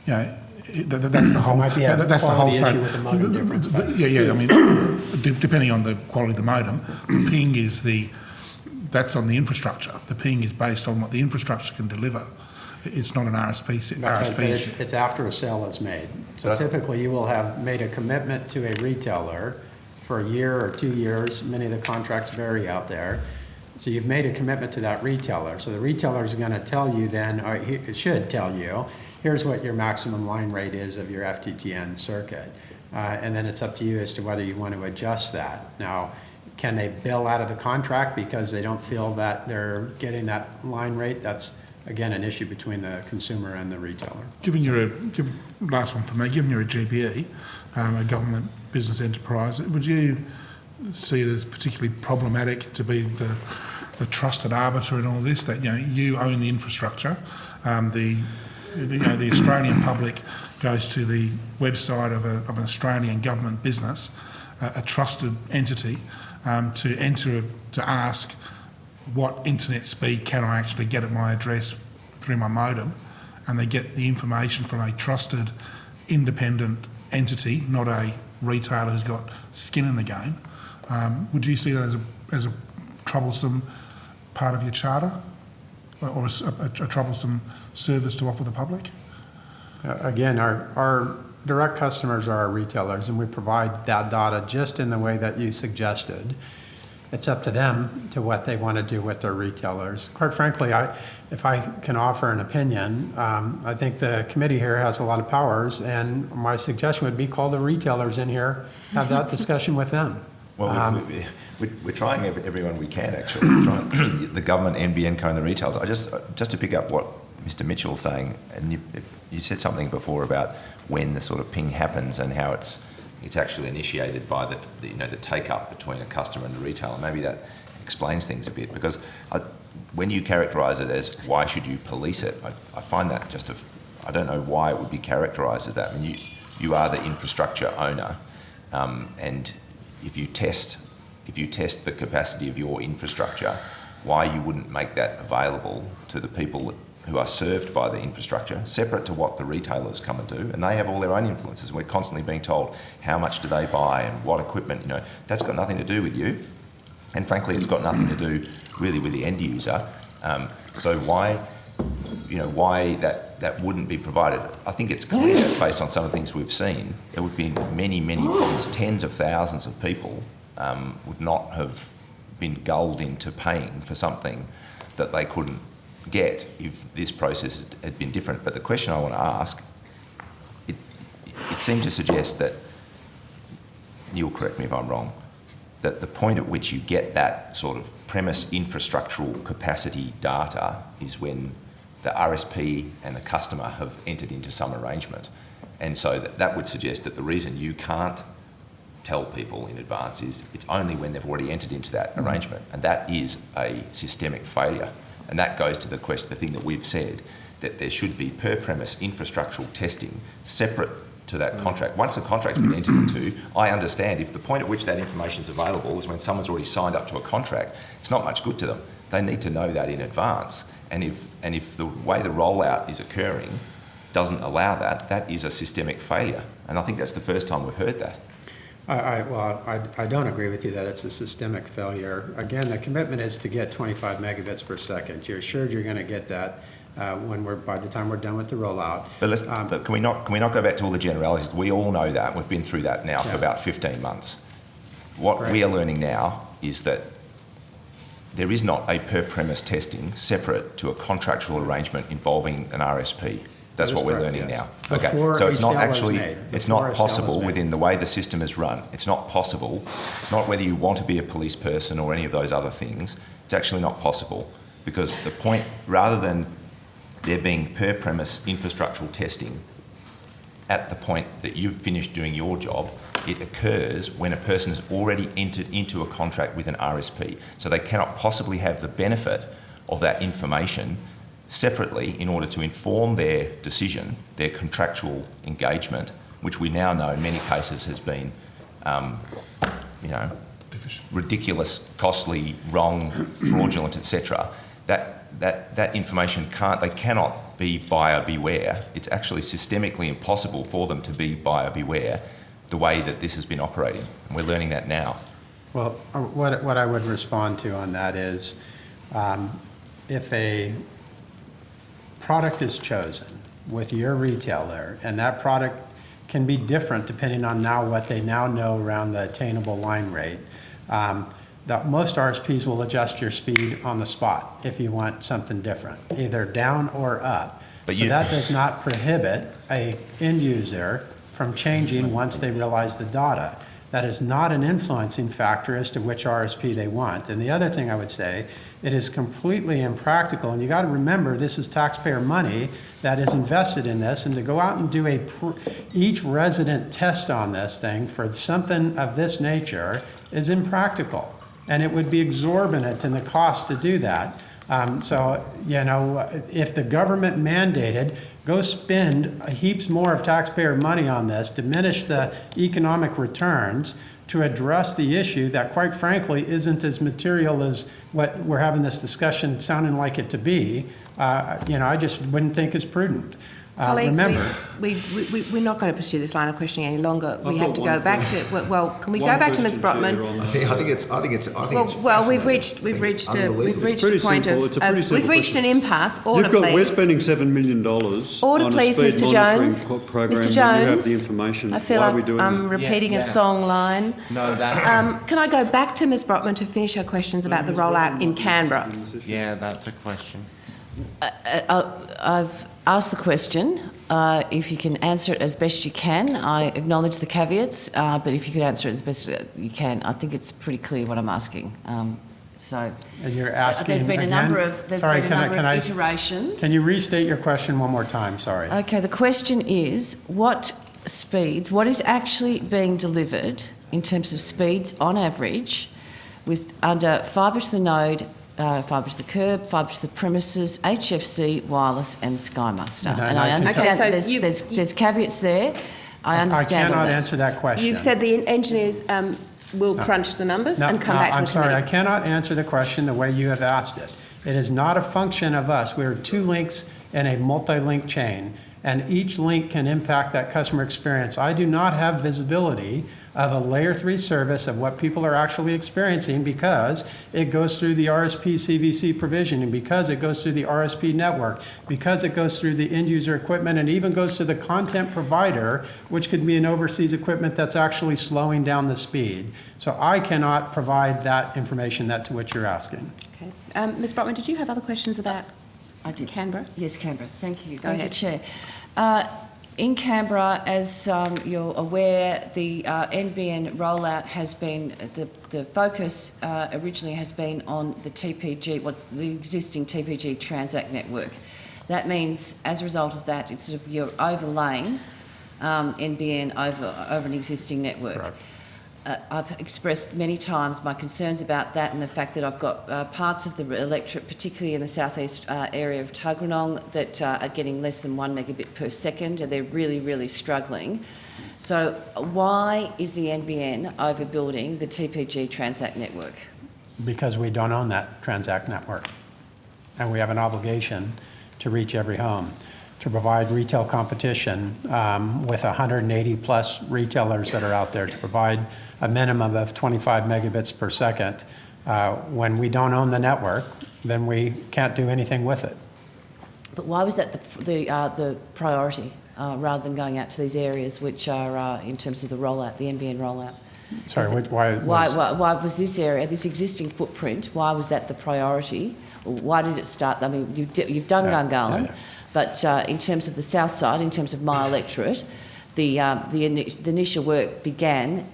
[SPEAKER 2] that's the whole.
[SPEAKER 7] Might be
[SPEAKER 2] that's the whole
[SPEAKER 7] issue with the modem difference.
[SPEAKER 2] Yeah. I mean, depending on the quality of the modem, the ping is that's on the infrastructure. The ping is based on what the infrastructure can deliver. It's not an RSP.
[SPEAKER 7] It's after a sale is made. So typically you will have made a commitment to a retailer for a year or 2 years. Many of the contracts vary out there. So you've made a commitment to that retailer. So the retailer is going to tell you then, or it should tell you, here's what your maximum line rate is of your FTTN circuit. And then it's up to you as to whether you want to adjust that. Now, can they bill out of the contract because they don't feel that they're getting that line rate? That's, again, an issue between the consumer and the retailer.
[SPEAKER 2] Last one for me, given you're a GBE, a government business enterprise, would you see it as particularly problematic to be the trusted arbiter in all this, that you own the infrastructure, the Australian public goes to the website of an Australian government business, a trusted entity, to ask what internet speed can I actually get at my address through my modem, and they get the information from a trusted, independent entity, not a retailer who's got skin in the game. Would you see that as a troublesome part of your charter, or a troublesome service to offer the public?
[SPEAKER 7] Again, our direct customers are our retailers, and we provide that data just in the way that you suggested. It's up to them to what they want to do with their retailers. Quite frankly, if I can offer an opinion, I think the committee here has a lot of powers, and my suggestion would be call the retailers in here, have that discussion with them.
[SPEAKER 3] Well, we're trying everyone we can, actually. We're trying the government, NBN, and the retailers. Just to pick up what Mr. Mitchell's saying, and you said something before about when the sort of ping happens and how it's actually initiated by the take-up between a customer and the retailer. Maybe that explains things a bit, because when you characterise it as why should you police it, I find that just I don't know why it would be characterised as that. I mean, you are the infrastructure owner, and if you test the capacity of your infrastructure, why you wouldn't make that available to the people who are served by the infrastructure, separate to what the retailers come and do, and they have all their own influences. We're constantly being told how much do they buy and what equipment, that's got nothing to do with you. And frankly, it's got nothing to do really with the end user. So why that wouldn't be provided? I think it's clear, based on some of the things we've seen, there would be many, many problems. Tens of thousands of people would not have been gulled into paying for something that they couldn't get if this process had been different. But the question I want to ask, it seemed to suggest that, you'll correct me if I'm wrong, that the point at which you get that sort of premise infrastructural capacity data is when the RSP and the customer have entered into some arrangement. And so that would suggest that the reason you can't tell people in advance is it's only when they've already entered into that arrangement. And that is a systemic failure. And that goes to the thing that we've said, that there should be per premise infrastructural testing separate to that contract. Once a contract's been entered into, I understand if the point at which that information is available is when someone's already signed up to a contract, it's not much good to them. They need to know that in advance. And if the way the rollout is occurring doesn't allow that, that is a systemic failure. And I think that's the first time we've heard that.
[SPEAKER 7] I don't agree with you that it's a systemic failure. Again, the commitment is to get 25 megabits per second. You're assured you're going to get that by the time we're done with the rollout.
[SPEAKER 3] But can we not go back to all the generalities? We all know that. We've been through that now for about 15 months. What we are learning now is that there is not a per premise testing separate to a contractual arrangement involving an RSP. That's what we're learning now. Okay, so it's not actually, it's not possible within the way the system is run. It's not possible. It's not whether you want to be a police person or any of those other things. It's actually not possible, because the point, rather than there being per premise infrastructural testing at the point that you've finished doing your job, it occurs when a person has already entered into a contract with an RSP. So they cannot possibly have the benefit of that information separately in order to inform their decision, their contractual engagement, which we now know in many cases has been, ridiculous, costly, wrong, fraudulent, etc. That information cannot be buyer beware. It's actually systemically impossible for them to be buyer beware the way that this has been operating. And we're learning that now.
[SPEAKER 7] Well, what I would respond to on that is, if a product is chosen with your retailer, and that product can be different depending on now what they now know around the attainable line rate, that most RSPs will adjust your speed on the spot if you want something different, either down or up. But so that does not prohibit an end user from changing once they realize the data. That is not an influencing factor as to which RSP they want. And the other thing I would say, it is completely impractical, and you got to remember this is taxpayer money that is invested in this, and to go out and do each resident test on this thing for something of this nature is impractical, and it would be exorbitant in the cost to do that. If the government mandated, go spend heaps more of taxpayer money on this, diminish the economic returns to address the issue that, quite frankly, isn't as material as what we're having this discussion sounding like it to be, I just wouldn't think it's prudent.
[SPEAKER 1] Colleagues,
[SPEAKER 7] remember,
[SPEAKER 1] we're not going to pursue this line of questioning any longer. We have to go back to. Well, can we go back to Ms. Brotman?
[SPEAKER 3] I think it's.
[SPEAKER 1] Well, we've reached a point of. We've reached an impasse. Order,
[SPEAKER 6] You've got.
[SPEAKER 1] please.
[SPEAKER 6] We're spending $7 million.
[SPEAKER 1] Order, please, Mr. Jones.
[SPEAKER 6] Program.
[SPEAKER 1] Mr. Jones.
[SPEAKER 6] You have the information.
[SPEAKER 1] I feel like I'm repeating a song line.
[SPEAKER 5] No, that.
[SPEAKER 1] Can I go back to Ms. Brotman to finish her questions about the rollout in Canberra?
[SPEAKER 5] Yeah, that's a question.
[SPEAKER 9] I've asked the question. If you can answer it as best you can, I acknowledge the caveats, but if you could answer it as best you can, I think it's pretty clear what I'm asking.
[SPEAKER 7] And you're asking
[SPEAKER 9] there's been a number of iterations.
[SPEAKER 7] Can you restate your question one more time? Sorry.
[SPEAKER 9] Okay, the question is, what is actually being delivered in terms of speeds on average under fibre to the node fibre to the curb, fibre to the premises, HFC, wireless and Sky Muster.
[SPEAKER 7] And
[SPEAKER 9] I
[SPEAKER 7] I can
[SPEAKER 9] understand
[SPEAKER 1] tell-
[SPEAKER 9] that
[SPEAKER 1] Okay, so
[SPEAKER 9] there's caveats there. I understand
[SPEAKER 7] I
[SPEAKER 9] all
[SPEAKER 7] cannot
[SPEAKER 9] that.
[SPEAKER 7] answer that question.
[SPEAKER 1] You've said the engineers will crunch the numbers
[SPEAKER 7] No,
[SPEAKER 1] and come
[SPEAKER 7] no,
[SPEAKER 1] back to
[SPEAKER 7] I'm
[SPEAKER 1] the
[SPEAKER 7] sorry,
[SPEAKER 1] committee.
[SPEAKER 7] I cannot answer the question the way you have asked it. It is not a function of us. We're two links in a multi-link chain, and each link can impact that customer experience. I do not have visibility of a layer 3 service of what people are actually experiencing because it goes through the RSP CVC provision, and because it goes through the RSP network, because it goes through the end user equipment, and even goes to the content provider, which could be an overseas equipment that's actually slowing down the speed. So I cannot provide that information to which you're asking.
[SPEAKER 1] Okay. Ms Brotman, did you have other questions about
[SPEAKER 9] I did.
[SPEAKER 1] Canberra?
[SPEAKER 9] Yes, Canberra. Thank you.
[SPEAKER 1] Go
[SPEAKER 9] Thank you,
[SPEAKER 1] ahead.
[SPEAKER 9] Chair. In Canberra, as you're aware, the NBN rollout has been, the focus originally has been on the TPG, the existing TPG Transact network. That means, as a result of that, it's sort of you're overlaying NBN over an existing network.
[SPEAKER 7] Correct.
[SPEAKER 9] I've expressed many times my concerns about that and the fact that I've got parts of the electorate, particularly in the southeast area of Tuggeranong, that are getting less than 1 megabit per second, and they're really, really struggling. So why is the NBN overbuilding the TPG Transact network?
[SPEAKER 7] Because we don't own that Transact network. And we have an obligation to reach every home, to provide retail competition with 180 plus retailers that are out there, to provide a minimum of 25 megabits per second. When we don't own the network, then we can't do anything with it.
[SPEAKER 9] But why was that the priority rather than going out to these areas which are, in terms of the rollout, the NBN rollout?
[SPEAKER 7] Sorry, why
[SPEAKER 9] Why was this area, this existing footprint, why was that the priority? Why did it start? I mean, you've done Gungahlin, but in terms of the south side, in terms of my electorate, the initial work began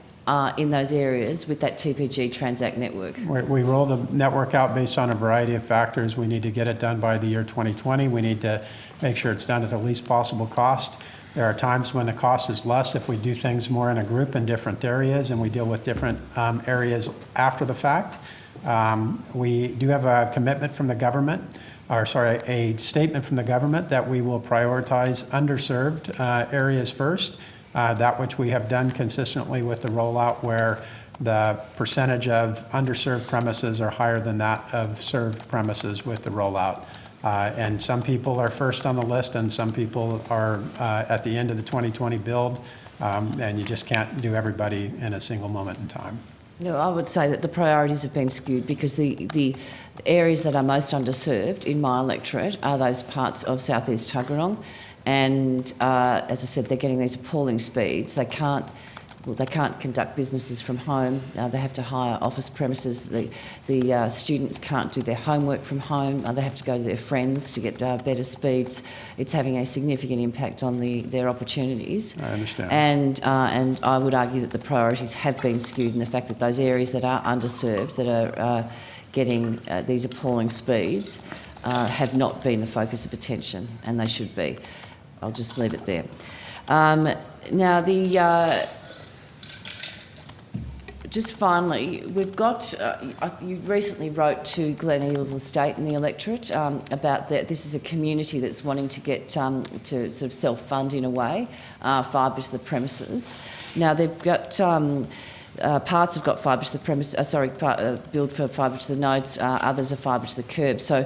[SPEAKER 9] in those areas with that TPG Transact network.
[SPEAKER 7] We roll the network out based on a variety of factors. We need to get it done by the year 2020. We need to make sure it's done at the least possible cost. There are times when the cost is less if we do things more in a group in different areas and we deal with different areas after the fact. We do have a commitment from the government, a statement from the government that we will prioritize underserved areas first. That which we have done consistently with the rollout, where the percentage of underserved premises are higher than that of served premises with the rollout. And some people are first on the list and some people are at the end of the 2020 build, and you just can't do everybody in a single moment in time.
[SPEAKER 9] No, I would say that the priorities have been skewed because the areas that are most underserved in my electorate are those parts of southeast Tuggeranong. And as I said, they're getting these appalling speeds. They can't conduct businesses from home. They have to hire office premises. The students can't do their homework from home. They have to go to their friends to get better speeds. It's having a significant impact on their opportunities.
[SPEAKER 7] I understand.
[SPEAKER 9] And I would argue that the priorities have been skewed in the fact that those areas that are underserved, that are getting these appalling speeds, have not been the focus of attention, and they should be. I'll just leave it there. Now, just finally, we've got, you recently wrote to Glen Eagles Estate in the electorate about that this is a community that's wanting to get to sort of self-fund in a way, fibre to the premises. Now, they've got parts have got fibre to the premise, build for fibre to the nodes, others are fibre to the curb. So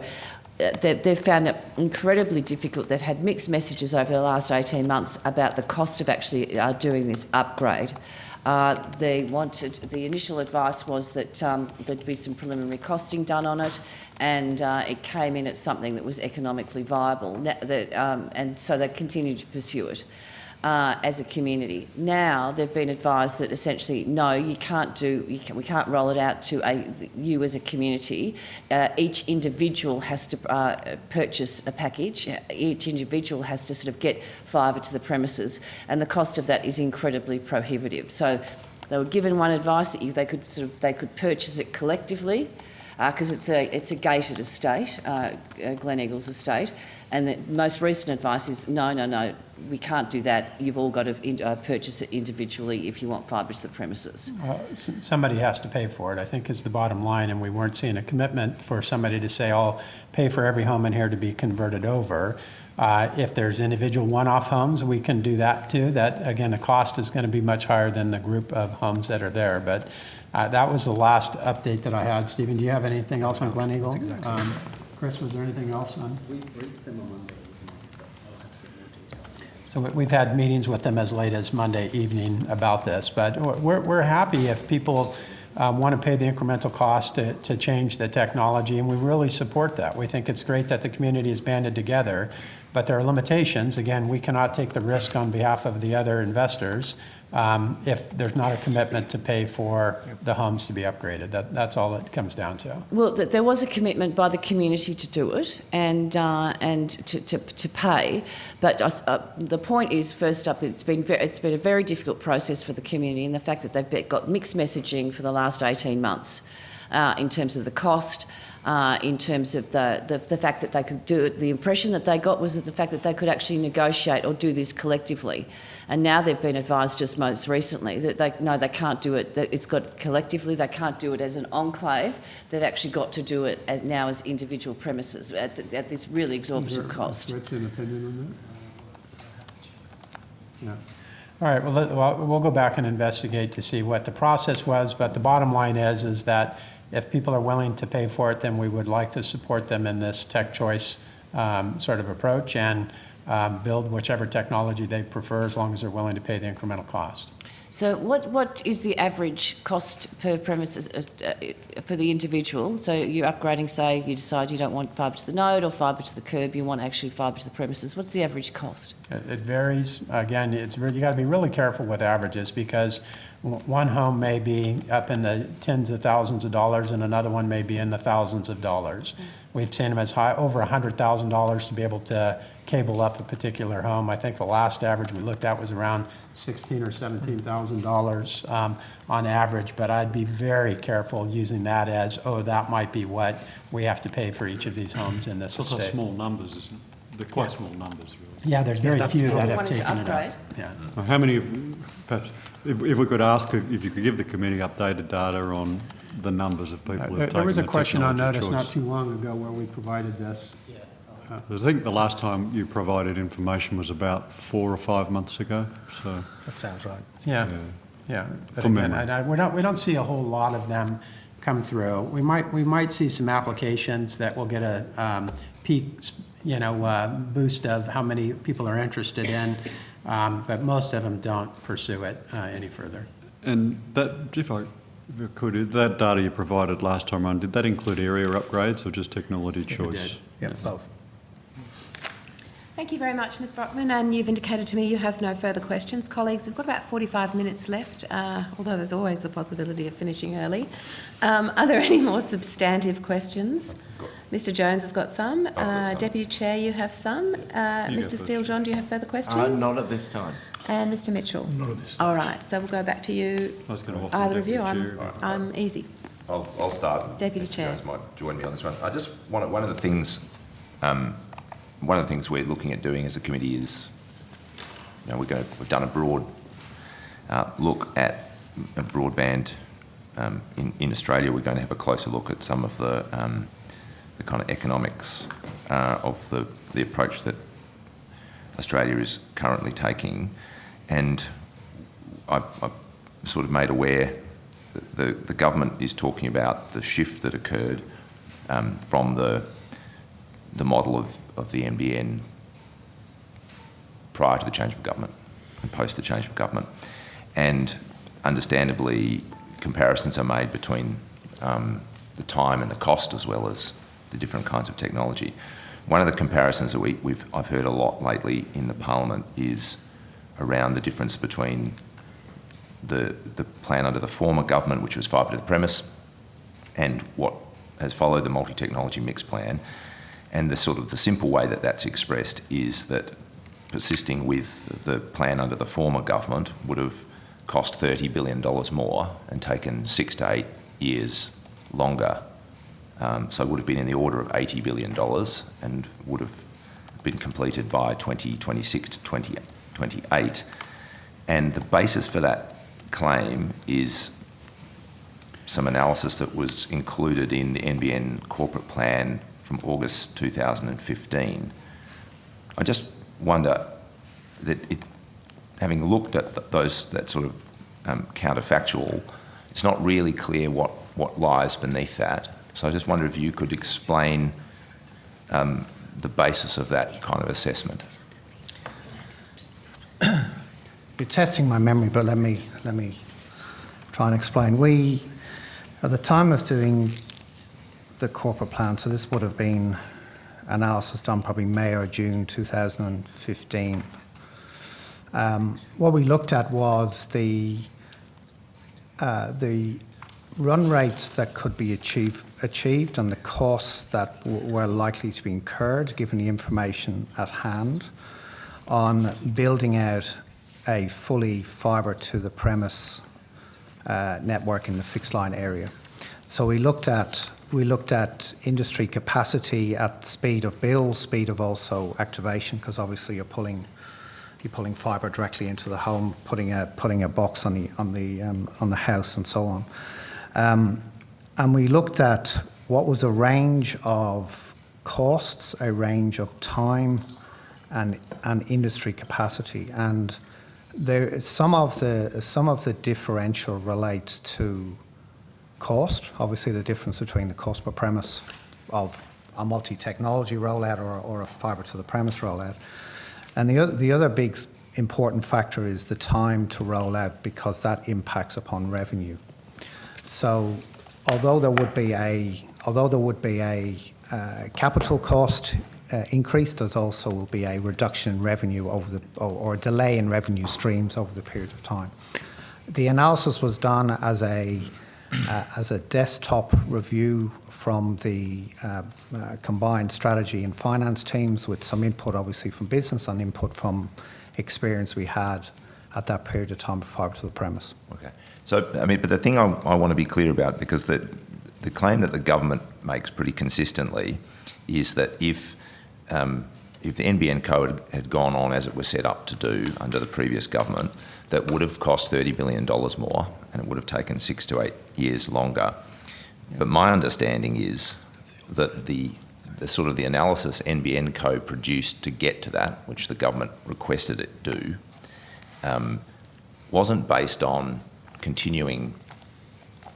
[SPEAKER 9] they've found it incredibly difficult. They've had mixed messages over the last 18 months about the cost of actually doing this upgrade. The initial advice was that there'd be some preliminary costing done on it, and it came in at something that was economically viable, and so they continued to pursue it as a community. Now they've been advised that essentially, no, we can't roll it out to you as a community. Each individual has to purchase a package. Each individual has to sort of get fibre to the premises, and the cost of that is incredibly prohibitive. So they were given one advice that they could purchase it collectively. because it's a gated estate, Glen Eagles estate, and the most recent advice is no, we can't do that. You've all got to purchase it individually if you want fibre to the premises.
[SPEAKER 7] Somebody has to pay for it, I think, is the bottom line, and we weren't seeing a commitment for somebody to say, I'll pay for every home in here to be converted over. If there's individual one-off homes, we can do that too. That, again, the cost is going to be much higher than the group of homes that are there. But that was the last update that I had. Stephen, do you have anything else on Glen Eagle? Exactly. Chris, was there anything else on? We briefed them on Monday. So we've had meetings with them as late as Monday evening about this. But we're happy if people want to pay the incremental cost to change the technology, and we really support that. We think it's great that the community is banded together, but there are limitations. Again, we cannot take the risk on behalf of the other investors if there's not a commitment to pay for the homes to be upgraded. That's all it comes down to. Well,
[SPEAKER 9] there was a commitment by the community to do it and to pay, but the point is, first up, that it's been a very difficult process for the community, and the fact that they've got mixed messaging for the last 18 months in terms of the cost. In terms of the fact that they could do it, the impression that they got was that the fact that they could actually negotiate or do this collectively. And now they've been advised just most recently that they can't do it, that it's got collectively, they can't do it as an enclave, they've actually got to do it now as individual premises at this really exorbitant cost.
[SPEAKER 7] What's an opinion on that? Yeah. All right, well, we'll go back and investigate to see what the process was, but the bottom line is that if people are willing to pay for it, then we would like to support them in this tech choice sort of approach and build whichever technology they prefer, as long as they're willing to pay the incremental cost.
[SPEAKER 9] So what is the average cost per premises for the individual? So you're upgrading, say you decide you don't want fibre to the node or fibre to the curb, you want actually fibre to the premises. What's the average cost?
[SPEAKER 7] It varies. Again, you got to be really careful with averages, because one home may be up in the tens of thousands of dollars and another one may be in the thousands of dollars. We've seen them as high, over $100,000 to be able to cable up a particular home. I think the last average we looked at was around $16,000 or $17,000 on average, but I'd be very careful using that as, that might be what we have to pay for each of these homes in this estate.
[SPEAKER 6] Also small numbers, isn't it? They're quite small numbers, really.
[SPEAKER 7] Yeah, there's very few that have taken it up. Yeah.
[SPEAKER 6] How many, perhaps, if we could ask if you could give the committee updated data on the numbers of people who have taken
[SPEAKER 7] There was a
[SPEAKER 6] the
[SPEAKER 7] question I
[SPEAKER 6] technology
[SPEAKER 7] noticed
[SPEAKER 6] choice.
[SPEAKER 7] not too long ago where we provided this.
[SPEAKER 6] I think the last time you provided information was about 4 or 5 months ago. So
[SPEAKER 8] That sounds right.
[SPEAKER 7] Yeah. But
[SPEAKER 6] From
[SPEAKER 7] again,
[SPEAKER 6] memory.
[SPEAKER 7] we don't see a whole lot of them come through. We might see some applications that will get a peak, boost of how many people are interested in, but most of them don't pursue it any further.
[SPEAKER 6] And that, if I could, that data you provided last time around, did that include area upgrades or just technology choice?
[SPEAKER 7] It did.
[SPEAKER 8] Yes.
[SPEAKER 7] Both.
[SPEAKER 1] Thank you very much, Ms Brockman, and you've indicated to me you have no further questions. Colleagues, we've got about 45 minutes left, although there's always the possibility of finishing early. Are there any more substantive questions? Mr Jones has got some. Deputy Chair, you have some. Mr Steele-John, do you have further questions?
[SPEAKER 5] Not at this time.
[SPEAKER 1] And Mr Mitchell?
[SPEAKER 2] Not at this time.
[SPEAKER 1] All right, so we'll go back to you.
[SPEAKER 6] I was going to offer
[SPEAKER 1] Either
[SPEAKER 6] the
[SPEAKER 1] of you,
[SPEAKER 6] Deputy Chair.
[SPEAKER 1] I'm easy.
[SPEAKER 3] I'll start.
[SPEAKER 1] Deputy
[SPEAKER 3] Mr.
[SPEAKER 1] Chair.
[SPEAKER 3] Jones might join me on this one. I just one of the things we're looking at doing as a committee is, we've done a broad look at broadband in Australia. We're going to have a closer look at some of the kind of economics of the approach that Australia is currently taking, and I'm sort of made aware that the government is talking about the shift that occurred from the model of the NBN prior to the change of government and post the change of government. And understandably, comparisons are made between the time and the cost, as well as the different kinds of technology. One of the comparisons that I've heard a lot lately in the Parliament is around the difference between the plan under the former government, which was fibre to the premise, and what has followed, the multi-technology mix plan. And the simple way that that's expressed is that persisting with the plan under the former government would have cost $30 billion more and taken 6 to 8 years longer So would have been in the order of $80 billion and would have been completed by 2026 to 2028. And the basis for that claim is some analysis that was included in the NBN corporate plan from August 2015. I just wonder that having looked at that sort of counterfactual, it's not really clear what lies beneath that. So I just wonder if you could explain the basis of that kind of assessment.
[SPEAKER 8] You're testing my memory, but let me try and explain. We, at the time of doing the corporate plan, so this would have been analysis done probably May or June 2015. What we looked at was the run rates that could be achieved and the costs that were likely to be incurred, given the information at hand, on building out a fully fibre to the premise network in the fixed line area. So we looked at industry capacity at speed of build, speed of also activation, because obviously you're pulling fibre directly into the home, putting a box on the house and so on. And we looked at what was a range of costs, a range of time, and industry capacity. And there some of the differential relates to cost. Obviously, the difference between the cost per premise of a multi-technology rollout or a fibre to the premise rollout. And the other big important factor is the time to roll out, because that impacts upon revenue. So although there would be a capital cost increase, there's also will be a reduction in revenue or a delay in revenue streams over the period of time. The analysis was done as a desktop review from the combined strategy and finance teams, with some input obviously from business and input from experience we had at that period of time of fibre to the premise. Okay.
[SPEAKER 3] So, I mean, but the thing I want to be clear about, because the claim that the government makes pretty consistently is that if the NBN code had gone on as it was set up to do under the previous government, that would have cost $30 billion more, and it would have taken 6 to 8 years longer. But my understanding is that the sort of the analysis NBN code produced to get to that, which the government requested it do, wasn't based on continuing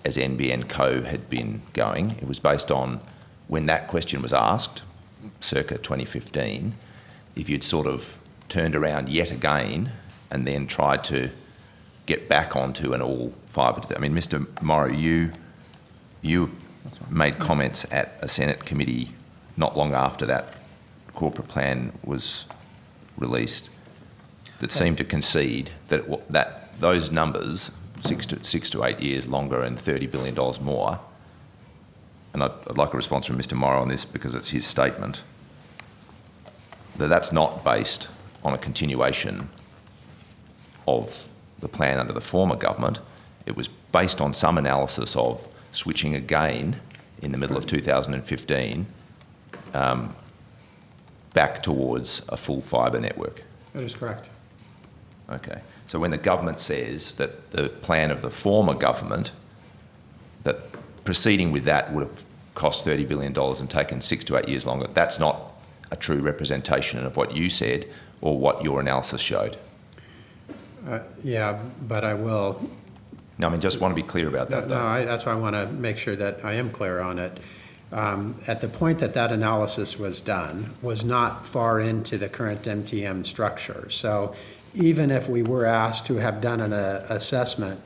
[SPEAKER 3] as NBN co had been going. It was based on, when that question was asked, circa 2015, if you'd sort of turned around yet again and then tried to get back onto an all fibre. I mean, Mr. Morrow, you made comments at a Senate committee not long after that corporate plan was released that seemed to concede that those numbers, 6 to 8 years longer and $30 billion more, and I'd like a response from Mr. Morrow on this because it's his statement, that's not based on a continuation of the plan under the former government. It was based on some analysis of switching again in the middle of 2015 back towards a full fibre network.
[SPEAKER 7] That is correct.
[SPEAKER 3] Okay. So when the government says that the plan of the former government, that proceeding with that would have cost $30 billion and taken 6 to 8 years longer, that's not a true representation of what you said or what your analysis showed.
[SPEAKER 7] Yeah, but I will.
[SPEAKER 3] No, I mean, just want to be clear about that.
[SPEAKER 7] That's why I want to make sure that I am clear on it. At the point that analysis was done was not far into the current MTM structure. So even if we were asked to have done an assessment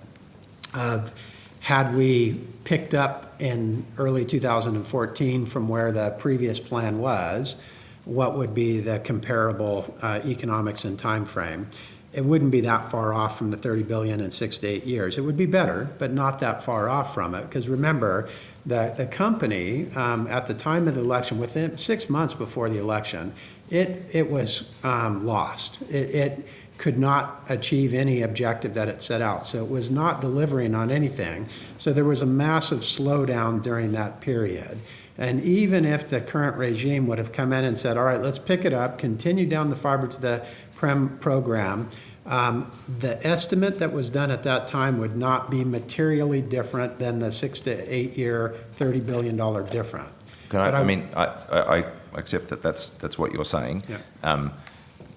[SPEAKER 7] of, had we picked up in early 2014 from where the previous plan was, what would be the comparable economics and time frame? It wouldn't be that far off from the $30 billion in 6 to 8 years. It would be better, but not that far off from it. Because remember, the company, at the time of the election, within 6 months before the election, it was lost. It could not achieve any objective that it set out. So it was not delivering on anything. So there was a massive slowdown during that period. And even if the current regime would have come in and said, all right, let's pick it up, continue down the fiber to the prem program, the estimate that was done at that time would not be materially different than the 6 to 8 year, $30 billion difference.
[SPEAKER 3] I accept that that's what you're saying.
[SPEAKER 7] Yeah.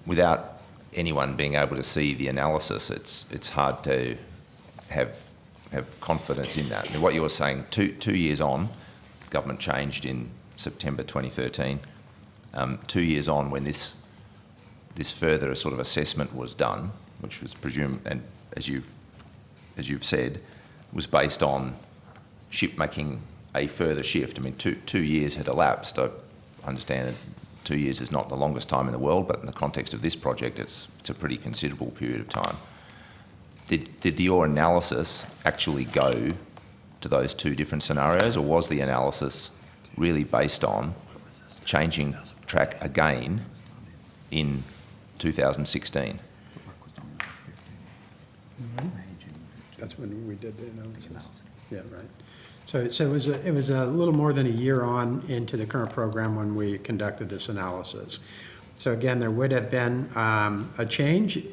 [SPEAKER 3] Without anyone being able to see the analysis, it's hard to have confidence in that. I mean, what you're saying, two years on, government changed in September 2013. 2 years on, when this further sort of assessment was done, which was presumed, and as you've said, was based on making a further shift. I mean, two years had elapsed. I understand that 2 years is not the longest time in the world, but in the context of this project, it's a pretty considerable period of time. Did your analysis actually go to those two different scenarios, or was the analysis really based on changing track again in 2016?
[SPEAKER 7] That's when we did the analysis. Yeah, right. So it was a little more than a year on into the current program when we conducted this analysis. So again, there would have been a change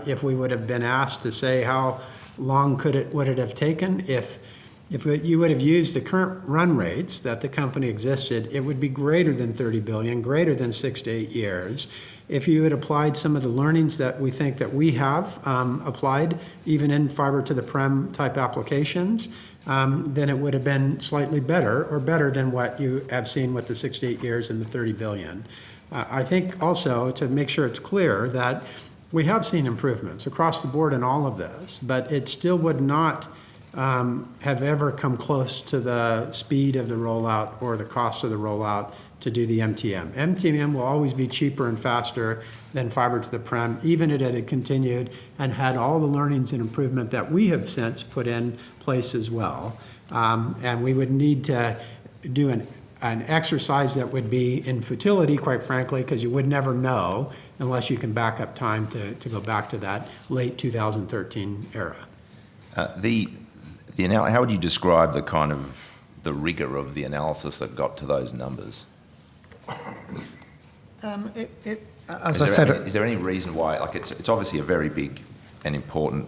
[SPEAKER 7] if we would have been asked to say how long would it have taken. If you would have used the current run rates that the company existed, it would be greater than 30 billion, greater than 6 to 8 years. If you had applied some of the learnings that we think that we have applied, even in fiber to the prem type applications, then it would have been slightly better, or better than what you have seen with the 6 to 8 years and the 30 billion. I think also, to make sure it's clear, that we have seen improvements across the board in all of this, but it still would not have ever come close to the speed of the rollout or the cost of the rollout to do the MTM. MTM will always be cheaper and faster than fiber to the prem, even if it had continued and had all the learnings and improvement that we have since put in place as well. And we would need to do an exercise that would be in futility, quite frankly, because you would never know unless you can back up time to go back to that late 2013 era.
[SPEAKER 3] How would you describe the rigour of the analysis that got to those numbers? Is there any reason why, like it's obviously a very big and important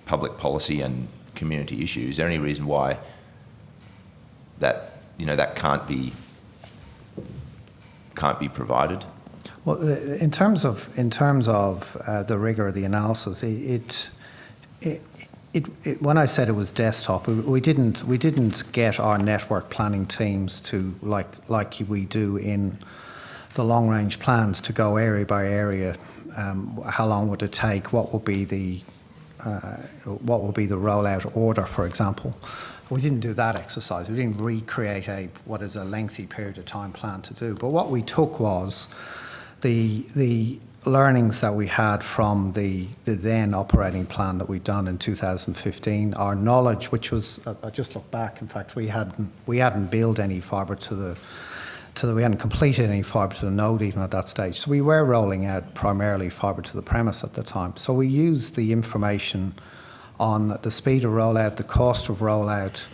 [SPEAKER 3] public policy and community issue. Is there any reason why that can't be provided?
[SPEAKER 8] Well, in terms of the rigour of the analysis, when I said it was desktop, we didn't get our network planning teams to like we do in the long range plans to go area by area. How long would it take? What will be the rollout order, for example? We didn't do that exercise. We didn't recreate what is a lengthy period of time plan to do. But what we took was the learnings that we had from the then operating plan that we'd done in 2015, our knowledge, which was, I just looked back, in fact, we hadn't built any fibre we hadn't completed any fibre to the node even at that stage. So we were rolling out primarily fibre to the premise at the time. So we used the information on the speed of rollout, the cost of rollout,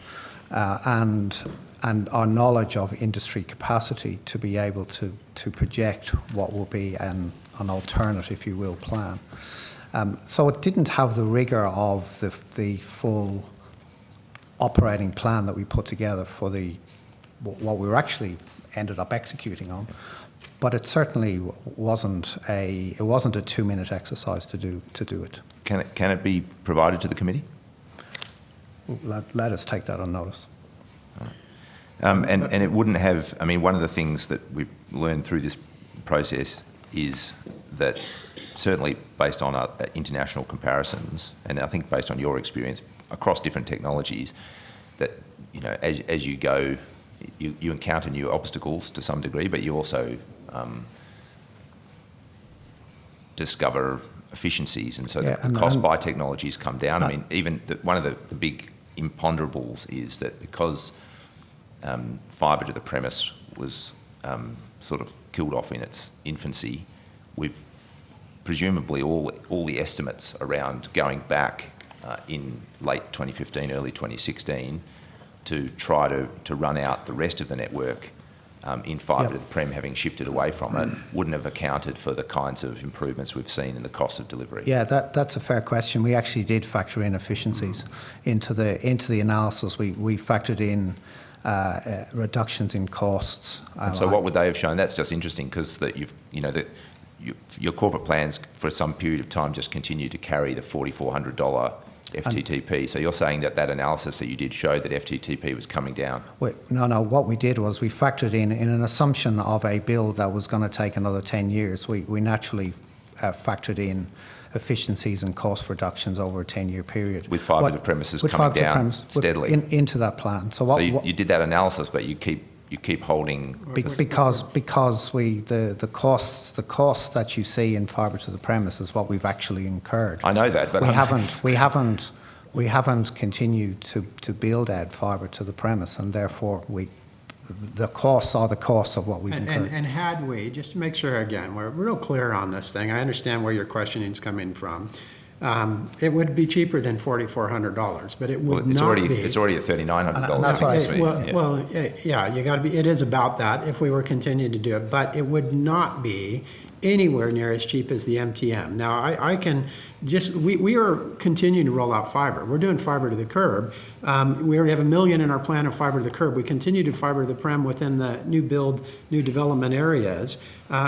[SPEAKER 8] and our knowledge of industry capacity to be able to project what will be an alternate, if you will, plan. So it didn't have the rigour of the full operating plan that we put together for what we were actually ended up executing on. But it certainly wasn't a 2-minute exercise to do it.
[SPEAKER 3] Can it be provided to the committee?
[SPEAKER 8] Let us take that on notice.
[SPEAKER 3] And it wouldn't have, I mean, one of the things that we've learned through this process is that certainly based on international comparisons, and I think based on your experience across different technologies, that, as you go, you encounter new obstacles to some degree, but you also discover efficiencies, and so the cost by technologies come down. I mean, even one of the big imponderables is that because fibre to the premise was sort of killed off in its infancy, we've presumably all the estimates around going back in late 2015, early 2016 to try to run out the rest of the network in fibre to the Prem, having shifted away from it, wouldn't have accounted for the kinds of improvements we've seen in the cost of delivery.
[SPEAKER 8] Yeah, that's a fair question. We actually did factor in efficiencies into the analysis. We factored in reductions in costs.
[SPEAKER 3] And so what would they have shown? That's just interesting because your corporate plans for some period of time just continue to carry the $4,400 FTTP. So you're saying that analysis that you did showed that FTTP was coming down?
[SPEAKER 8] No. What we did was we factored in an assumption of a build that was going to take another 10 years. We naturally factored in efficiencies and cost reductions over a 10-year period.
[SPEAKER 3] With fibre to the premises coming down steadily?
[SPEAKER 8] Into that plan. So
[SPEAKER 3] you did that analysis, but you keep holding...
[SPEAKER 8] Because the costs that you see in fibre to the premise is what we've actually incurred.
[SPEAKER 3] I know that, but
[SPEAKER 8] we haven't continued to build out fibre to the premise, and therefore the costs are the costs of what we've incurred.
[SPEAKER 7] And had we, just to make sure again, we're real clear on this thing, I understand where your questioning is coming from. It would be cheaper than $4,400, but it would not be.
[SPEAKER 3] It's already at $3,900.
[SPEAKER 8] That's
[SPEAKER 7] right. You got to be. It is about that if we were continuing to do it, but it would not be anywhere near as cheap as the MTM. Now, I can just, we are continuing to roll out fiber. We're doing fiber to the curb. We already have 1 million in our plan of fiber to the curb. We continue to fiber to the prem within the new development areas.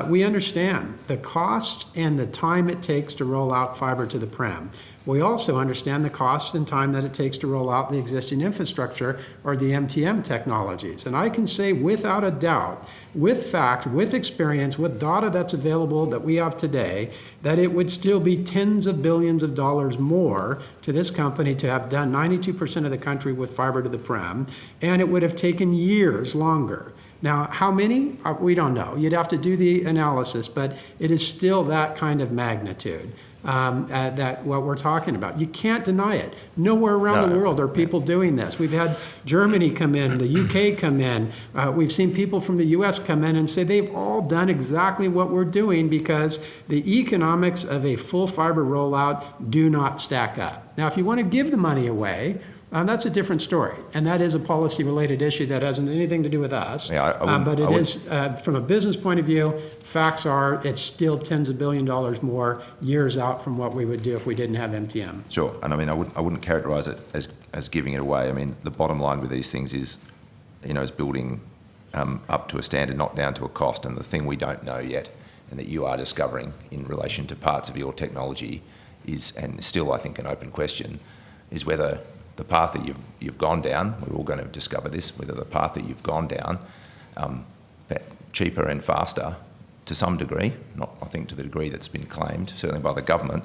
[SPEAKER 7] We understand the cost and the time it takes to roll out fiber to the prem. We also understand the cost and time that it takes to roll out the existing infrastructure or the MTM technologies. And I can say without a doubt, with fact, with experience, with data that's available that we have today, that it would still be tens of billions of dollars more to this company to have done 92% of the country with fiber to the prem, and it would have taken years longer. Now, how many? We don't know. You'd have to do the analysis, but it is still that kind of magnitude. That what we're talking about. You can't deny it. Nowhere around the world are people doing this. We've had Germany come in, the UK come in. We've seen people from the US come in and say they've all done exactly what we're doing because the economics of a full fiber rollout do not stack up. Now, if you want to give the money away, that's a different story, and that is a policy-related issue that hasn't anything to do with us. But it is, from a business point of view, facts are it's still tens of billions of dollars more years out from what we would do if we didn't have MTM.
[SPEAKER 3] Sure, and I mean, I wouldn't characterise it as giving it away. I mean, the bottom line with these things is, is building up to a standard, not down to a cost. And the thing we don't know yet, and that you are discovering in relation to parts of your technology, is, and still I think an open question, is whether the path that you've gone down, we're all going to discover this, whether the path that you've gone down, cheaper and faster to some degree, not I think to the degree that's been claimed, certainly by the government,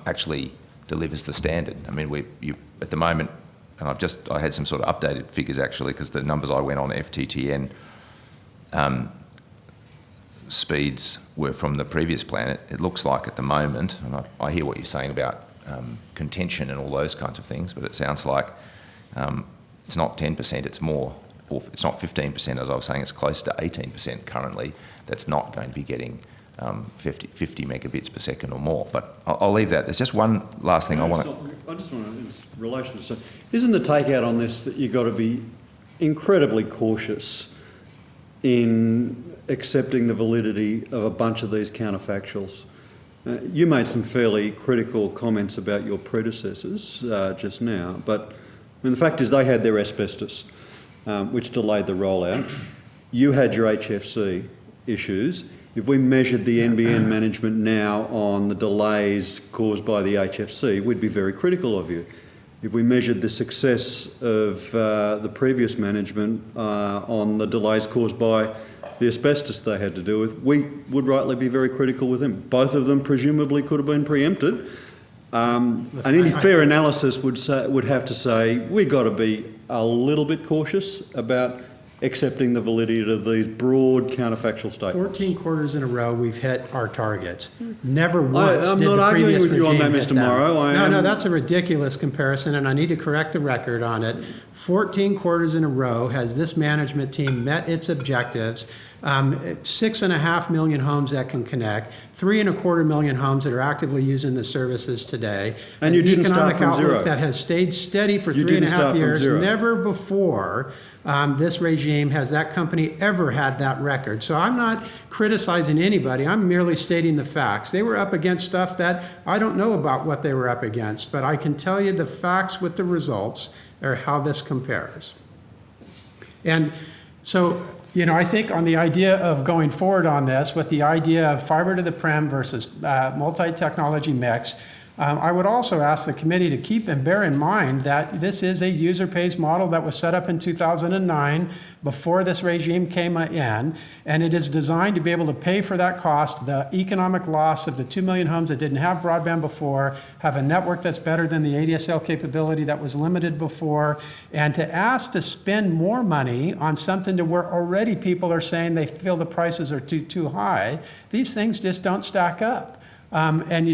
[SPEAKER 3] actually delivers the standard. I mean, at the moment, and I had some sort of updated figures actually, because the numbers I went on FTTN speeds were from the previous plan. It looks like at the moment, and I hear what you're saying about contention and all those kinds of things, but it sounds like it's not 10%, it's more, or it's not 15%, as I was saying, it's close to 18% currently that's not going to be getting 50 megabits per second or more. But I'll leave that. There's just one last thing I just want to,
[SPEAKER 6] in relation to, isn't the takeout on this that you've got to be incredibly cautious in accepting the validity of a bunch of these counterfactuals? You made some fairly critical comments about your predecessors just now, but I mean, the fact is they had their asbestos, which delayed the rollout. You had your HFC issues. If we measured the NBN management now on the delays caused by the HFC, we'd be very critical of you. If we measured the success of the previous management on the delays caused by the asbestos they had to deal with, we would rightly be very critical with them. Both of them presumably could have been preempted. And any fair analysis would have to say we've got to be a little bit cautious about accepting the validity of these broad counterfactual statements.
[SPEAKER 7] 14 quarters in a row, we've hit our targets. Never once
[SPEAKER 6] I'm
[SPEAKER 7] did
[SPEAKER 6] not
[SPEAKER 7] the
[SPEAKER 6] arguing
[SPEAKER 7] previous
[SPEAKER 6] with you on
[SPEAKER 7] regime
[SPEAKER 6] that,
[SPEAKER 7] hit
[SPEAKER 6] Mr.
[SPEAKER 7] them.
[SPEAKER 6] Morrow.
[SPEAKER 7] No, that's a ridiculous comparison, and I need to correct the record on it. 14 quarters in a row has this management team met its objectives 6.5 million homes that can connect, 3.25 million homes that are actively using the services today.
[SPEAKER 6] And you didn't start
[SPEAKER 7] economic
[SPEAKER 6] from
[SPEAKER 7] outlook
[SPEAKER 6] zero.
[SPEAKER 7] that has stayed steady for
[SPEAKER 6] You
[SPEAKER 7] three and
[SPEAKER 6] didn't
[SPEAKER 7] a half
[SPEAKER 6] start from
[SPEAKER 7] years.
[SPEAKER 6] zero.
[SPEAKER 7] Never before this regime has that company ever had that record. So I'm not criticizing anybody. I'm merely stating the facts. They were up against stuff that I don't know about what they were up against, but I can tell you the facts with the results are how this compares. And so, you know, I think on the idea of going forward on this, with the idea of fiber to the prem versus multi-technology mix, I would also ask the committee to keep and bear in mind that this is a user pays model that was set up in 2009 before this regime came in, and it is designed to be able to pay for that cost, the economic loss of the 2 million homes that didn't have broadband before, have a network that's better than the ADSL capability that was limited before, and to ask to spend more money on something to where already people are saying they feel the prices are too high. These things just don't stack up.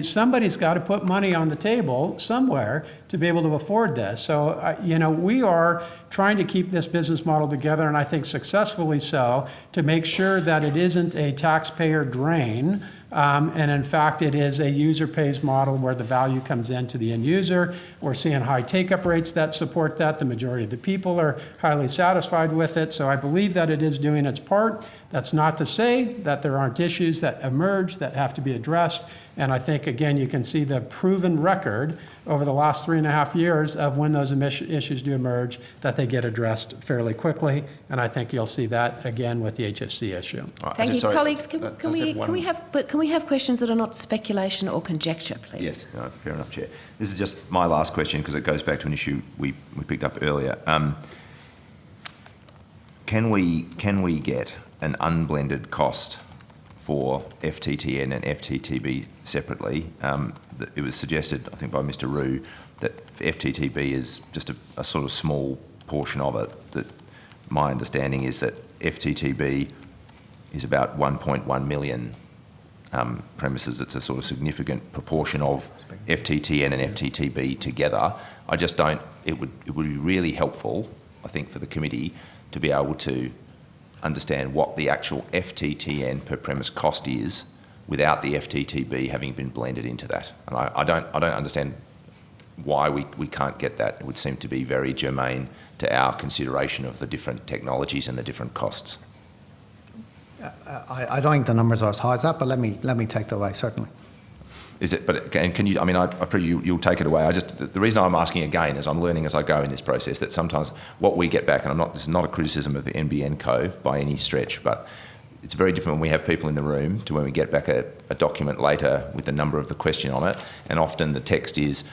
[SPEAKER 7] Somebody's got to put money on the table somewhere to be able to afford this. So, you know, we are trying to keep this business model together, and I think successfully so, to make sure that it isn't a taxpayer drain. And in fact, it is a user pays model where the value comes into the end user. We're seeing high take-up rates that support that. The majority of the people are highly satisfied with it. So I believe that it is doing its part. That's not to say that there aren't issues that emerge that have to be addressed. And I think, again, you can see the proven record over the last 3.5 years of when those issues do emerge, that they get addressed fairly quickly. And I think you'll see that again with the HFC issue.
[SPEAKER 3] Right,
[SPEAKER 1] Thank you,
[SPEAKER 3] sorry,
[SPEAKER 1] colleagues. Can we have questions that are not speculation or conjecture, please?
[SPEAKER 3] Yes, no, fair enough, Chair. This is just my last question because it goes back to an issue we picked up earlier. Can we get an unblended cost for FTTN and FTTB separately? It was suggested, I think, by Mr. Rue, that FTTB is just a sort of small portion of it. That my understanding is that FTTB is about 1.1 million premises. It's a sort of significant proportion of FTTN and FTTB together. I just don't. It would be really helpful, I think, for the committee to be able to understand what the actual FTTN per premise cost is without the FTTB having been blended into that. And I don't understand why we can't get that. It would seem to be very germane to our consideration of the different technologies and the different costs.
[SPEAKER 8] I don't think the numbers are as high as that, but let me take that away, certainly.
[SPEAKER 3] Is it? But can you? I mean, I presume you'll take it away. The reason I'm asking again is I'm learning as I go in this process that sometimes what we get back, and this is not a criticism of the NBN Co by any stretch, but it's very different when we have people in the room to when we get back a document later with the number of the question on it, and often the text is,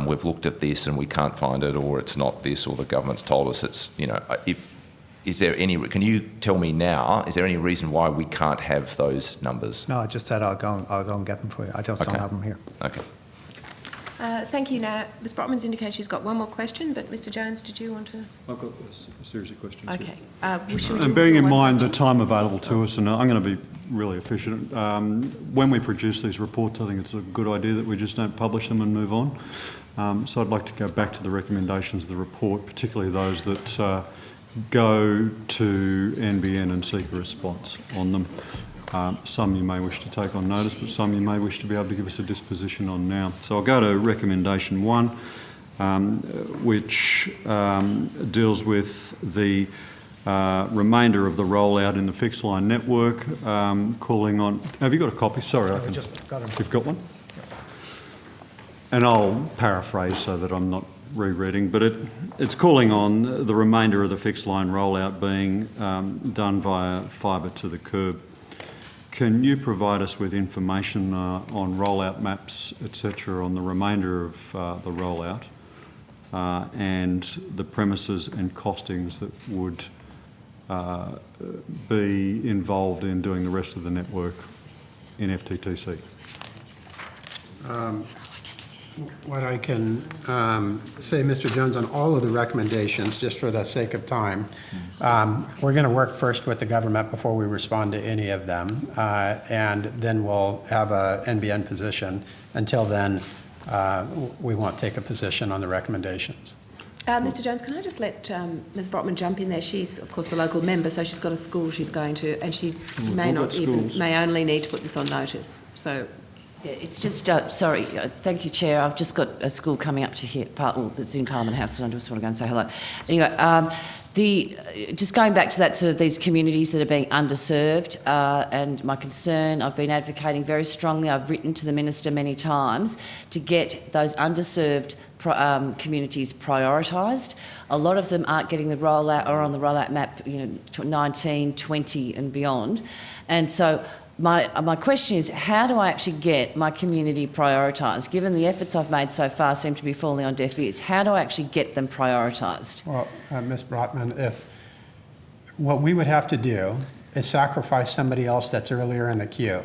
[SPEAKER 3] we've looked at this and we can't find it, or it's not this, or the government's told us it's, you know, is there any, can you tell me now, is there any reason why we can't have those numbers?
[SPEAKER 8] No, I just said I'll go and get them for you. I just don't have them here.
[SPEAKER 3] Okay.
[SPEAKER 1] Thank you. Now, Ms. Brotman's indicated she's got one more question, but Mr. Jones, did you want to?
[SPEAKER 6] I've got a series of questions.
[SPEAKER 1] Okay.
[SPEAKER 6] And bearing in mind the time available to us, and I'm going to be really efficient, when we produce these reports, I think it's a good idea that we just don't publish them and move on. So I'd like to go back to the recommendations of the report, particularly those that go to NBN and seek a response on them. Some you may wish to take on notice, but some you may wish to be able to give us a disposition on now. So I'll go to recommendation 1, which deals with the remainder of the rollout in the fixed line network, calling on... Have you got a copy? Sorry, I can...
[SPEAKER 8] Just got it.
[SPEAKER 6] You've got one? And I'll paraphrase so that I'm not rereading, but it's calling on the remainder of the fixed line rollout being done via fibre to the curb. Can you provide us with information on rollout maps, etc., on the remainder of the rollout and the premises and costings that would be involved in doing the rest of the network in FTTC?
[SPEAKER 7] What I can say, Mr. Jones, on all of the recommendations, just for the sake of time, we're going to work first with the government before we respond to any of them, and then we'll have a NBN position. Until then, we won't take a position on the recommendations.
[SPEAKER 1] Mr Jones, can I just let Ms Brotman jump in there? She's, of course, the local member, so she's got a school she's going to, and she may only need to put this on notice. So,
[SPEAKER 9] yeah, it's just, sorry, thank you, Chair. I've just got a school coming up to here, that's in Parliament House, and I just want to go and say hello. Anyway, just going back to that sort of these communities that are being underserved, and my concern, I've been advocating very strongly, I've written to the Minister many times, to get those underserved communities prioritised. A lot of them aren't getting the rollout or on the rollout map, 19, 20 and beyond. And so my question is, how do I actually get my community prioritised? Given the efforts I've made so far seem to be falling on deaf ears, how do I actually get them prioritised?
[SPEAKER 7] Well, Ms Brotman, if what we would have to do is sacrifice somebody else that's earlier in the queue,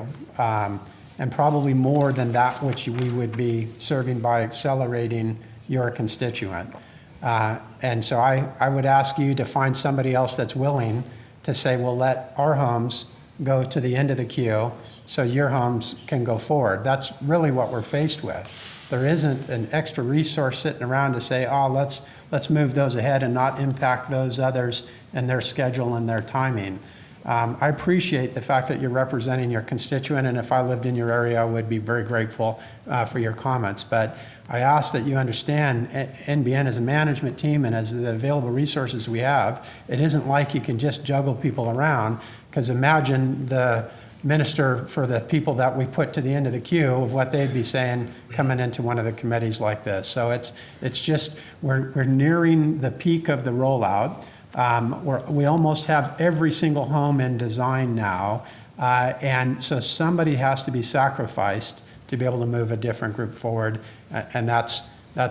[SPEAKER 7] and probably more than that which we would be serving by accelerating your constituent. And so I would ask you to find somebody else that's willing to say, we'll let our homes go to the end of the queue so your homes can go forward. That's really what we're faced with. There isn't an extra resource sitting around to say, oh, let's move those ahead and not impact those others and their schedule and their timing. I appreciate the fact that you're representing your constituent, and if I lived in your area, I would be very grateful for your comments. But I ask that you understand NBN as a management team and as the available resources we have, it isn't like you can just juggle people around, because imagine the minister for the people that we put to the end of the queue of what they'd be saying coming into one of the committees like this. So it's just, we're nearing the peak of the rollout. We almost have every single home in design now, and so somebody has to be sacrificed to be able to move a different group forward, and that's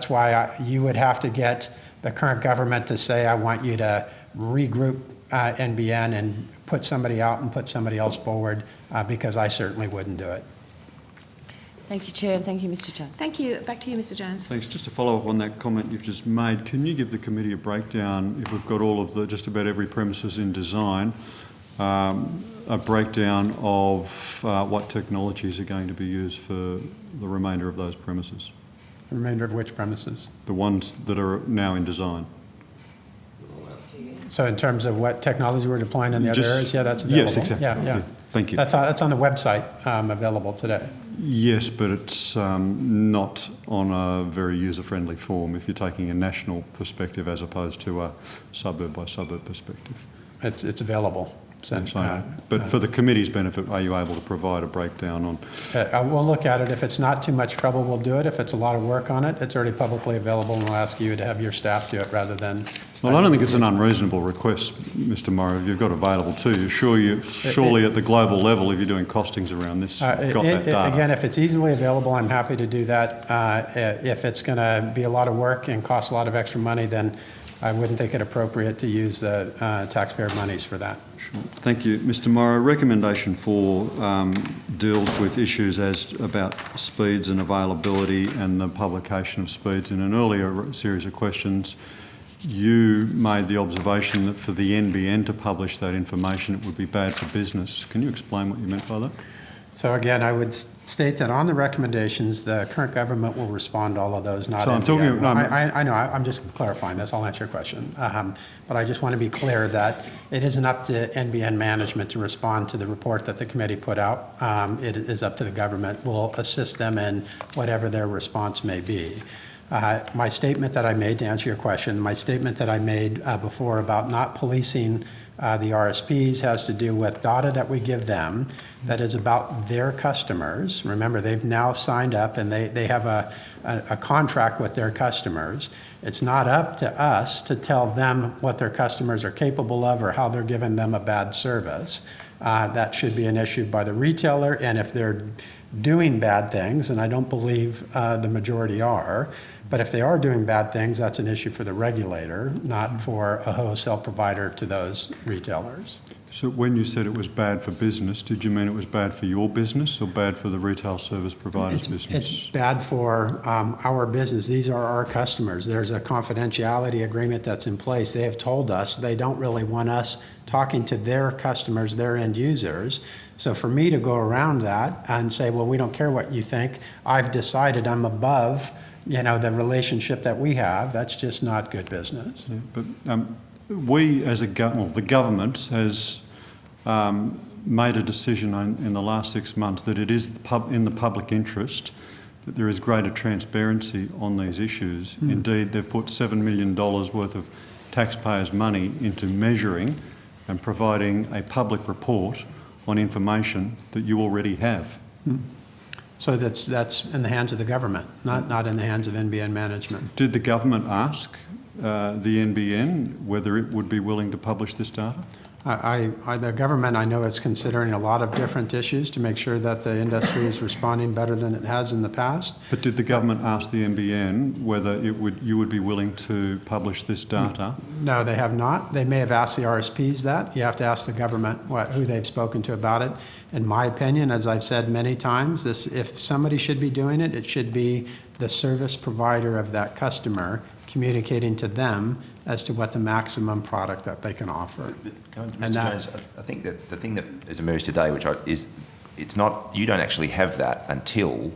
[SPEAKER 7] why you would have to get the current government to say, I want you to regroup NBN and put somebody out and put somebody else forward, because I certainly wouldn't do it.
[SPEAKER 9] Thank you, Chair, and thank you, Mr Jones.
[SPEAKER 1] thank you. Back to you, Mr Jones.
[SPEAKER 6] Thanks. Just to follow up on that comment you've just made, can you give the committee a breakdown, if we've got all of the, just about every premises in design, a breakdown of what technologies are going to be used for the remainder of those premises?
[SPEAKER 7] The remainder of which premises?
[SPEAKER 6] The ones that are now in design.
[SPEAKER 7] So in terms of what technology we're deploying in the other areas, yeah, that's available.
[SPEAKER 6] Yes, exactly.
[SPEAKER 7] Yeah.
[SPEAKER 6] Thank you.
[SPEAKER 7] That's on the website, available today.
[SPEAKER 6] Yes, but it's not on a very user-friendly form if you're taking a national perspective as opposed to a suburb-by-suburb perspective.
[SPEAKER 7] It's available.
[SPEAKER 6] But for the committee's benefit, are you able to provide a breakdown on?
[SPEAKER 7] We'll look at it. If it's not too much trouble, we'll do it. If it's a lot of work on it, it's already publicly available, and we'll ask you to have your staff do it rather than...
[SPEAKER 6] Well, I don't think it's an unreasonable request, Mr Morrow, if you've got available too. Surely at the global level, if you're doing costings around this, you've got that data.
[SPEAKER 7] Again, if it's easily available, I'm happy to do that. If it's going to be a lot of work and cost a lot of extra money, then I wouldn't think it appropriate to use the taxpayer monies for that.
[SPEAKER 6] Sure. Thank you. Mr Morrow, recommendation 4 deals with issues about speeds and availability and the publication of speeds. In an earlier series of questions, you made the observation that for the NBN to publish that information, it would be bad for business. Can you explain what you meant by that?
[SPEAKER 7] So again, I would state that on the recommendations, the current government will respond to all of those, not NBN.
[SPEAKER 6] I'm talking...
[SPEAKER 7] I know, I'm just clarifying this. I'll answer your question. But I just want to be clear that it isn't up to NBN management to respond to the report that the committee put out. It is up to the government. We'll assist them in whatever their response may be. My statement that I made, to answer your question, my statement that I made before about not policing the RSPs has to do with data that we give them that is about their customers. Remember, they've now signed up and they have a contract with their customers. It's not up to us to tell them what their customers are capable of or how they're giving them a bad service. That should be an issue by the retailer, and if they're doing bad things, and I don't believe the majority are, but if they are doing bad things, that's an issue for the regulator, not for a wholesale provider to those retailers.
[SPEAKER 6] So when you said it was bad for business, did you mean it was bad for your business or bad for the retail service provider's business?
[SPEAKER 7] It's bad for our business. These are our customers. There's a confidentiality agreement that's in place. They have told us they don't really want us talking to their customers, their end users. So for me to go around that and say, well, we don't care what you think, I've decided I'm above the relationship that we have. That's just not good business.
[SPEAKER 6] Yeah, but we, as the government has made a decision in the last 6 months that it is in the public interest that there is greater transparency on these issues. Indeed, they've put $7 million worth of taxpayers' money into measuring and providing a public report on information that you already have.
[SPEAKER 7] So that's in the hands of the government, not in the hands of NBN management.
[SPEAKER 6] Did the government ask the NBN whether it would be willing to publish this data?
[SPEAKER 7] The government, I know, is considering a lot of different issues to make sure that the industry is responding better than it has in the past.
[SPEAKER 6] But did the government ask the NBN whether you would be willing to publish this data?
[SPEAKER 7] No, they have not. They may have asked the RSPs that. You have to ask the government who they've spoken to about it. In my opinion, as I've said many times, if somebody should be doing it, it should be the service provider of that customer communicating to them as to what the maximum product that they can offer.
[SPEAKER 3] Mr. Jones, I think that the thing that has emerged today, it's not, you don't actually have that until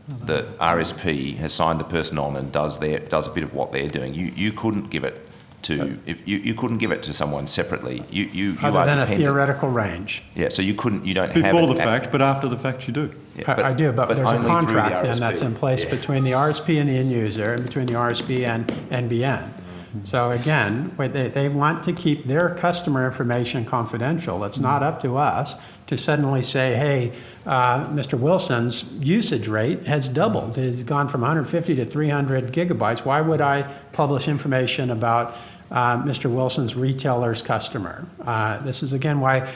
[SPEAKER 3] the RSP has signed the person on and does a bit of what they're doing. You couldn't give it to, if you couldn't give it to someone separately. You
[SPEAKER 7] Other
[SPEAKER 3] are
[SPEAKER 7] than a
[SPEAKER 3] dependent.
[SPEAKER 7] theoretical range.
[SPEAKER 3] Yeah, so you don't have
[SPEAKER 6] Before
[SPEAKER 3] it
[SPEAKER 6] the fact, but after the fact you do.
[SPEAKER 3] Yeah,
[SPEAKER 7] I do, but there's a
[SPEAKER 3] only through the
[SPEAKER 7] contract then
[SPEAKER 3] RSP.
[SPEAKER 7] that's in place between the RSP and the end user, and between the RSP and NBN. So again, they want to keep their customer information confidential. It's not up to us to suddenly say, hey, Mr. Wilson's usage rate has doubled. It's gone from 150 to 300 gigabytes. Why would I publish information about Mr. Wilson's retailer's customer? This is, again, why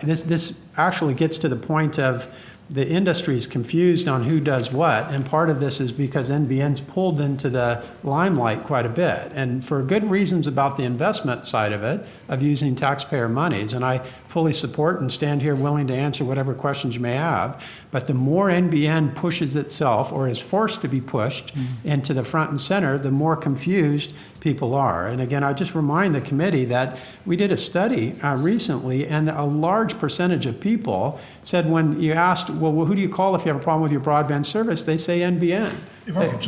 [SPEAKER 7] this actually gets to the point of the industry is confused on who does what, and part of this is because NBN's pulled into the limelight quite a bit, and for good reasons about the investment side of it, of using taxpayer monies, and I fully support and stand here willing to answer whatever questions you may have, but the more NBN pushes itself, or is forced to be pushed into the front and center, the more confused people are. And again, I just remind the committee that we did a study recently, and a large percentage of people said when you asked, well, who do you call if you have a problem with your broadband service? They say NBN.
[SPEAKER 2] If I could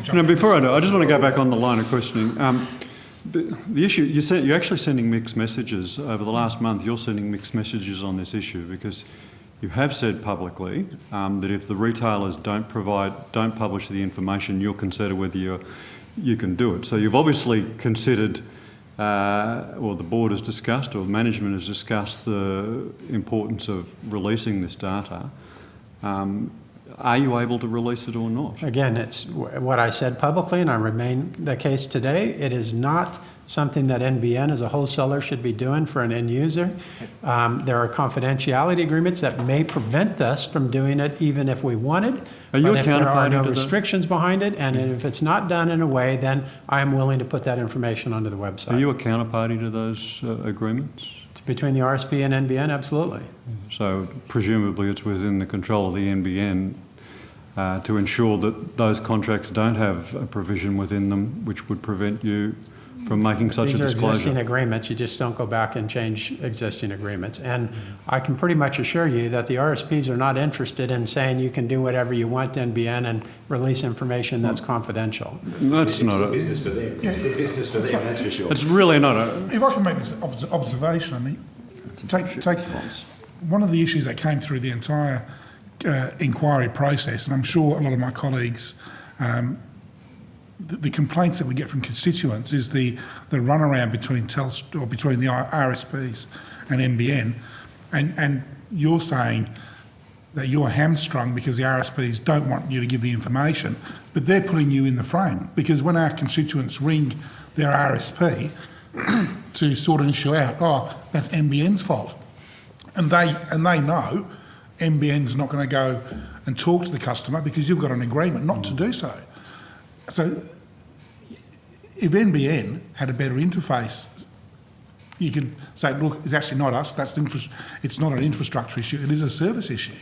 [SPEAKER 2] jump
[SPEAKER 6] Before I do, I just want to go back on the line of questioning. The issue, you're actually sending mixed messages over the last month. You're sending mixed messages on this issue because you have said publicly that if the retailers don't publish the information, you'll consider whether you can do it. So you've obviously considered, or the board has discussed, or management has discussed the importance of releasing this data. Are you able to release it or not?
[SPEAKER 7] Again, it's what I said publicly, and I remain the case today. It is not something that NBN as a wholesaler should be doing for an end user. There are confidentiality agreements that may prevent us from doing it even if we wanted.
[SPEAKER 6] Are you
[SPEAKER 7] but if there are no
[SPEAKER 6] counterparty to
[SPEAKER 7] restrictions behind it, and if it's not done in a way, then I am willing to put that information onto the website.
[SPEAKER 6] Are you a counterparty to those agreements?
[SPEAKER 7] Between the RSP and NBN, absolutely.
[SPEAKER 6] So presumably it's within the control of the NBN to ensure that those contracts don't have a provision within them which would prevent you from making such a
[SPEAKER 7] These are
[SPEAKER 6] disclosure.
[SPEAKER 7] existing agreements. You just don't go back and change existing agreements. And I can pretty much assure you that the RSPs are not interested in saying you can do whatever you want to NBN and release information that's confidential.
[SPEAKER 6] That's not a
[SPEAKER 10] business for them. It's good business for them, that's for sure.
[SPEAKER 6] It's really not a.
[SPEAKER 2] If I can make this observation, I mean, take one of the issues that came through the entire inquiry process, and I'm sure a lot of my colleagues, the complaints that we get from constituents is the runaround between between the RSPs and NBN, and you're saying that you're hamstrung because the RSPs don't want you to give the information, but they're putting you in the frame because when our constituents ring their RSP to sort an issue out, that's NBN's fault, and they know NBN's not going to go and talk to the customer because you've got an agreement not to do so. So if NBN had a better interface, you could say, look, it's actually not us, it's not an infrastructure issue, it is a service issue,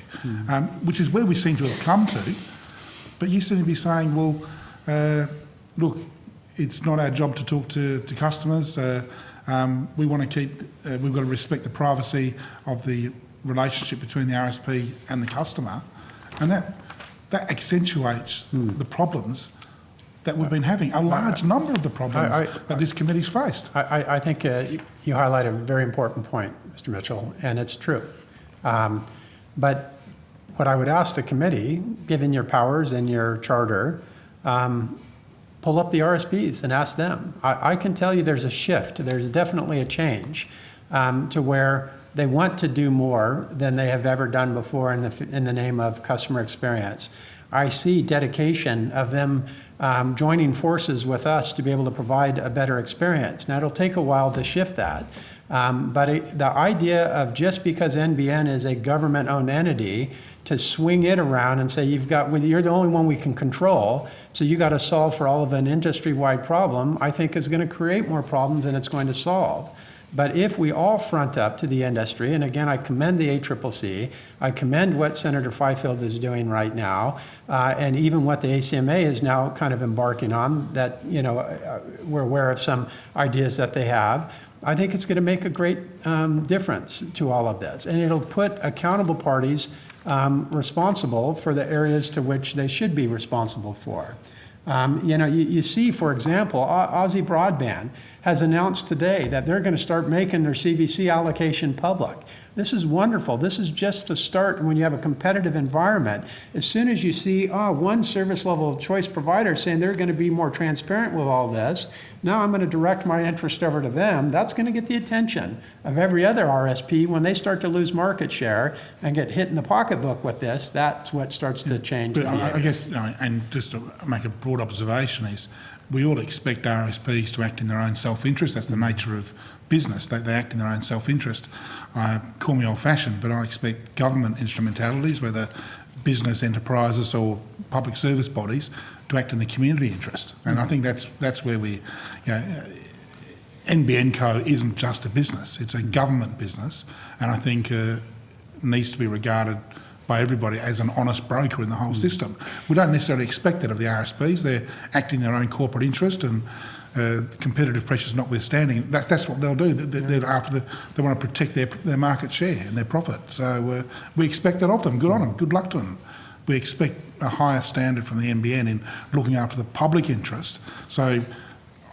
[SPEAKER 2] which is where we seem to have come to. But you seem to be saying, well, look, it's not our job to talk to customers. We want to keep, we've got to respect the privacy of the relationship between the RSP and the customer, and that that accentuates the problems that we've been having, a large number of the problems that this committee's faced.
[SPEAKER 7] I think you highlight a very important point, Mr. Mitchell, and it's true. But what I would ask the committee, given your powers and your charter, pull up the RSPs and ask them. I can tell you there's a shift. There's definitely a change to where they want to do more than they have ever done before in the name of customer experience. I see dedication of them joining forces with us to be able to provide a better experience. Now, it'll take a while to shift that. But the idea of just because NBN is a government-owned entity, to swing it around and say you're the only one we can control, so you got to solve for all of an industry-wide problem, I think is going to create more problems than it's going to solve. But if we all front up to the industry, and again, I commend the ACCC, I commend what Senator Fifield is doing right now, and even what the ACMA is now kind of embarking on, that, we're aware of some ideas that they have. I think it's going to make a great difference to all of this. And it'll put accountable parties responsible for the areas to which they should be responsible for. You see, for example, Aussie Broadband has announced today that they're going to start making their CVC allocation public. This is wonderful. This is just a start when you have a competitive environment. As soon as you see one service level of choice provider saying they're going to be more transparent with all this, now I'm going to direct my interest over to them. That's going to get the attention of every other RSP. When they start to lose market share and get hit in the pocketbook with this, that's what starts to change.
[SPEAKER 2] But I guess, and just to make a broad observation is, we all expect RSPs to act in their own self-interest. That's the nature of business. They act in their own self-interest. Call me old-fashioned, but I expect government instrumentalities, whether business enterprises or public service bodies, to act in the community interest. And I think that's where NBN Co isn't just a business, it's a government business, and I think needs to be regarded by everybody as an honest broker in the whole system. We don't necessarily expect that of the RSPs. They're acting in their own corporate interest, and competitive pressures notwithstanding, that's what they'll do. They want to protect their market share and their profit. So we expect that of them. Good on them. Good luck to them. We expect a higher standard from the NBN in looking after the public interest. So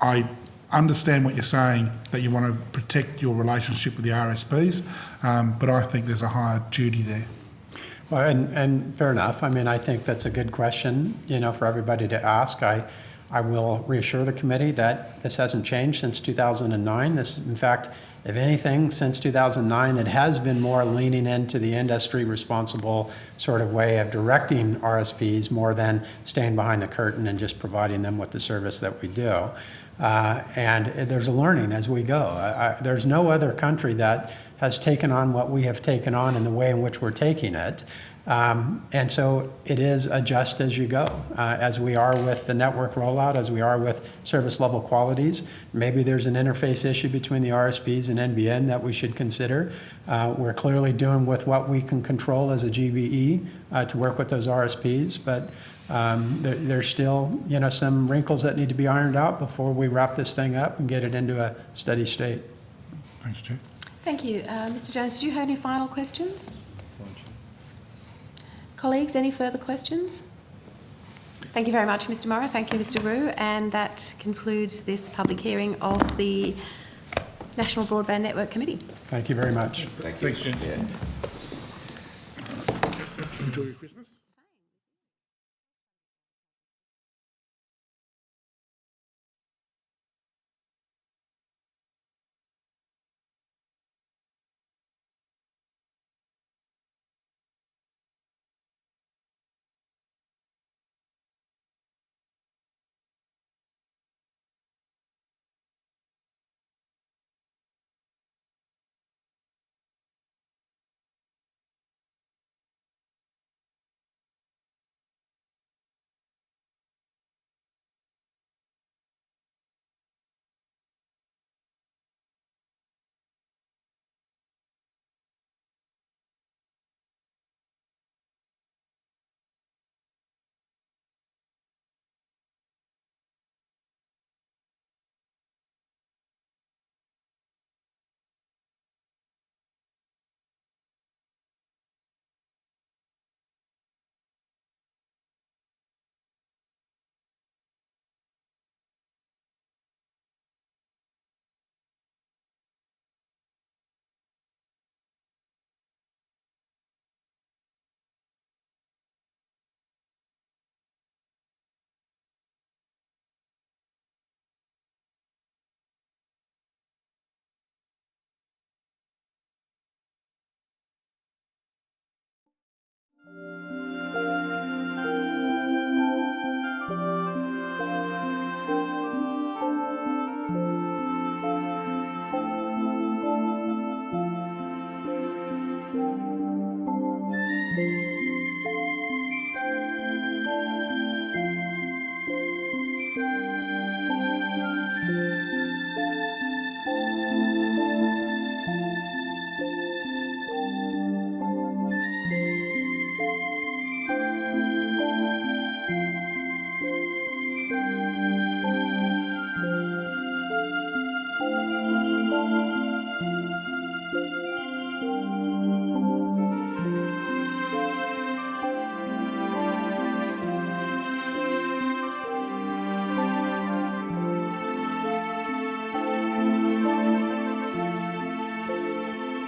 [SPEAKER 2] I understand what you're saying, that you want to protect your relationship with the RSPs, but I think there's a higher duty there.
[SPEAKER 7] Well, and fair enough. I mean, I think that's a good question, for everybody to ask. I will reassure the committee that this hasn't changed since 2009. This, in fact, if anything, since 2009, it has been more leaning into the industry responsible sort of way of directing RSPs more than staying behind the curtain and just providing them with the service that we do. And there's a learning as we go. There's no other country that has taken on what we have taken on in the way in which we're taking it. And so it is adjust as you go, as we are with the network rollout, as we are with service level qualities. Maybe there's an interface issue between the RSPs and NBN that we should consider. We're clearly doing with what we can control as a GBE to work with those RSPs, but there's still some wrinkles that need to be ironed out before we wrap this thing up and get it into a steady state.
[SPEAKER 2] Thanks, Chair.
[SPEAKER 1] Thank you. Mr Jones, do you have any final questions? Colleagues, any further questions? Thank you very much, Mr Morrow. Thank you, Mr Rue. And that concludes this public hearing of the National Broadband Network Committee.
[SPEAKER 7] Thank you very much.
[SPEAKER 2] Thanks, gents. Enjoy your Christmas.